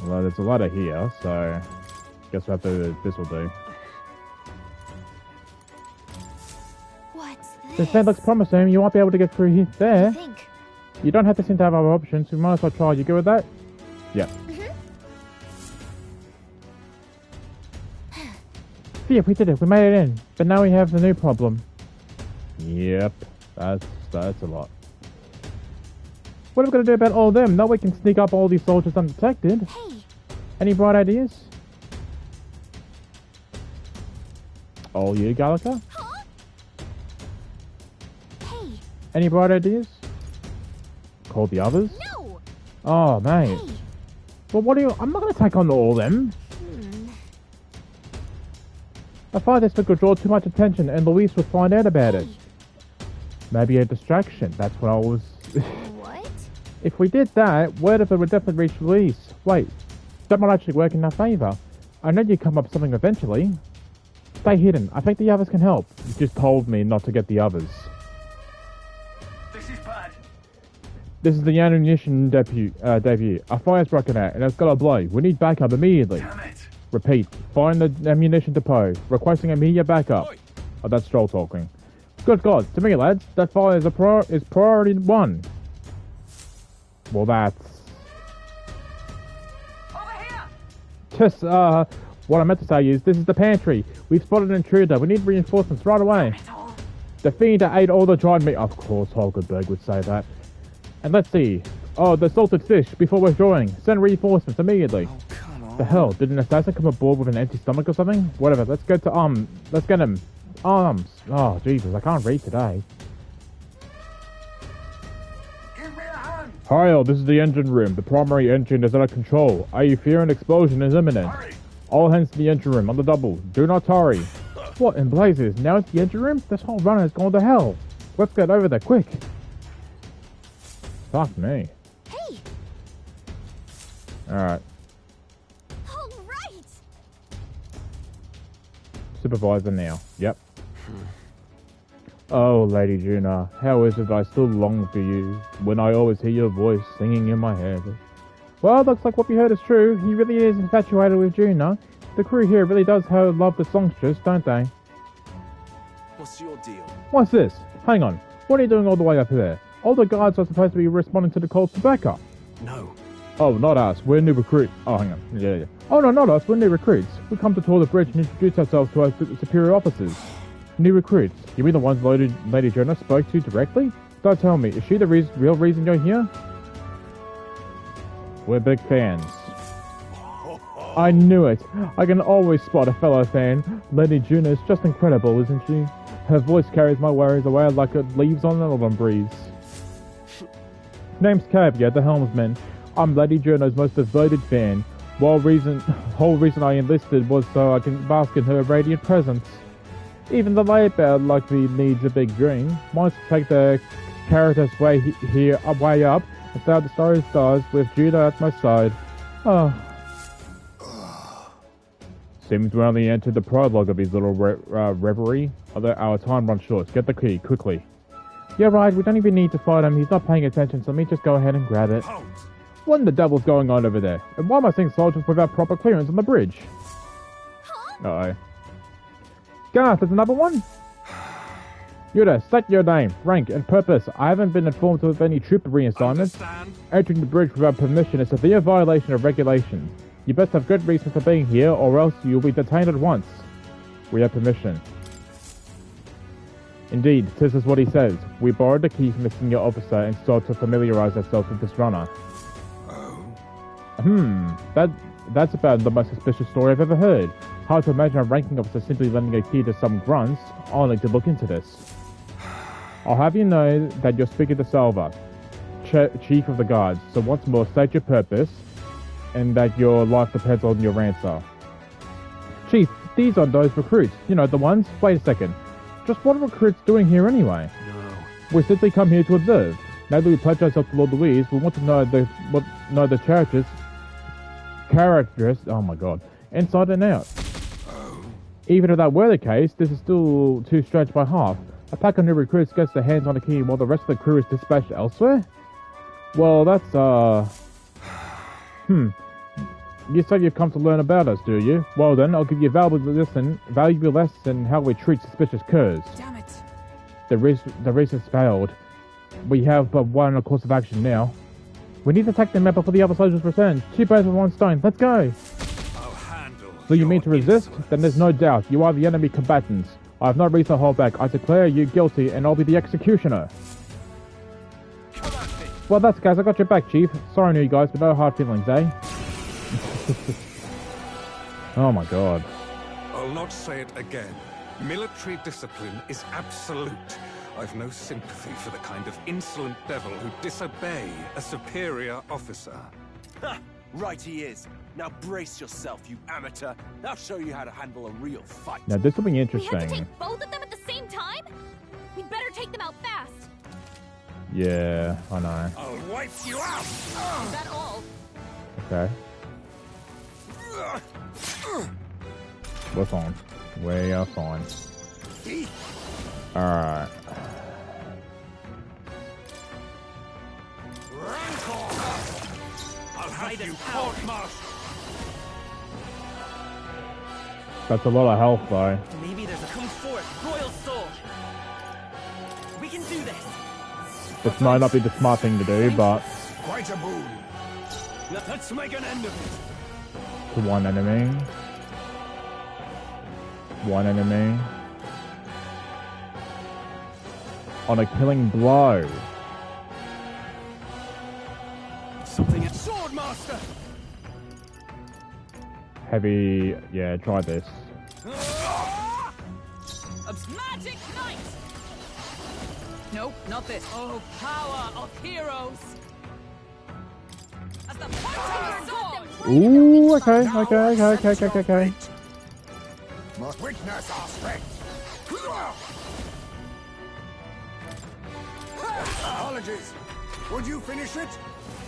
S1: Well, there's a ladder here, so... guess we'll have to... this will do.
S3: What's this?
S1: This bed looks promising. You might be able to get through here. There.
S3: Think.
S1: You don't have to seem to have other options. We might as well try. You good with that? Yeah. Yeah, we did it. We made it in. But now we have the new problem. Yep. That's a lot. What are we going to do about all of them? Now we can sneak up all these soldiers undetected.
S3: Hey.
S1: Any bright ideas? All you, Gallica?
S3: Huh? Hey.
S1: Any bright ideas? Call the others?
S3: No.
S1: Oh, mate.
S3: Hey.
S1: Well, what do you... I'm not going to take on all of them. I find this could draw too much attention and Louise would find out about it. Maybe a distraction. That's what I was...
S3: What?
S1: If we did that, word of it would definitely reach Louise. Wait, that might actually work in our favour. I know you'd come up with something eventually. Stay hidden. I think the others can help. You just told me not to get the others.
S10: This is bad.
S1: This is the ammunition debut. A fire's broken out and it's got to blow. We need backup immediately.
S10: Damn it.
S1: Repeat. Find the ammunition depot. Requesting immediate backup. Oh, that's Stroll talking. Good God, to me, lads, that fire is priority 1. Well, that's...
S10: Over here.
S1: Just, what I meant to say is, this is the pantry. We've spotted an intruder. We need reinforcements right away. The fiend ate all the dried meat. Of course, Holgerberg would say that. And let's see. Oh, the salted fish before withdrawing. Send reinforcements immediately.
S11: Oh, come on.
S1: The hell? Did an assassin come aboard with an empty stomach or something? Whatever. Let's go to let's get him. Arms. Oh, Jesus. I can't read today.
S15: Give me a hand!
S1: Heil, this is the engine room. The primary engine is out of control. I fear an explosion is imminent. All hands to the engine room on the double. Do not tarry. What in blazes? Now it's the engine room? This whole run has gone to hell. Let's get over there quick. Fuck me.
S5: Hey!
S1: Alright.
S5: All right!
S1: Supervisor now. Yep. Oh, Lady Juna, how is it I still long for you when I always hear your voice singing in my head? Well, looks like what we heard is true. He really is infatuated with Juna. The crew here really does love the songstress, don't they?
S13: What's your deal?
S1: What's this? Hang on. What are you doing all the way up there? All the guards are supposed to be responding to the calls for backup.
S6: No.
S1: Oh, not us. We're new recruits. Oh, hang on. Yeah. Oh, no, not us. We're new recruits. We come to tour the bridge and introduce ourselves to our superior officers. New recruits. You mean the ones Lady Jonah spoke to directly? Don't tell me. Is she the real reason you're here? We're big fans. I knew it. I can always spot a fellow fan. Lady Juna is just incredible, isn't she? Her voice carries my worries away like it leaves on an autumn breeze. Name's Caviar, the helmsman. I'm Lady Juno's most devoted fan. Whole reason I enlisted was so I can bask in her radiant presence. Even the laybout likely needs a big dream. Might take the character's way up and start the story stars with Juno at my side. Oh. Seems we only entered the prologue of his little reverie. Although our time runs short. Get the key, quickly. You're right, we don't even need to fight him. He's not paying attention, so let me just go ahead and grab it. What in the devil's going on over there? And why am I seeing soldiers without proper clearance on the bridge? Uh-oh. Garth, there's another one? Yuda, state your name, rank, and purpose. I haven't been informed of any trooper reassignments. Entering the bridge without permission is a severe violation of regulations. You best have good reason for being here, or else you'll be detained at once. We have permission. Indeed, this is what he says. We borrowed the key from a senior officer and sought to familiarize ourselves with this runner. That's about the most suspicious story I've ever heard. Hard to imagine a ranking officer simply lending a key to some grunts. I'll need to look into this. I'll have you know that you're speaking to Salva, Chief of the Guards, so once more state your purpose, and that your life depends on your answer. Chief, these are those recruits. You know, the ones? Wait a second. Just what are recruits doing here anyway?
S6: No.
S1: We simply come here to observe. Now that we pledge ourselves to Lord Louise, we want to know the characters, oh my god, inside and out. Even if that were the case, this is still too stretched by half. A pack of new recruits gets their hands on the key while the rest of the crew is dispatched elsewhere? Well, that's, You say you've come to learn about us, do you? Well then, I'll give you a valuable lesson how we treat suspicious curs.
S7: Damn it.
S1: The race has failed. We have but one course of action now. We need to attack them out before the other soldiers return. 2 birds with 1 stone. Let's go! So you mean to resist? Then there's no doubt. You are the enemy combatants. I have no reason to hold back. I declare you guilty and I'll be the executioner. Well, that's guys. I got your back, Chief. Sorry, new guys, but no hard feelings, eh? Oh my god.
S17: I'll not say it again. Military discipline is absolute. I've no sympathy for the kind of insolent devil who disobey a superior officer.
S13: Ha! Right he is. Now brace yourself, you amateur. I'll show you how to handle a real fight.
S1: Now this will be
S5: We
S1: interesting.
S5: have to take both of them at the same time? We'd better take them out fast.
S1: Yeah, I know.
S17: I'll wipe you out!
S5: Is that all?
S1: Okay. We're fine. We are fine. Alright.
S17: I'll have you court-martialed.
S1: That's a lot of health, though.
S2: Maybe there's a come forth, royal soul. We can do this.
S1: This might not be the smart thing to do, but
S17: Quite a boon.
S6: Let's make an end of it.
S1: to one enemy. One enemy. On a killing blow.
S6: Something at Swordmaster.
S1: Heavy, yeah, try this.
S5: Magic Knight!
S7: Nope, not this.
S2: Oh, power of heroes! As the point of your sword!
S1: Ooh, okay.
S8: Must witness our strength. Apologies. Would you finish it?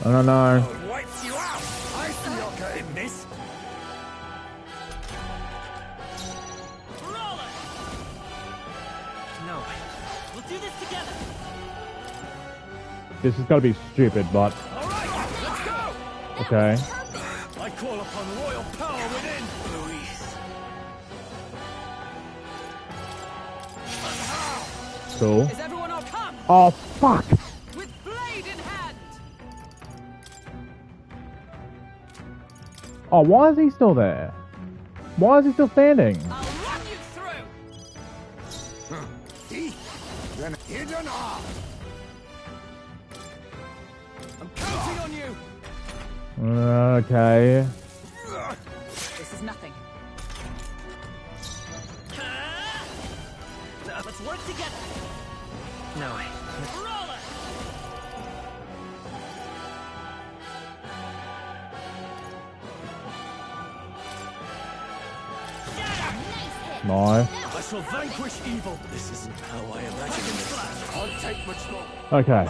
S1: I don't know.
S8: I'll wipe you out. I see your game, miss.
S2: No, we'll do this together.
S1: This is gonna be stupid, but
S10: All right, let's go.
S1: okay.
S10: I call upon royal power within. Louise.
S1: Cool.
S2: Is everyone all come?
S1: Oh fuck!
S2: With blade in hand.
S1: Oh, why is he still there? Why is he still standing?
S2: I'll run you through.
S8: Then hidden art.
S10: I'm counting on you.
S1: Okay.
S7: This is nothing.
S2: Let's work together. No. Roller.
S1: No.
S10: I shall vanquish evil. This isn't how I imagined it. Can't take much more.
S1: Okay.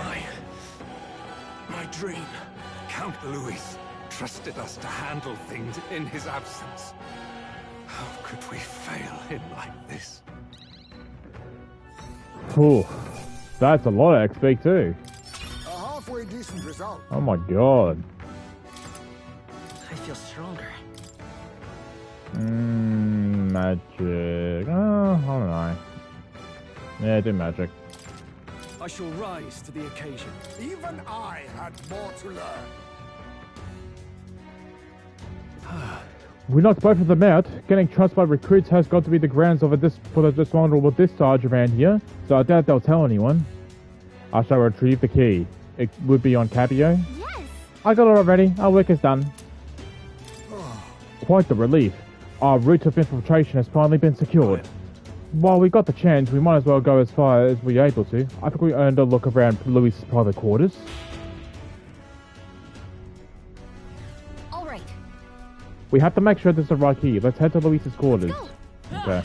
S17: My dream. Count Louis trusted us to handle things in his absence. How could we fail him like this?
S1: Ooh. That's a lot of XP too.
S8: A halfway decent result.
S1: Oh my god.
S2: I feel stronger.
S1: Magic. Oh, I don't know. Yeah, do magic.
S6: I shall rise to the occasion.
S8: Even I had more to learn.
S1: We knocked both of them out. Getting trust by recruits has got to be the grounds of for the dishonorable discharge around here, so I doubt they'll tell anyone. I shall retrieve the key. It would be on Capio.
S3: Yes.
S1: I got it already. Our work is done. Quite the relief. Our route of infiltration has finally been secured. While we got the chance, we might as well go as far as we're able to. I think we earned a look around Louis's private quarters.
S3: All right.
S1: We have to make sure this is the right key. Let's head to Louis's quarters. Okay.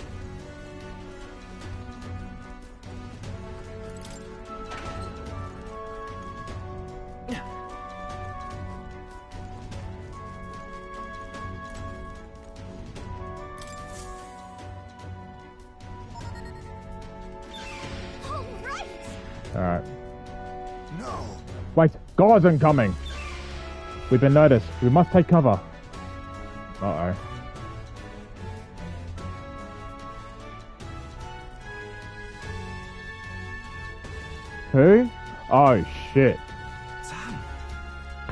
S1: Alright.
S8: No.
S1: Wait, guards incoming! We've been noticed. We must take cover. Uh-oh. Who? Oh, shit.
S17: Sam.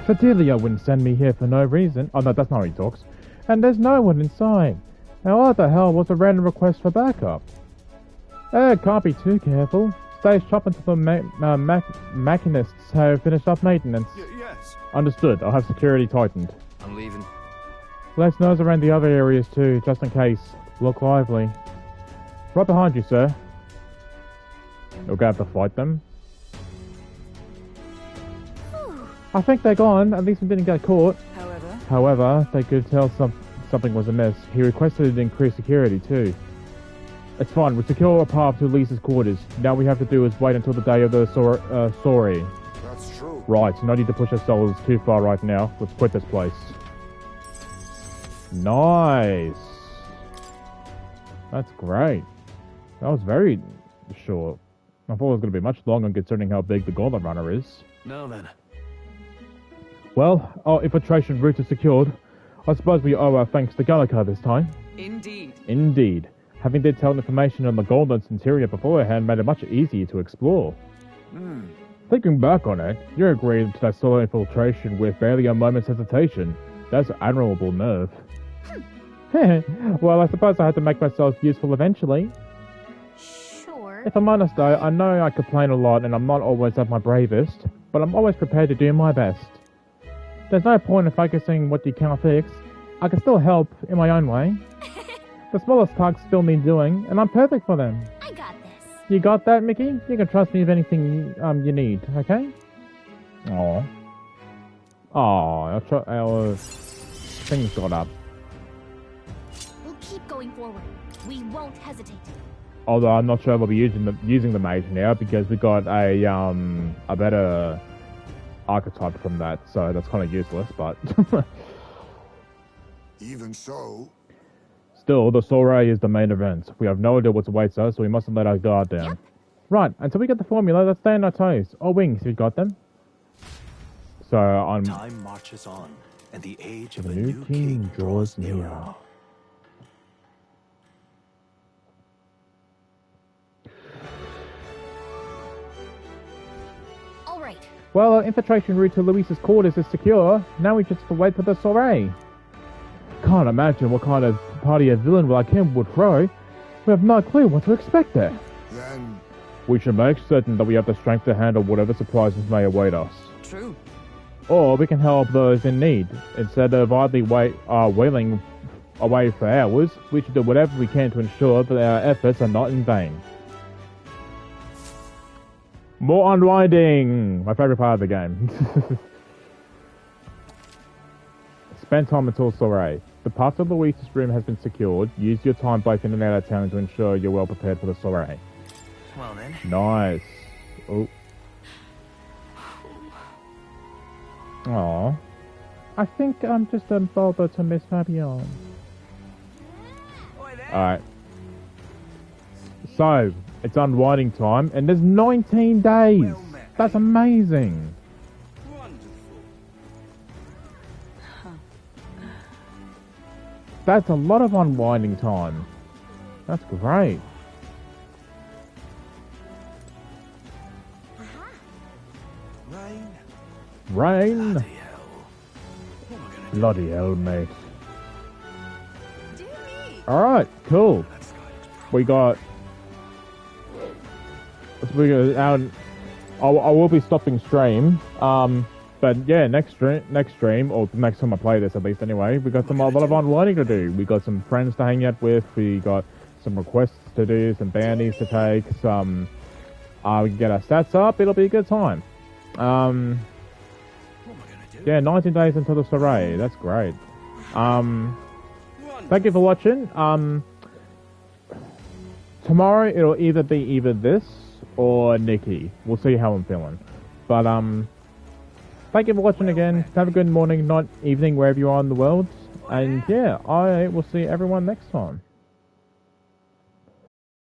S1: Fidelia wouldn't send me here for no reason. Oh, no, that's not how he talks. And there's no one inside. Now, what the hell was a random request for backup? Can't be too careful. Stay sharp until the machinists have finished up maintenance.
S17: Yes.
S1: Understood. I'll have security tightened.
S21: I'm leaving.
S1: Let's nose around the other areas too, just in case. Look lively. Right behind you, sir. You're going to have to fight them. I think they're gone. At least we didn't get caught. However, they could tell something was amiss. He requested increased security too. It's fine. We secure a path to Lisa's quarters. Now we have to do is wait until the day of the sorry.
S8: That's true.
S1: Right. No need to push ourselves too far right now. Let's quit this place. Nice. That's great. That was very short. I thought it was going to be much longer considering how big the Gauntlet Runner is.
S6: Now then.
S1: Well, our infiltration route is secured. I suppose we owe our thanks to Gallica this time.
S7: Indeed.
S1: Indeed. Having detailed information on the Gauntlet's interior beforehand made it much easier to explore. Thinking back on it, you agreed to that solo infiltration with barely a moment's hesitation. That's admirable nerve. Well, I suppose I had to make myself useful eventually.
S3: Sure.
S1: If I'm honest though, I know I complain a lot and I'm not always at my bravest, but I'm always prepared to do my best. There's no point in focusing what you can't fix. I can still help in my own way. The smallest tasks still need doing, and I'm perfect for them.
S3: I got this.
S1: You got that, Mickey? You can trust me with anything you need, okay? Aw. Aw, our things got up.
S5: We'll keep going forward. We won't hesitate.
S1: Although I'm not sure we'll be using the mage now because we got a better archetype from that, so that's kind of useless, but...
S8: Even so...
S1: Still, the soiree is the main event. We have no idea what awaits us, so we mustn't let our guard down. Yep. Right, until we get the formula, let's stay on our toes. Or wings, we got them. So,
S4: Time marches on, and the age of
S1: the
S4: a
S1: new king draws near.
S5: All right.
S1: Well, our infiltration route to Luis's quarters is secure. Now we just have to wait for the soiree. Can't imagine what kind of party a villain like him would throw. We have no clue what to expect there.
S8: Then...
S1: We should make certain that we have the strength to handle whatever surprises may await us.
S7: True.
S1: Or we can help those in need. Instead of idly wailing away for hours, we should do whatever we can to ensure that our efforts are not in vain. More unwinding! My favourite part of the game. Spend time until soiree. The path to Luis's room has been secured. Use your time both in and out of town to ensure you're well prepared for the soiree.
S11: Well then.
S1: Nice. Oh. Aww. I think I'm just bothered to Miss Fabian. Alright. So, it's unwinding time, and there's 19 days! That's amazing! That's a lot of unwinding time. That's great. Rain? Bloody hell, mate. Alright, cool. We got... I will be stopping stream. But yeah, next stream, or next time I play this at least anyway, we got a lot of unwinding to do. We got some friends to hang out with, we got some requests to do, some bounties to take, some... we can get our stats up, it'll be a good time. Yeah, 19 days until the soiree, that's great. Thank you for watching. Tomorrow it'll either be this or Nikki. We'll see how I'm feeling. But thank you for watching again. Have a good morning, night, evening, wherever you are in the world. And yeah, I will see everyone next time.